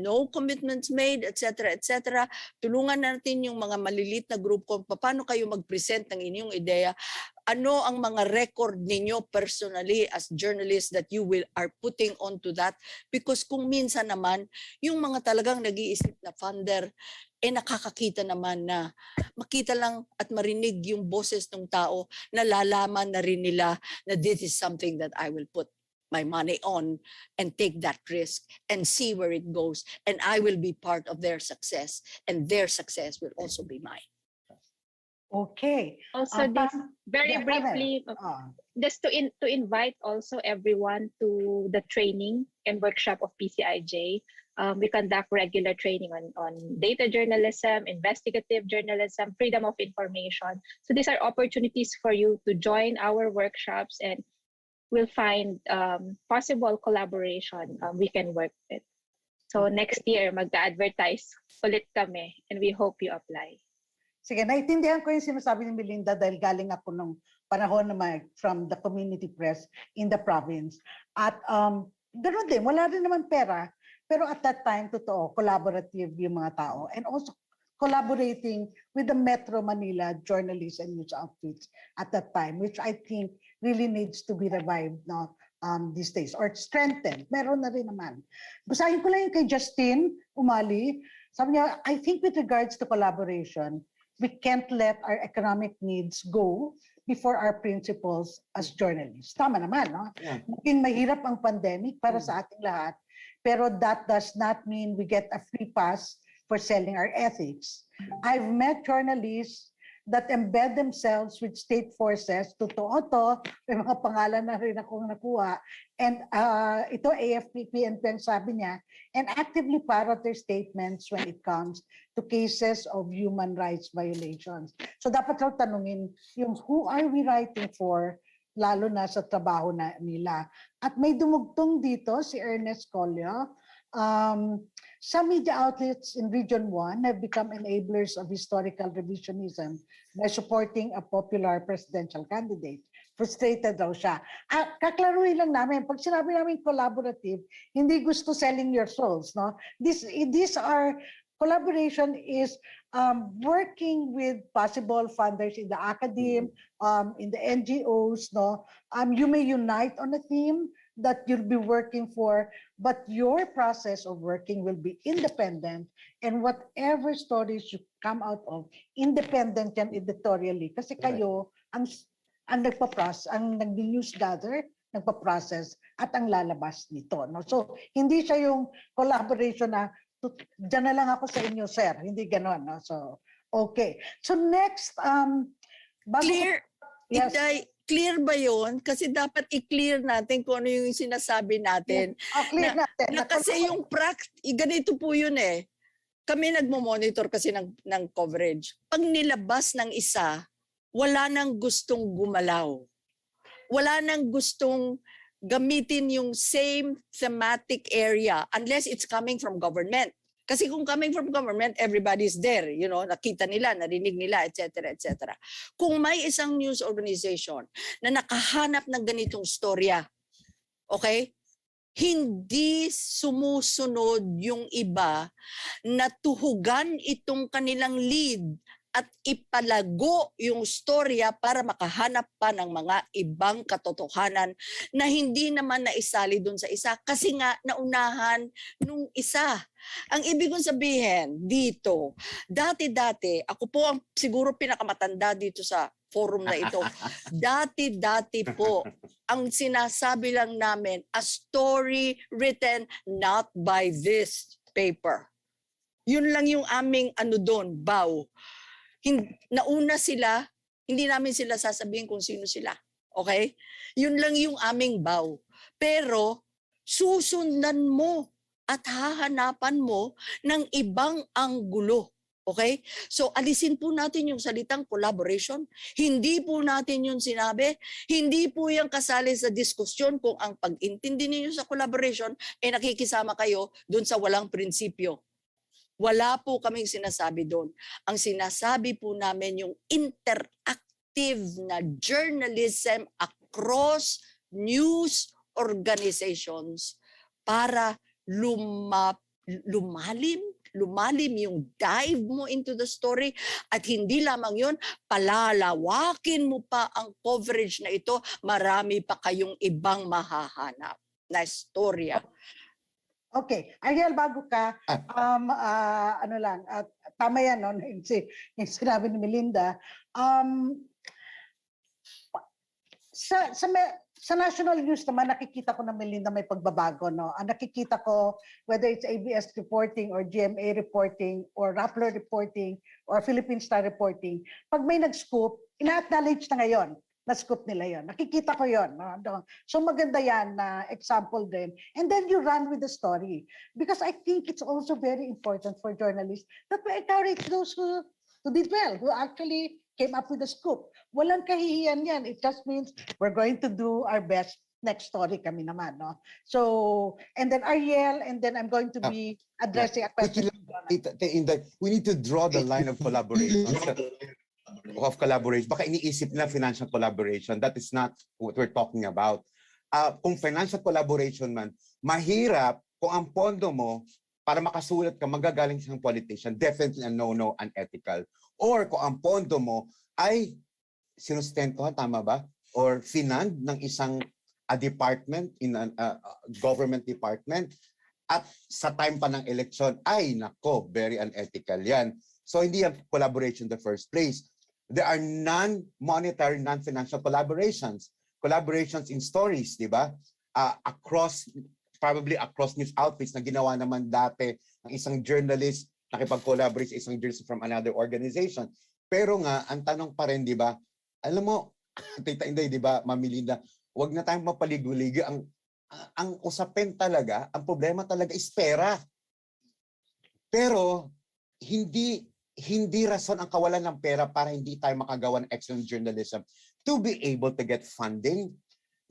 made, etc., etc. Tulungan natin yung mga malilit na grupo, paano kayo mag-present ng inyong ideya, ano ang mga record ninyo personally as journalists that you are putting onto that, because kung minsan naman, yung mga talagang nag-iisip na funder, nakakakita naman na makita lang at marinig yung boses ng tao, nalalaman na rin nila na this is something that I will put my money on and take that risk and see where it goes, and I will be part of their success, and their success will also be mine. Okay. Also, very briefly, just to invite also everyone to the training and workshop of PCIJ. We conduct regular training on data journalism, investigative journalism, freedom of information. So these are opportunities for you to join our workshops, and we'll find possible collaboration we can work with. So next year, mag-advertise ulit kami, and we hope you apply. Sige, naintindihan ko yung sinasabi ni Melinda dahil galing ako nung panahon naman from the community press in the province. At ganoon din, wala rin naman pera, pero at that time, totoo, collaborative yung mga tao. And also collaborating with the Metro Manila journalists and news outfits at that time, which I think really needs to be revived no, these days or strengthened. Meron na rin naman. Basahin ko lang yung kay Justin Umali. Sabi niya, I think with regards to collaboration, we can't let our economic needs go before our principles as journalists. Tama naman, no? Yeah. Naging mahirap ang pandemic para sa ating lahat, pero that does not mean we get a free pass for selling our ethics. I've met journalists that embed themselves with state forces. Totoo to, may mga pangalan na rin akong nakuha. And ito AFP-PNP ang sabi niya, and actively parrot their statements when it comes to cases of human rights violations. So dapat raw tanungin yung who are we writing for, lalo na sa trabaho na nila. At may dumugtong dito si Ernest Colio. Some media outlets in Region 1 have become enablers of historical revisionism by supporting a popular presidential candidate. Frustrated daw siya. Kaklaruhin lang namin, pag sinabi namin collaborative, hindi gusto selling your souls. No? These are, collaboration is working with possible funders in the academe, in the NGOs. No? You may unite on a theme that you'll be working for, but your process of working will be independent, and whatever stories you come out of, independent yan editorially. Kasi kayo, ang nagpa-process, ang nag-news gather, nagpa-process, at ang lalabas nito. No? So, hindi siya yung collaboration na, dyan na lang ako sa inyo, sir. Hindi ganon. No? So, okay. So, next, Clear? Yes. Inday, clear ba yon? Kasi dapat i-clear natin kung ano yung sinasabi natin. Clear natin. Na kasi yung ganito po yun eh. Kami nagmo-monitor kasi ng coverage. Pag nilabas ng isa, wala nang gustong gumalaw. Wala nang gustong gamitin yung same thematic area unless it's coming from government. Kasi kung coming from government, everybody's there, you know, nakita nila, narinig nila, etc., etc. Kung may isang news organization na nakahanap ng ganitong storya, okay, hindi sumusunod yung iba na tuhugan itong kanilang lead at ipalago yung storya para makahanap pa ng mga ibang katotohanan na hindi naman naisali doon sa isa kasi nga naunahan nung isa. Ang ibig kong sabihin dito, dati-dati, ako po ang siguro pinakamatanda dito sa forum na ito. Dati-dati po, ang sinasabi lang namin, a story written not by this paper. Yun lang yung aming doon, bow. Nauna sila, hindi namin sila sasabihin kung sino sila. Okay? Yun lang yung aming bow. Pero susundan mo at hahanapan mo ng ibang anggulo. Okay? So alisin po natin yung salitang collaboration. Hindi po natin yun sinabi. Hindi po yung kasali sa diskusyon kung ang pag-intindi ninyo sa collaboration nakikisama kayo dun sa walang prinsipyo. Wala po kaming sinasabi doon. Ang sinasabi po namin yung interactive na journalism across news organizations para lumalim yung dive mo into the story at hindi lamang yun, palalawakin mo pa ang coverage na ito, marami pa kayong ibang mahahanap na storya. Okay, Ariel, bago ka, tama yan, no? Yung sinabi ni Melinda. Sa national news naman, nakikita ko na Melinda may pagbabago. No? Ang nakikita ko, whether it's ABS reporting or GMA reporting or Rappler reporting or Philippine Star reporting, pag may nag-scoop, ina-acknowledge na ngayon. Na-scoop nila yon. Nakikita ko yon. No? So maganda yan na example din. And then you run with the story. Because I think it's also very important for journalists that we encourage those who did well, who actually came up with the scoop. Walang kahihiyan yan. It just means we're going to do our best. Next story kami naman. No? So, and then Ariel, and then I'm going to be addressing a question. We need to draw the line of collaboration. of collaboration. Baka iniisip nila financial collaboration. That is not what we're talking about. Kung financial collaboration man, mahirap kung ang pondo mo para makasulat ka magagaling sa politician, definitely a no-no, unethical. Or kung ang pondo mo ay sinustentuhan, tama ba? Or finand ng isang department, in a government department, at sa time pa ng election, ay nako, very unethical yan. So hindi yan collaboration in the first place. There are non-monetary, non-financial collaborations. Collaborations in stories, di ba? Probably across news outfits na ginawa naman dati ng isang journalist, nakipag-collaborate sa isang journalist from another organization. Pero nga, ang tanong pa rin, di ba? Alam mo, Tita Inday, di ba, Mamilinda, wag na tayong mapaligo-ligo. Ang usapin talaga, ang problema talaga is pera. Pero hindi rason ang kawalan ng pera para hindi tayo makagawa ng excellent journalism. To be able to get funding,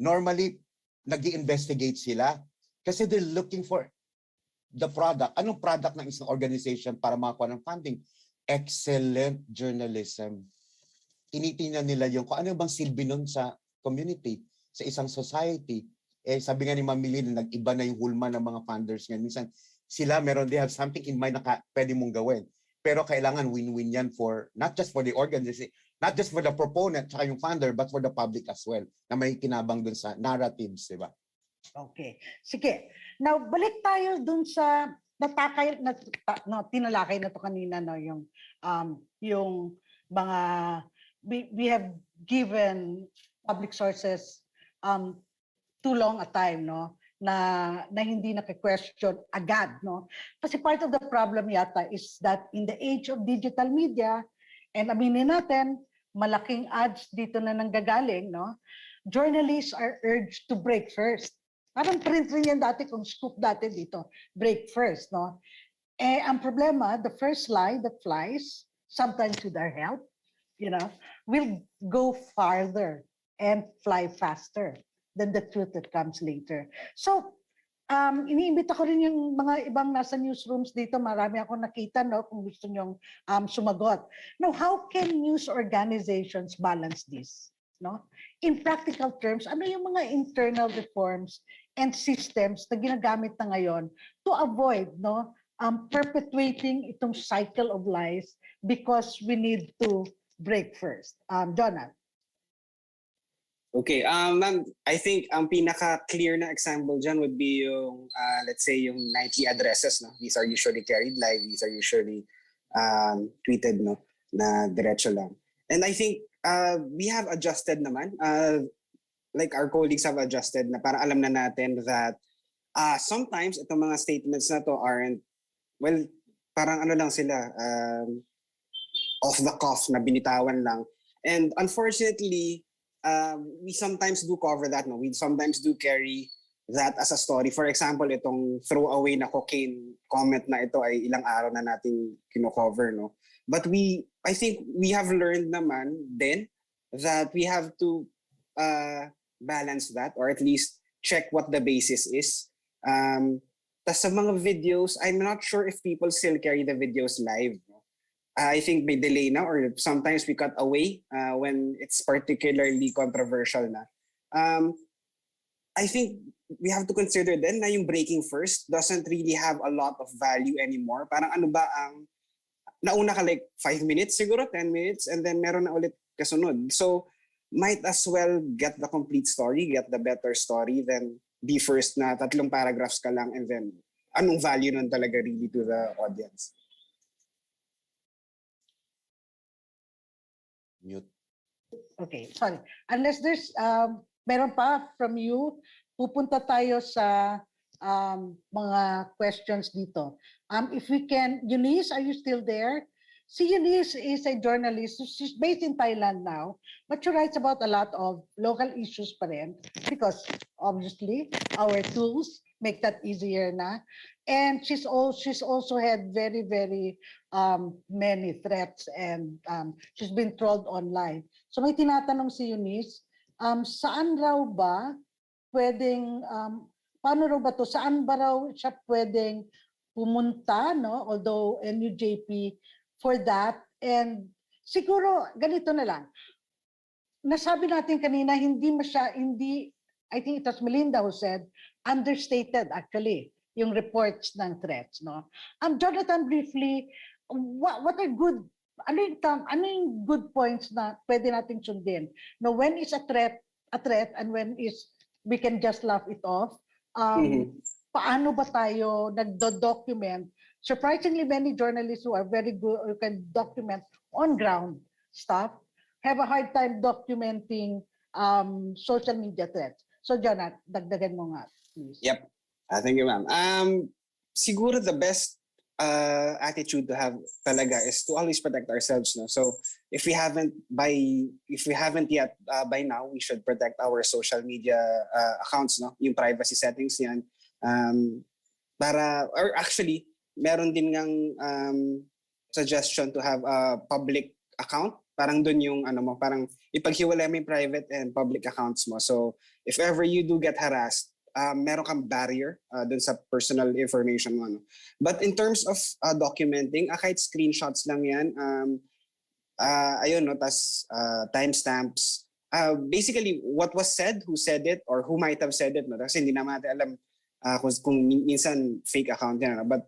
normally nag-i-investigate sila kasi they're looking for the product. Anong product ng isang organization para makakuha ng funding? Excellent journalism. Tinitingnan nila yung kung ano bang silbi nun sa community, sa isang society. Sabi nga ni Mamili na nag-iba na yung hulma ng mga funders ngayon. Minsan sila they have something in mind na pwede mong gawin. Pero kailangan win-win yan for, not just for the organization, not just for the proponent, tsaka yung funder, but for the public as well, na may kinabang dun sa narratives, di ba? Okay. Sige. Now, balik tayo dun sa tinalakay na to kanina, no, yung mga, we have given public sources too long a time, no, na hindi naki-question agad, no? Kasi part of the problem yata is that in the age of digital media, and aminin natin, malaking ads dito na nanggagaling, no? Journalists are urged to break first. Parang print rin yan dati, kung scoop dati dito, break first, no? Ang problema, the first lie that flies, sometimes with our help, will go farther and fly faster than the truth that comes later. So, iniimbita ko rin yung mga ibang nasa newsrooms dito. Marami ako nakita, no, kung gusto nyong sumagot. Now, how can news organizations balance this? No? In practical terms, ano yung mga internal reforms and systems na ginagamit na ngayon to avoid, no, perpetuating itong cycle of lies because we need to break first? Jonah. Okay, ma'am, I think ang pinaka-clear na example dyan would be yung, let's say, yung Nike addresses. No? These are usually carried live. These are usually tweeted, no? Na diretso lang. And I think we have adjusted naman. Like our colleagues have adjusted na para alam na natin that sometimes itong mga statements na to aren't, well, parang ano lang sila, off the cuff na binitawan lang. And unfortunately, we sometimes do cover that. No? We sometimes do carry that as a story. For example, itong throwaway na cocaine comment na ito ay ilang araw na natin kino-cover. No? But I think we have learned naman then that we have to balance that or at least check what the basis is. Tas sa mga videos, I'm not sure if people still carry the videos live. No? I think may delay na or sometimes we cut away when it's particularly controversial na. I think we have to consider then na yung breaking first doesn't really have a lot of value anymore. Parang ano ba ang nauna ka like 5 minutes siguro, 10 minutes, and then meron na ulit kasunod. So might as well get the complete story, get the better story than be first na 3 paragraphs ka lang and then anong value nun talaga really to the audience. Mute. Okay, sorry. Unless there's, meron pa from you, pupunta tayo sa mga questions dito. If we can, Eunice, are you still there? Si Eunice is a journalist. She's based in Thailand now, but she writes about a lot of local issues pa rin because obviously our tools make that easier na. And she's also had very, very many threats and she's been trolled online. So may tinatanong si Eunice, saan raw ba pwedeng, paano raw ba to? Saan ba raw siya pwedeng pumunta, no? Although NUJP for that, and siguro ganito na lang. Nasabi natin kanina, hindi, I think it was Melinda who said, understated actually, yung reports ng threats, no? Jonathan, briefly, what are good, ano yung good points na pwede nating sundin? No, when is a threat, and when is, we can just laugh it off? Paano ba tayo nagdo-document? Surprisingly, many journalists who are very good, who can document on ground stuff, have a hard time documenting social media threats. So, Jonat, dagdagan mo nga, please. Yep. Thank you, ma'am. Siguro the best attitude to have talaga is to always protect ourselves. No? So if we haven't yet by now, we should protect our social media accounts. No, yung privacy settings yan. Or actually, meron din ngang suggestion to have a public account. Parang dun yung parang ipaghiwalay mo yung private and public accounts mo. So if ever you do get harassed, meron kang barrier dun sa personal information mo. No? But in terms of documenting, kahit screenshots lang yan, ayun, no, tas timestamps, basically what was said, who said it, or who might have said it, no? Kasi hindi naman natin alam kung minsan fake account yan. No? But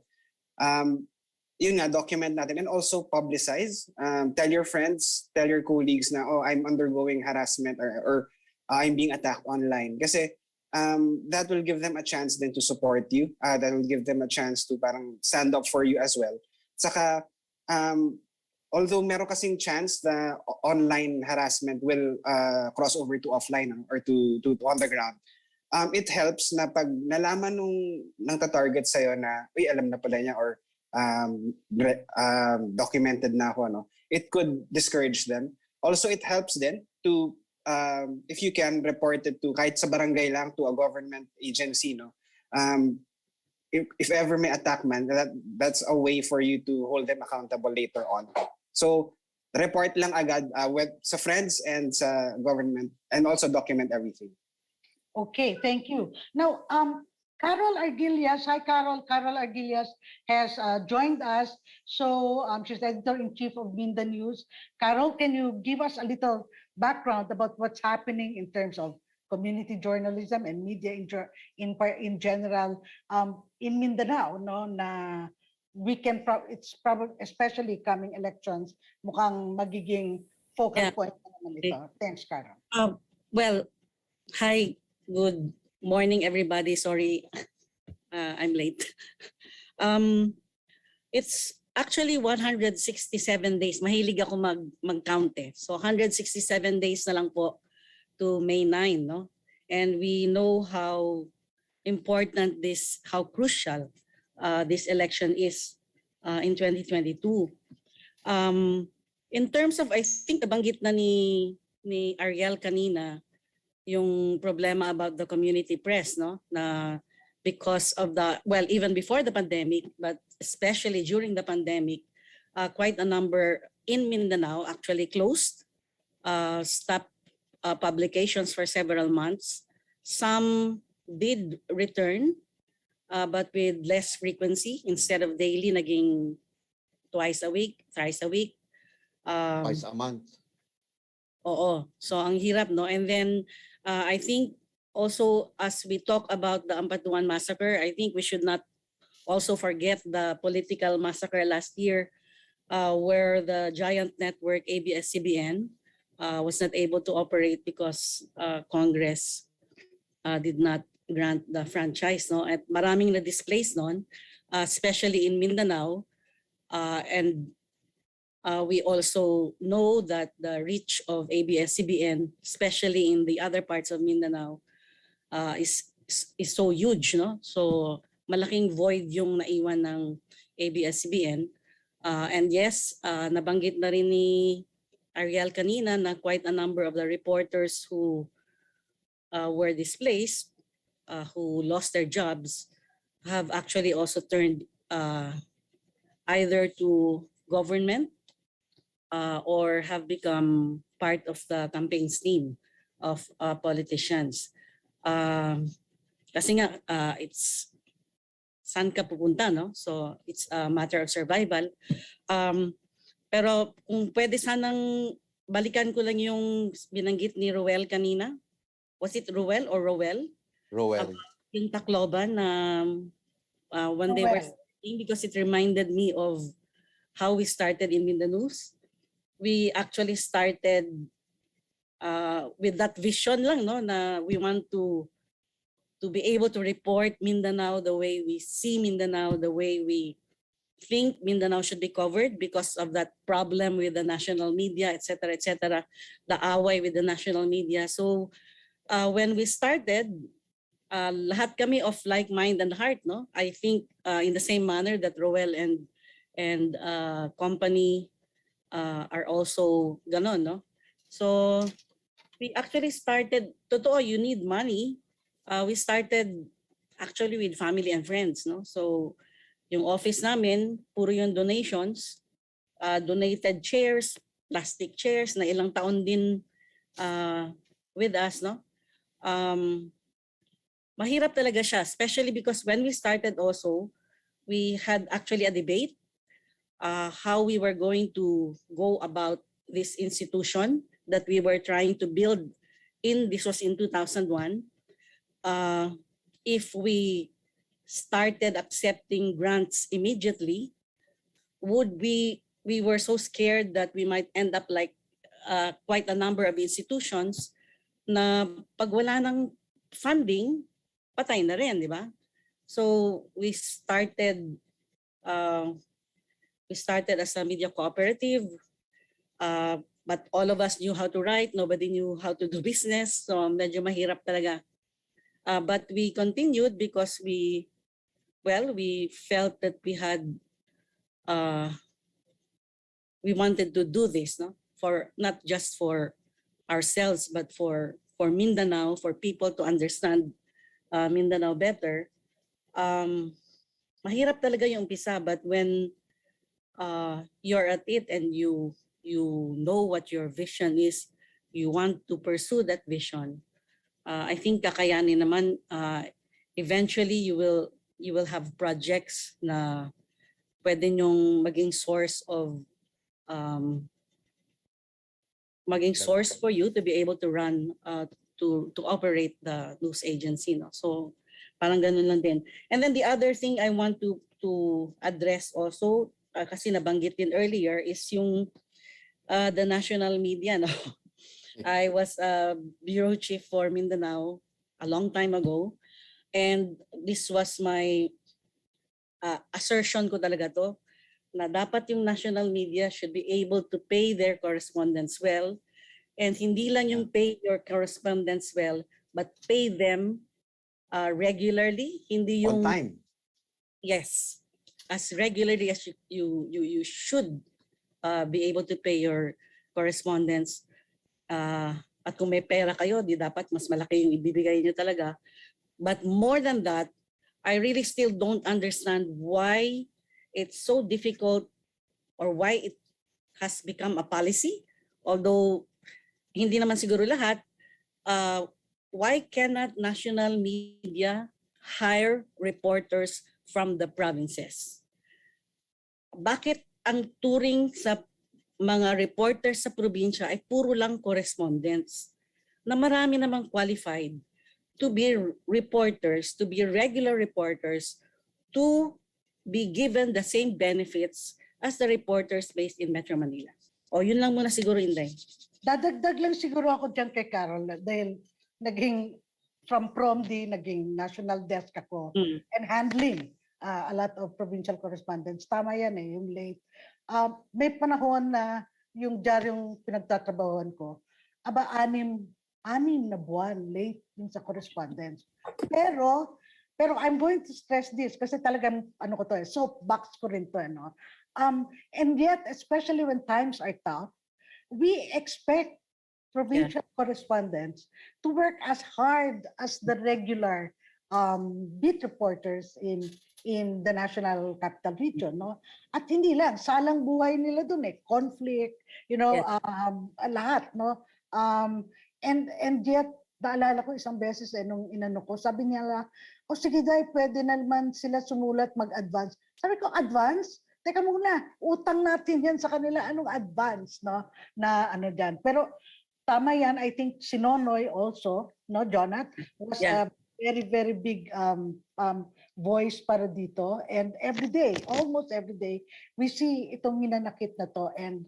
yun nga, document natin and also publicize. Tell your friends, tell your colleagues na, oh, I'm undergoing harassment or I'm being attacked online. Kasi that will give them a chance then to support you. That will give them a chance to parang stand up for you as well. Saka, although meron kasing chance na online harassment will cross over to offline or to on the ground, it helps na pag nalaman ng ta-target sa'yo na, uy, alam na pala niya or documented na ako, no? It could discourage them. Also, it helps then to if you can report it to kahit sa barangay lang to a government agency, no. If ever may attack man, that's a way for you to hold them accountable later on. So report lang agad with sa friends and sa government and also document everything. Okay, thank you. Now, Carol Argilias, hi Carol. Carol Argilias has joined us. So she's editor-in-chief of Minda News. Carol, can you give us a little background about what's happening in terms of community journalism and media in general in Mindanao? No, na we can it's probably especially coming elections mukhang magiging focal point naman ito. Thanks, Carol. Well, hi, good morning, everybody. Sorry, I'm late. It's actually 167 days. Mahilig ako mag-count eh. So 167 days na lang po to May 9, no? And we know how important how crucial this election is in 2022. In terms of, I think nabanggit na ni Ariel kanina, yung problema about the community press, no? Na because of even before the pandemic, but especially during the pandemic, quite a number in Mindanao actually closed, stopped publications for several months. Some did return, but with less frequency. Instead of daily, naging twice a week, thrice a week. Twice a month. Oo. So ang hirap, no? And then I think also as we talk about the Ampatuan massacre, I think we should not also forget the political massacre last year where the giant network ABS-CBN was not able to operate because Congress did not grant the franchise, no? At maraming na-displaced noon, especially in Mindanao, and we also know that the reach of ABS-CBN, especially in the other parts of Mindanao, is so huge, no? So malaking void yung naiwan ng ABS-CBN. And yes, nabanggit na rin ni Ariel kanina na quite a number of the reporters who were displaced, who lost their jobs, have actually also turned either to government or have become part of the campaigns team of politicians. Kasi nga, it's saan ka pupunta, no? So it's a matter of survival. Pero kung pwede sanang balikan ko lang yung binanggit ni Roel kanina. Was it Roel or Roel? Roel. Yung Tacloban na when they were starting, because it reminded me of how we started in Mindanao. We actually started with that vision lang, no, na we want to be able to report Mindanao the way we see Mindanao, the way we think Mindanao should be covered because of that problem with the national media, etc., etc., the away with the national media. So when we started, lahat kami of like mind and heart, no? I think in the same manner that Roel and company are also ganon, no? So we actually started, totoo, you need money. We started actually with family and friends, no? So yung office namin, puro yung donations, donated chairs, plastic chairs na ilang taon din with us, no? Mahirap talaga siya, especially because when we started also, we had actually a debate how we were going to go about this institution that we were trying to build this was in 2001. If we started accepting grants immediately, we were so scared that we might end up like quite a number of institutions na pag wala ng funding, patay na rin, di ba? So we started as a media cooperative, but all of us knew how to write, nobody knew how to do business, so medyo mahirap talaga. But we continued because we felt that we had we wanted to do this, no, for not just for ourselves but for Mindanao, for people to understand Mindanao better. Mahirap talaga yung umpisa, but when you're at it and you know what your vision is, you want to pursue that vision, I think kakayanin naman. Eventually you will have projects na pwede nyong maging source for you to be able to run to operate the news agency, no? So parang ganun lang din. And then the other thing I want to address also, kasi nabanggit din earlier, is yung the national media, no? I was a bureau chief for Mindanao a long time ago, and this was my assertion ko talaga to, na dapat yung national media should be able to pay their correspondents well, and hindi lang yung pay your correspondents well, but pay them regularly, hindi yung on time. Yes, as regularly as you should be able to pay your correspondents. At kung may pera kayo, di dapat mas malaki yung ibibigay nyo talaga. But more than that, I really still don't understand why it's so difficult or why it has become a policy. Although hindi naman siguro lahat, why cannot national media hire reporters from the provinces? Bakit ang turing sa mga reporters sa probinsya ay puro lang correspondents na marami namang qualified to be reporters, to be regular reporters, to be given the same benefits as the reporters based in Metro Manila? O yun lang muna siguro, Inday. Dadagdag lang siguro ako dyan kay Carol dahil naging from PROMD, naging national desk ako and handling a lot of provincial correspondents. Tama yan yung late. May panahon na yung diaryong pinagtatrabahuan ko, anim na buwan late yung sa correspondence. Pero I'm going to stress this kasi talagang soapbox ko rin to, no? And yet, especially when times are tough, we expect provincial correspondents to work as hard as the regular beat reporters in the national capital region, no? At hindi lang, salang buhay nila dun conflict, lahat, no? And yet, naalala ko isang beses nung inano ko, sabi niya, sige dahil pwede naman sila sumulat mag-advance. Sabi ko, advance? teka muna, utang natin yan sa kanila, anong advance, no? Na ano dyan. Pero tama yan, I think si Nonoy also, no, Jonat, was Yeah. a very, very big voice para dito. And every day, almost every day, we see itong minanakit na to. And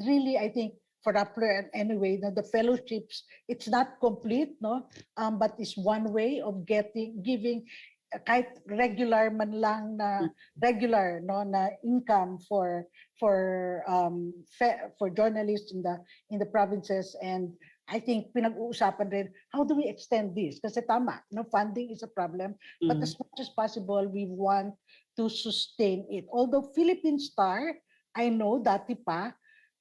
really, I think, for Rappler anyway, no, the fellowships, it's not complete, no, but it's one way of giving kahit regular man lang na regular no na income for journalists in the provinces. And I think pinag-uusapan rin how do we extend this, kasi tama, no, funding is a problem, but as much as possible we want to sustain it. Although Philippine Star, I know dati pa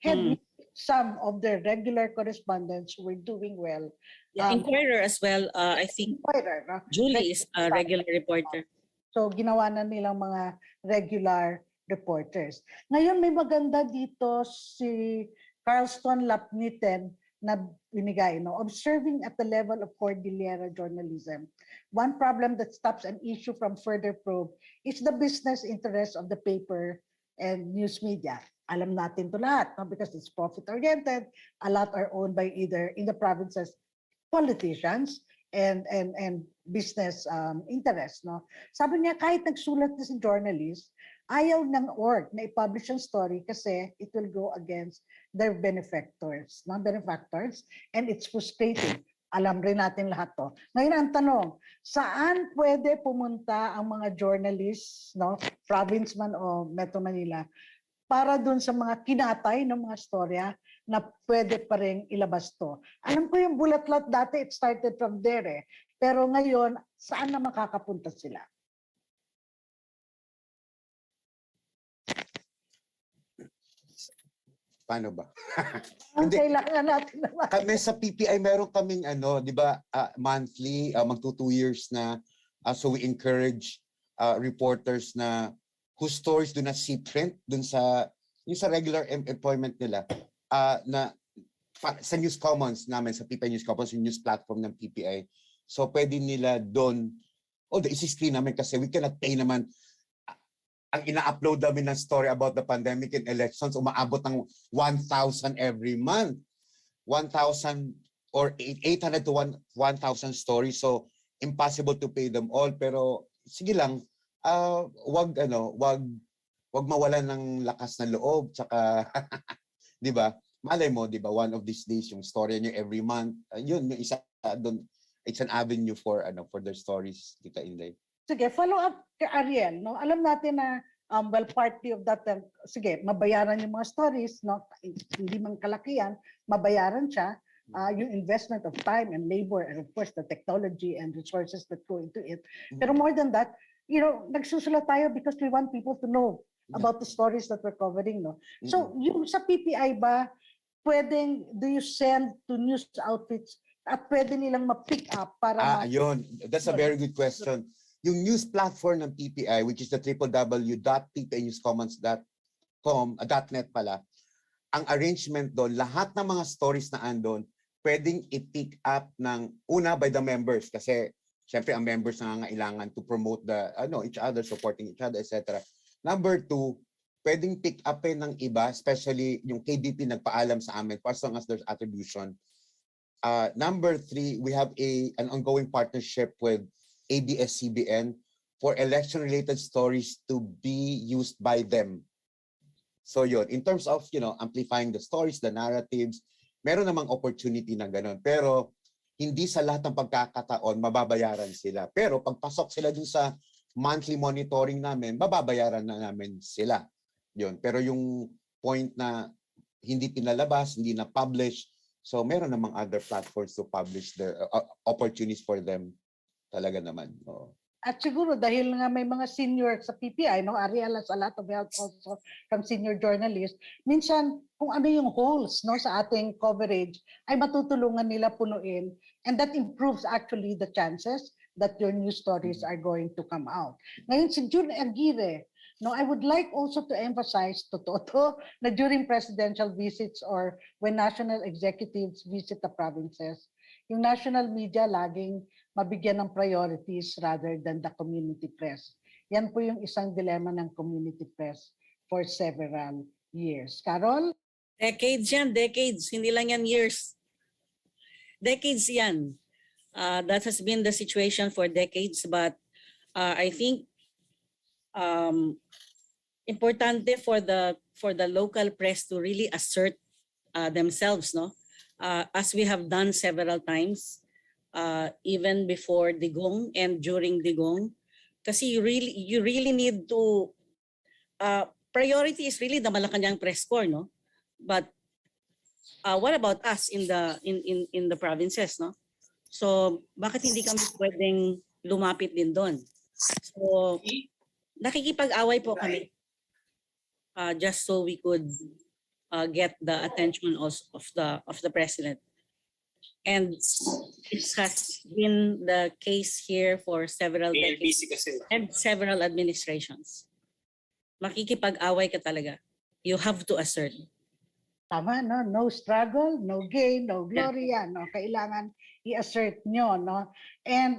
had some of their regular correspondents who were doing well. Yeah, Inquirer as well. I think Inquirer, no? Julie is a regular reporter. So ginawa na nilang mga regular reporters. Ngayon may maganda dito si Carlston Lapniten na binigay, no? Observing at the level of Cordillera journalism, one problem that stops an issue from further probe is the business interest of the paper and news media. Alam natin to lahat, no? Because it's profit-oriented. A lot are owned by either, in the provinces, politicians and business interests, no? Sabi niya, kahit nagsulat na si journalist, ayaw ng org na i-publish ang story kasi it will go against their benefactors, and it's frustrating. Alam rin natin lahat to. Ngayon ang tanong, saan pwede pumunta ang mga journalists, no, province man o Metro Manila, para dun sa mga kinatay ng mga storya na pwede pa rin ilabas to? Alam ko yung bulatlat dati, it started from there eh. Pero ngayon, saan na makakapunta sila? Paano ba? Ang Hindi. kailangan natin naman. Kami sa PPI, meron kaming di ba, monthly, magto 2 years na. So we encourage reporters na whose stories do not see print dun sa yung sa regular employment nila, na sa News Commons namin, sa PPI News Commons, yung news platform ng PPI. So pwede nila doon, isi-screen namin kasi we cannot pay naman. Ang ina-upload namin ng story about the pandemic and elections, umaabot ng 1,000 every month. 1,000 or 800 to 1,000 stories. So impossible to pay them all. Pero sige lang, wag mawalan ng lakas ng loob, tsaka 'di ba? Malay mo, 'di ba, one of these days yung story niyo every month, yun yung isa doon, it's an avenue for their stories, Tita Inday. Sige, follow up kay Ariel, no? Alam natin na well, partly of that, sige, mabayaran yung mga stories, no? Hindi man kalakihan, mabayaran siya. Yung investment of time and labor and of course the technology and resources that go into it. Pero more than that, nagsusulat tayo because we want people to know about the stories that we're covering, no? So, yung sa PPI ba, do you send to news outfits at pwede nilang ma-pick up para Ayun. That's a very good question. Yung news platform ng PPI, which is the www.ppnewscommons.net pala, ang arrangement doon, lahat ng mga stories na andon, pwedeng i-pick up ng una by the members kasi syempre ang members nangangailangan to promote each other, supporting each other, etc. Number 2, pwedeng pick upin ng iba, especially yung KBP nagpaalam sa amin as long as there's attribution. Number 3, we have an ongoing partnership with ABS-CBN for election-related stories to be used by them. So yun, in terms of amplifying the stories, the narratives, meron namang opportunity na ganun. Pero hindi sa lahat ng pagkakataon mababayaran sila. Pero pagpasok sila dun sa monthly monitoring namin, mababayaran na namin sila. Yun. Pero yung point na hindi pinalabas, hindi na publish, so meron namang other platforms to publish their opportunities for them. Talaga naman. At siguro dahil nga may mga senior sa PPI, no, Ariel has a lot of help also from senior journalists, minsan kung ano yung holes, no, sa ating coverage ay matutulungan nila punuin, and that improves actually the chances that your news stories are going to come out. Ngayon si June Aguirre, no, I would like also to emphasize na during presidential visits or when national executives visit the provinces, yung national media laging mabigyan ng priorities rather than the community press. Yan po yung isang dilemma ng community press. for several years. Carol? Decades yan, decades. Hindi lang yan years. Decades yan. That has been the situation for decades, but I think importante for the local press to really assert themselves, no? As we have done several times, even before Digong and during Digong, kasi you really need to priority is really the Malacanang press corps, no? But what about us in the provinces, no? So bakit hindi kami pwedeng lumapit din doon? So nakikipag-away po kami just so we could get the attention of the president. And it has been the case here for several decades and several administrations. Makikipag-away ka talaga. You have to assert. Tama, no? No struggle, no gain, no glory yan, no? Kailangan i-assert nyo, no? And,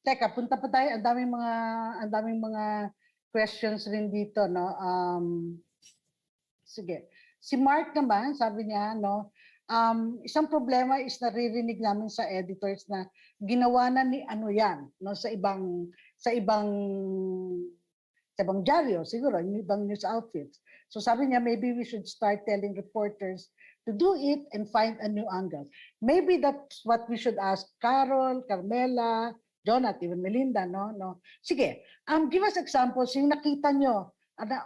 teka, punta pa tayo. Ang daming mga questions rin dito, no? Sige. Si Mark naman, sabi niya, no? Isang problema is naririnig namin sa editors na ginawa na ni ano yan, no? Sa ibang dyaryo, siguro, yung ibang news outfits. So sabi niya, maybe we should start telling reporters to do it and find a new angle. Maybe that's what we should ask Carol, Carmela, Jonat, even Melinda, no? Sige, give us examples, yung nakita nyo,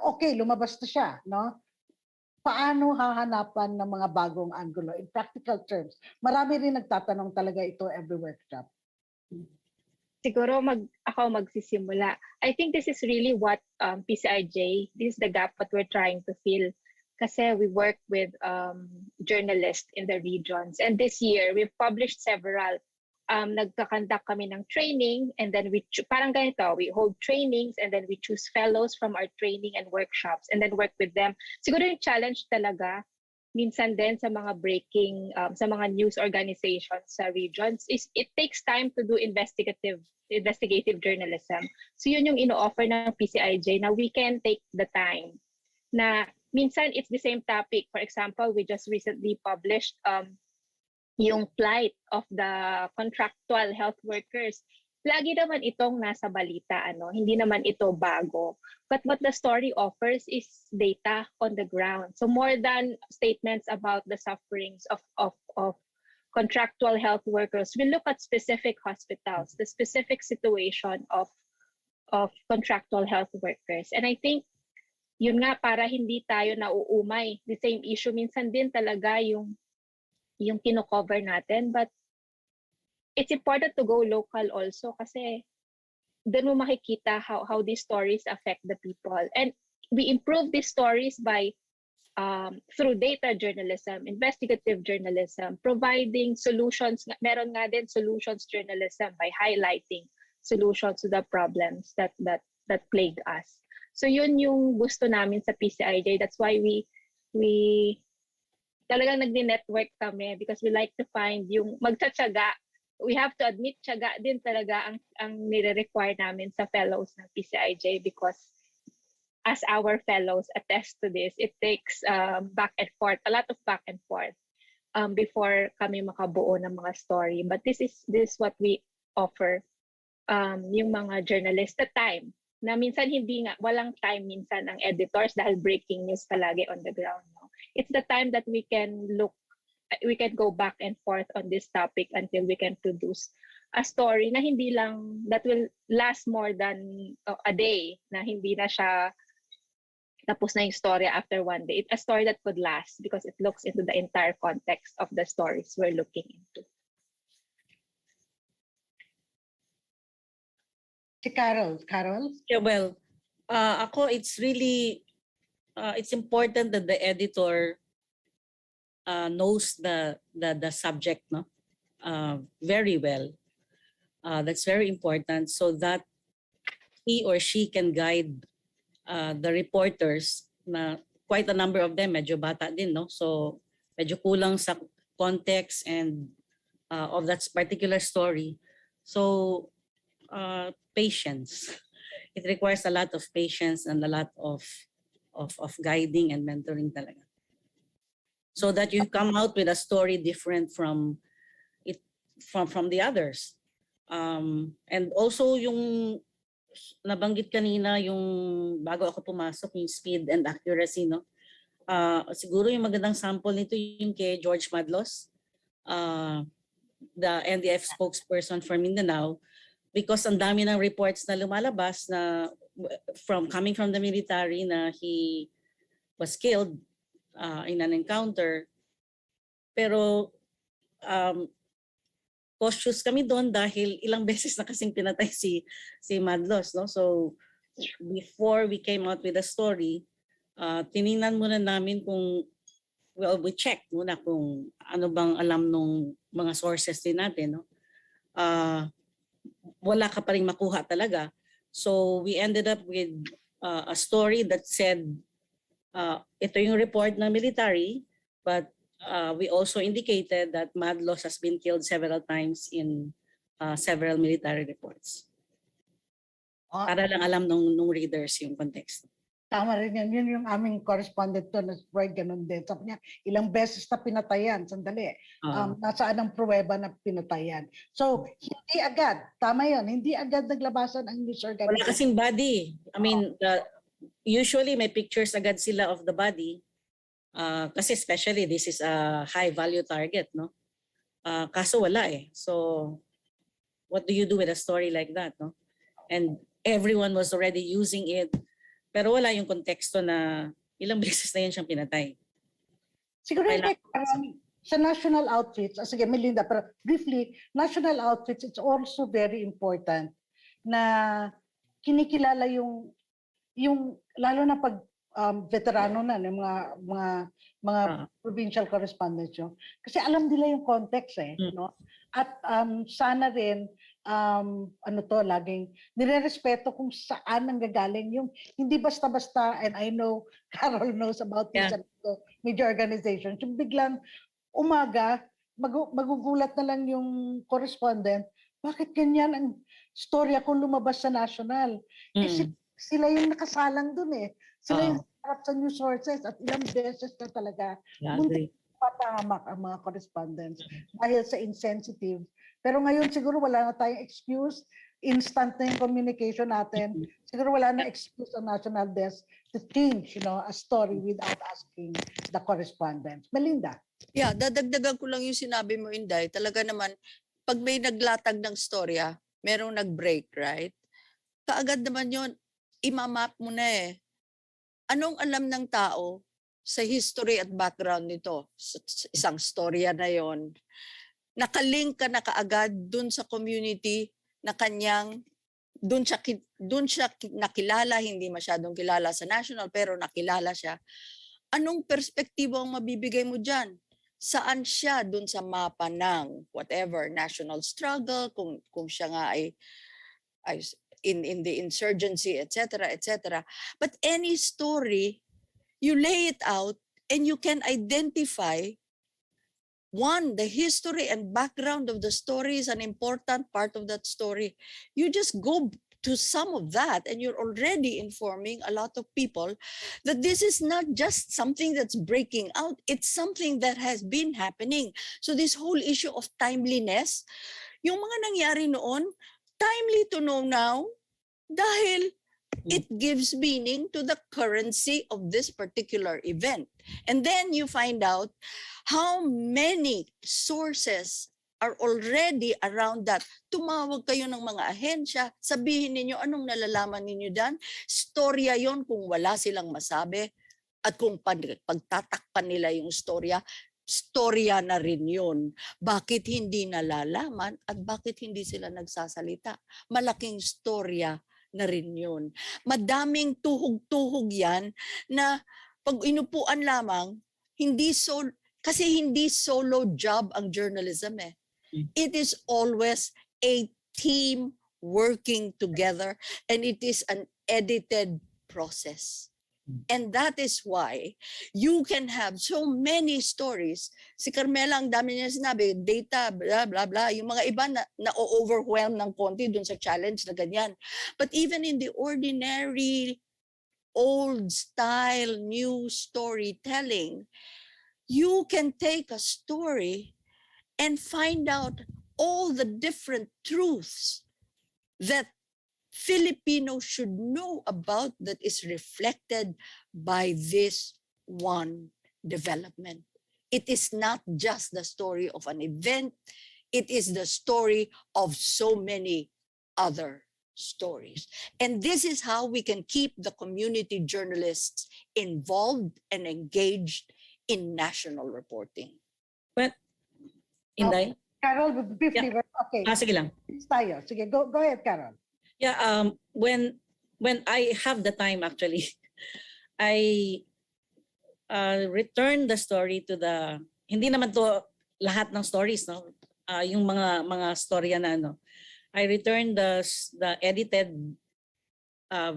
okay, lumabas na siya, no? Paano hahanapan ng mga bagong angulo in practical terms? Marami rin nagtatanong talaga ito every workshop. Siguro ako magsisimula. I think this is really what PCIJ, this is the gap that we're trying to fill. Kasi we work with journalists in the regions. And this year, we've published several. Nagkakandak kami ng training, and then parang ganito, we hold trainings and then we choose fellows from our training and workshops and then work with them. Siguro yung challenge talaga, minsan din sa mga breaking, sa mga news organizations sa regions, is it takes time to do investigative journalism. So yun yung ino-offer ng PCIJ na we can take the time. Na minsan it's the same topic. For example, we just recently published yung plight of the contractual health workers. Lagi naman itong nasa balita, hindi naman ito bago. But what the story offers is data on the ground. So more than statements about the sufferings of contractual health workers, we look at specific hospitals, the specific situation of contractual health workers. And I think yun nga, para hindi tayo nauumay, the same issue minsan din talaga yung kino-cover natin, but it's important to go local also kasi doon mo makikita how these stories affect the people. And we improve these stories by through data journalism, investigative journalism, providing solutions. Meron nga din solutions journalism by highlighting solutions to the problems that plague us. So yun yung gusto namin sa PCIJ. That's why we talagang nagdi-network kami because we like to find yung magtsatsaga. We have to admit, tsaga din talaga ang nire-require namin sa fellows ng PCIJ because as our fellows attest to this, it takes back and forth, a lot of back and forth before kami makabuo ng mga story. But this is what we offer yung mga journalists, the time. Na minsan walang time minsan ang editors dahil breaking news palagi on the ground. No? It's the time that we can go back and forth on this topic until we can produce a story na hindi lang, that will last more than a day, na hindi na siya tapos na yung story after one day. It's a story that could last because it looks into the entire context of the stories we're looking into. Si Carol. Yeah, well, ako, it's really, it's important that the editor knows the subject, no, very well. That's very important so that he or she can guide the reporters na quite a number of them medyo bata din, no, so medyo kulang sa context and of that particular story. So patience. It requires a lot of patience and a lot of of guiding and mentoring talaga. So that you come out with a story different from the others. And also yung nabanggit kanina, yung bago ako pumasok, yung speed and accuracy, no? Siguro yung magandang sample nito yung kay George Madlos, the NDF spokesperson for Mindanao, because ang dami ng reports na lumalabas na coming from the military na he was killed in an encounter. Pero cautious kami doon dahil ilang beses na kasing pinatay si Madlos, no? So before we came out with the story, tiningnan muna namin kung we checked muna kung ano bang alam nung mga sources din natin, no? Wala ka pa ring makuha talaga. So we ended up with a story that said ito yung report ng military, but we also indicated that Madlos has been killed several times in several military reports. Para lang alam nung readers yung context. Tama rin yan. Yun yung aming correspondent to na Roy, ganun din. Sabi niya, ilang beses na pinatayan. Sandali. Nasaan ang pruweba na pinatayan? So, hindi agad. Tama yun. Hindi agad naglabasan ang news organization. Wala kasing body. I mean, usually may pictures agad sila of the body. Kasi especially this is a high value target, no? Kaso wala eh. So, what do you do with a story like that, no? And everyone was already using it. Pero wala yung konteksto na ilang beses na yan siyang pinatay. Siguro sa national outreach, sige Melinda, pero briefly, national outreach, it's also very important na kinikilala yung lalo na pag veterano na ng mga provincial correspondents yun. Kasi alam nila yung context no? At sana rin laging nirerespeto kung saan nanggagaling yung hindi basta-basta, and I know Carol knows about this media organizations, yung biglang umaga magugulat na lang yung correspondent, bakit ganyan ang storya kung lumabas sa national? Sila yung nakasalang dun sila yung harap sa news sources at ilang beses na talaga papahamak ang mga correspondents dahil sa insensitive. Pero ngayon siguro wala na tayong excuse, instant na yung communication natin. Siguro wala na excuse ang National Desk to change, a story without asking the correspondents. Melinda? Yeah, dadagdagan ko lang yung sinabi mo, Inday. Talaga naman, pag may naglatag ng storya, merong nag-break, right? Kaagad naman yun, imamap mo na Anong alam ng tao sa history at background nito? Isang storya na yon. Nakalink ka na kaagad dun sa community na dun siya nakilala, hindi masyadong kilala sa national, pero nakilala siya. Anong perspektibo ang mabibigay mo dyan? Saan siya dun sa mapa ng whatever, national struggle, kung siya nga ay in the insurgency, etc., etc. But any story, you lay it out and you can identify the history and background of the story is an important part of that story. You just go to some of that and you're already informing a lot of people that this is not just something that's breaking out, it's something that has been happening. So this whole issue of timeliness, yung mga nangyari noon, timely to know now dahil it gives meaning to the currency of this particular event. And then you find out how many sources are already around that. Tumawag kayo ng mga ahensya, sabihin ninyo anong nalalaman ninyo dyan. Storya yon kung wala silang masabi. At kung pagtatakpan nila yung storya na rin yun. Bakit hindi nalalaman at bakit hindi sila nagsasalita? Malaking storya na rin yun. Madaming tuhog-tuhog yan na pag inupuan lamang, kasi hindi solo job ang journalism It is always a team working together and it is an edited process. And that is why you can have so many stories. Si Carmela, ang dami niya sinabi, data, blah, blah, blah. Yung mga iba na-overwhelm ng konti dun sa challenge na ganyan. But even in the ordinary old style new storytelling, you can take a story and find out all the different truths that Filipinos should know about that is reflected by this one development. It is not just the story of an event, it is the story of so many other stories. And this is how we can keep the community journalists involved and engaged in national reporting. Well, Inday? Carol, briefly, okay. Sige lang. Tayo. Sige, go ahead, Carol. Yeah, when I have the time actually, I return the story to the, hindi naman to lahat ng stories, no? Yung mga storya na ano. I return the edited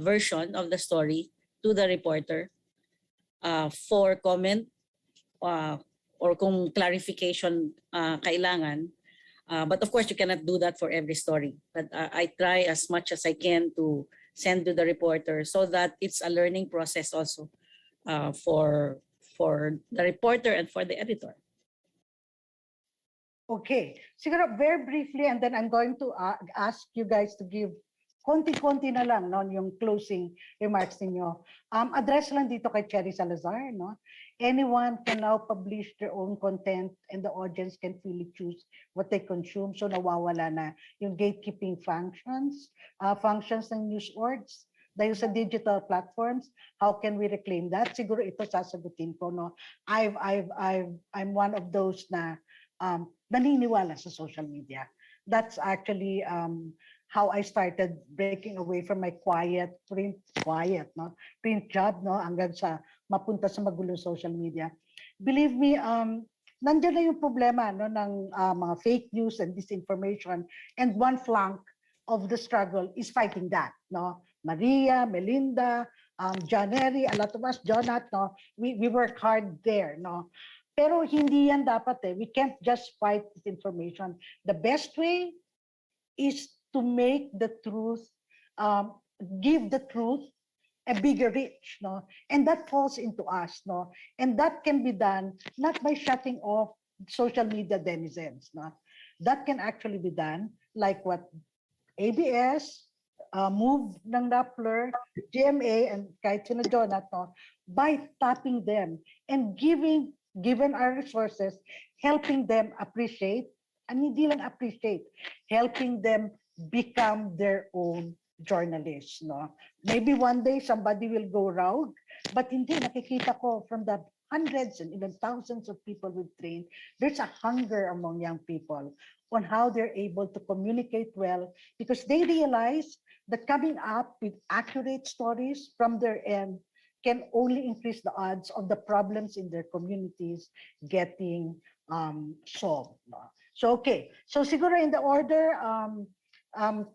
version of the story to the reporter for comment or kung clarification kailangan. But of course, you cannot do that for every story. But I try as much as I can to send to the reporter so that it's a learning process also for the reporter and for the editor. Okay. Siguro very briefly, and then I'm going to ask you guys to give konti-konti na lang no, yung closing remarks ninyo. Address lang dito kay Cherry Salazar. No? Anyone can now publish their own content and the audience can freely choose what they consume. So nawawala na yung gatekeeping functions ng news orgs. Dahil sa digital platforms, how can we reclaim that? Siguro ito sasagutin ko. No? I'm one of those na naniniwala sa social media. That's actually how I started breaking away from my print job, no, hanggang sa mapunta sa magulong social media. Believe me, nandiyan na yung problema no, ng mga fake news and disinformation, and one flank of the struggle is fighting that. No? Maria, Melinda, John Henry, a lot of us, Jonat, no, we work hard there. No? Pero hindi yan dapat eh. We can't just fight disinformation. The best way is to make the truth, give the truth a bigger reach, no? And that falls into us, no? And that can be done not by shutting off social media denizens, no? That can actually be done like what ABS, Move ng Doppler, GMA, and kahit sina Jonat, no? By tapping them and given our resources, helping them appreciate, and hindi lang appreciate, helping them become their own journalists. No? Maybe one day somebody will go rogue, but hindi, nakikita ko from the hundreds and even thousands of people we've trained, there's a hunger among young people on how they're able to communicate well because they realize that coming up with accurate stories from their end can only increase the odds of the problems in their communities getting solved. No? So, okay. So siguro in the order,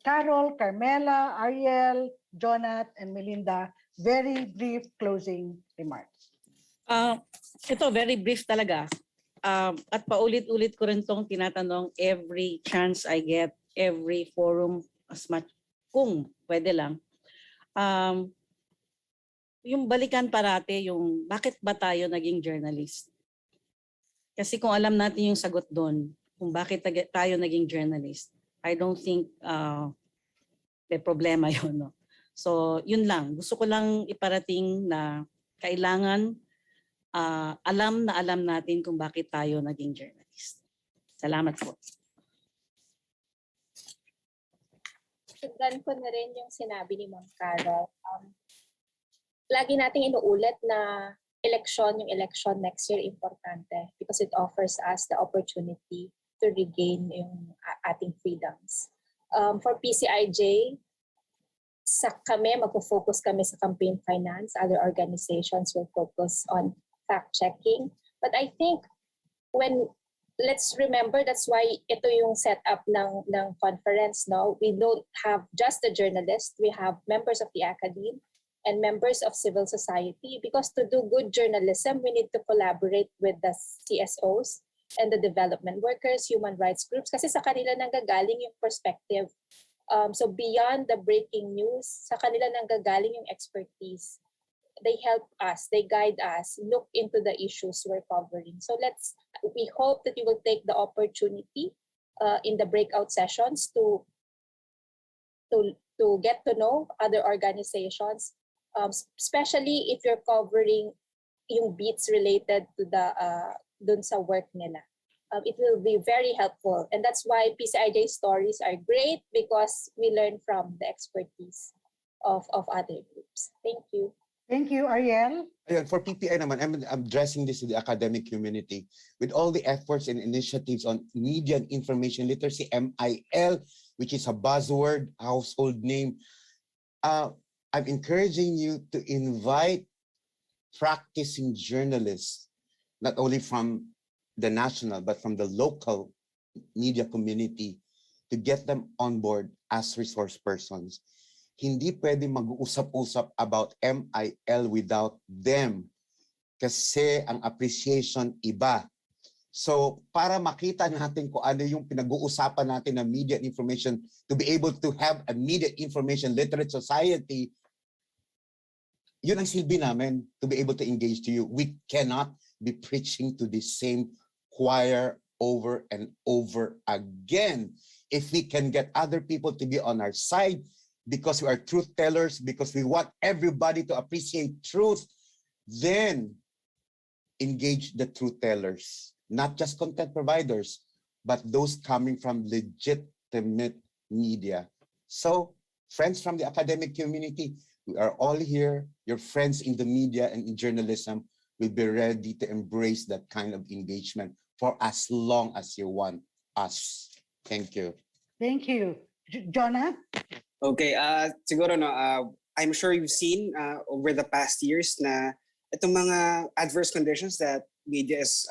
Carol, Carmela, Ariel, Jonat, and Melinda, very brief closing remarks. Ito, very brief talaga. At paulit-ulit ko rin itong tinatanong every chance I get, every forum, as much, kung pwede lang. Yung balikan parate, yung bakit ba tayo naging journalist? Kasi kung alam natin yung sagot doon, kung bakit tayo naging journalist, I don't think may problema yun. No? So, yun lang. Gusto ko lang iparating na kailangan alam natin kung bakit tayo naging journalist. Salamat po. Sundan ko na rin yung sinabi ni Ma'am Carol. Lagi nating inuulit na yung election next year importante because it offers us the opportunity to regain yung ating freedoms. For PCIJ, magpo-focus kami sa campaign finance. Other organizations will focus on fact-checking. But I think let's remember that's why ito yung setup ng conference. No? We don't have just the journalists. We have members of the academe and members of civil society because to do good journalism, we need to collaborate with the CSOs and the development workers, human rights groups, kasi sa kanila nanggagaling yung perspective. So beyond the breaking news, sa kanila nanggagaling yung expertise. they help us, they guide us, look into the issues we're covering. So we hope that you will take the opportunity in the breakout sessions to get to know other organizations, especially if you're covering yung beats related to the dun sa work nila. It will be very helpful, and that's why PCIJ stories are great, because we learn from the expertise of other groups. Thank you. Thank you, Ariel. Ayun, for PPI naman, I'm addressing this to the academic community. With all the efforts and initiatives on media and information literacy, MIL, which is a buzzword, household name, I'm encouraging you to invite practicing journalists, not only from the national, but from the local media community, to get them on board as resource persons. Hindi pwede mag-uusap-usap about MIL without them, kasi ang appreciation iba. So para makita natin kung ano yung pinag-uusapan natin na media information, to be able to have a media information literate society, yun ang silbi namin, to be able to engage to you. We cannot be preaching to the same choir over and over again. If we can get other people to be on our side, because we are truth tellers, because we want everybody to appreciate truth, then engage the truth tellers, not just content providers, but those coming from legitimate media. So, friends from the academic community, we are all here. Your friends in the media and in journalism will be ready to embrace that kind of engagement for as long as you want us. Thank you. Thank you. Jonah? Okay, siguro no, I'm sure you've seen over the past years na itong mga adverse conditions that media is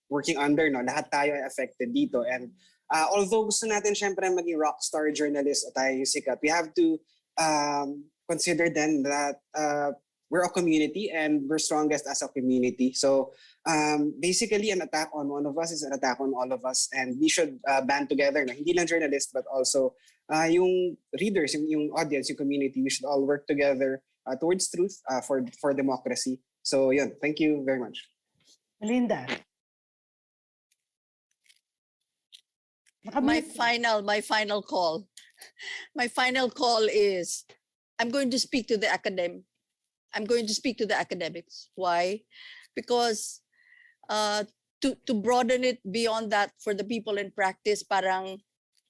working under, no, lahat tayo ay affected dito. And although gusto natin syempre maging rockstar journalist o tayo yung sikat, we have to consider then that we're a community and we're strongest as a community. So basically, an attack on one of us is an attack on all of us, and we should band together. No? Hindi lang journalists, but also yung readers, yung audience, yung community. We should all work together towards truth for democracy. So yun, thank you very much. Melinda? My final call. My final call is, I'm going to speak to the I'm going to speak to the academics. Why? Because to broaden it beyond that for the people in practice, parang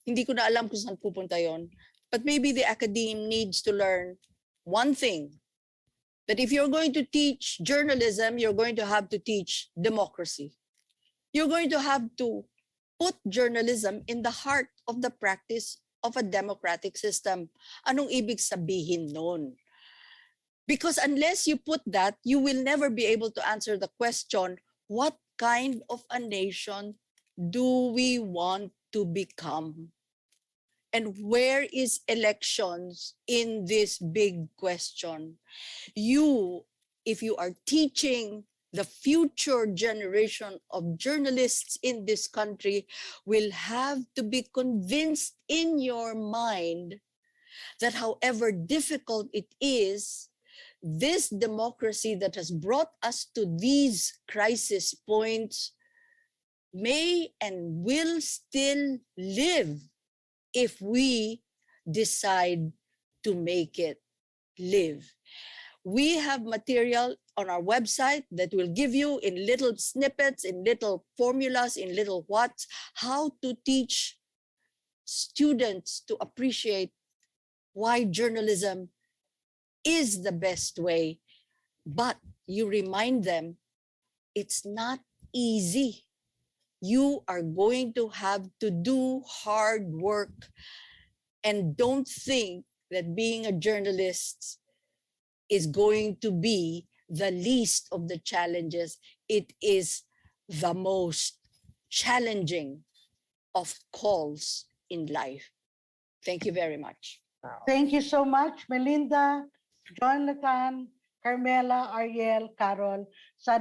hindi ko na alam kung saan pupunta yon. But maybe the academe needs to learn one thing, that if you're going to teach journalism, you're going to have to teach democracy. You're going to have to put journalism in the heart of the practice of a democratic system. Anong ibig sabihin nun? Because unless you put that, you will never be able to answer the question, what kind of a nation do we want to become? And where is elections in this big question? If you are teaching the future generation of journalists in this country, will have to be convinced in your mind that however difficult it is, this democracy that has brought us to these crisis points may and will still live if we decide to make it live. We have material on our website that will give you in little snippets, in little formulas, in little whats, how to teach students to appreciate why journalism is the best way. But you remind them it's not easy. You are going to have to do hard work, and don't think that being a journalist is going to be the least of the challenges. It is the most challenging of calls in life. Thank you very much. Thank you so much, Melinda, Jonathan, Carmela, Ariel, Carol, sa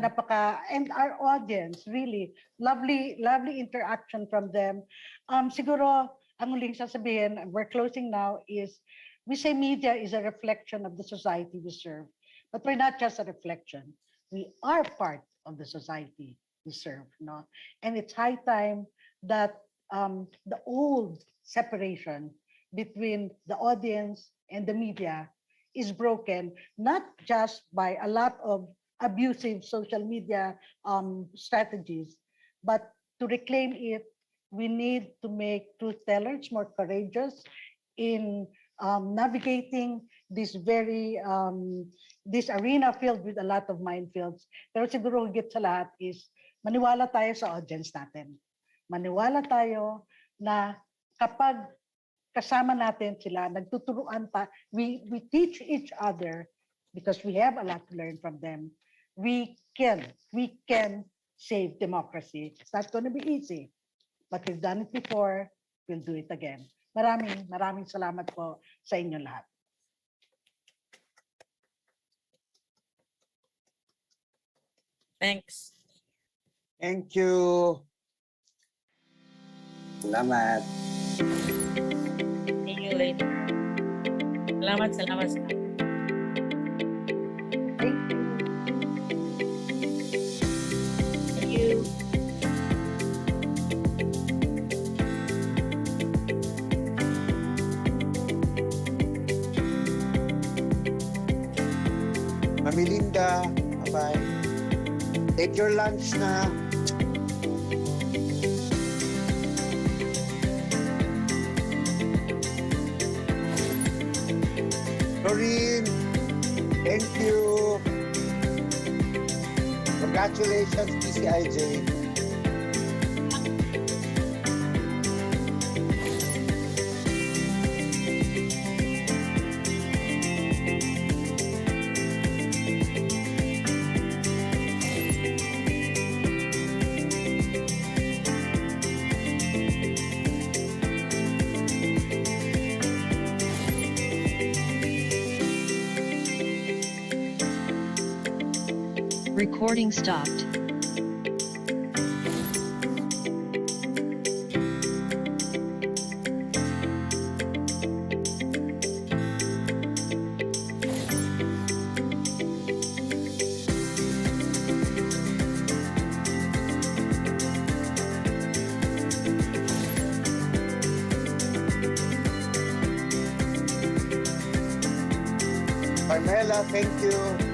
and our audience, really, lovely interaction from them. Siguro, ang huling sasabihin, we're closing now, is we say media is a reflection of the society we serve. But we're not just a reflection. We are part of the society we serve, no? And it's high time that the old separation between the audience and the media is broken, not just by a lot of abusive social media strategies, but to reclaim it, we need to make truth tellers more courageous in navigating this very this arena filled with a lot of minefields. Pero siguro higit sa lahat is maniwala tayo sa audience natin. Maniwala tayo na kapag kasama natin sila, nagtuturuan pa, we teach each other because we have a lot to learn from them. We can save democracy. It's not going to be easy, but we've done it before, we'll do it again. Maraming salamat po sa inyo lahat. Thanks. Thank you. Salamat. See you later. Salamat. Thank you. Mami Linda, bye-bye. Take your lunch na. Doreen, thank you. Congratulations, PCIJ. Recording stopped. Carmela, thank you.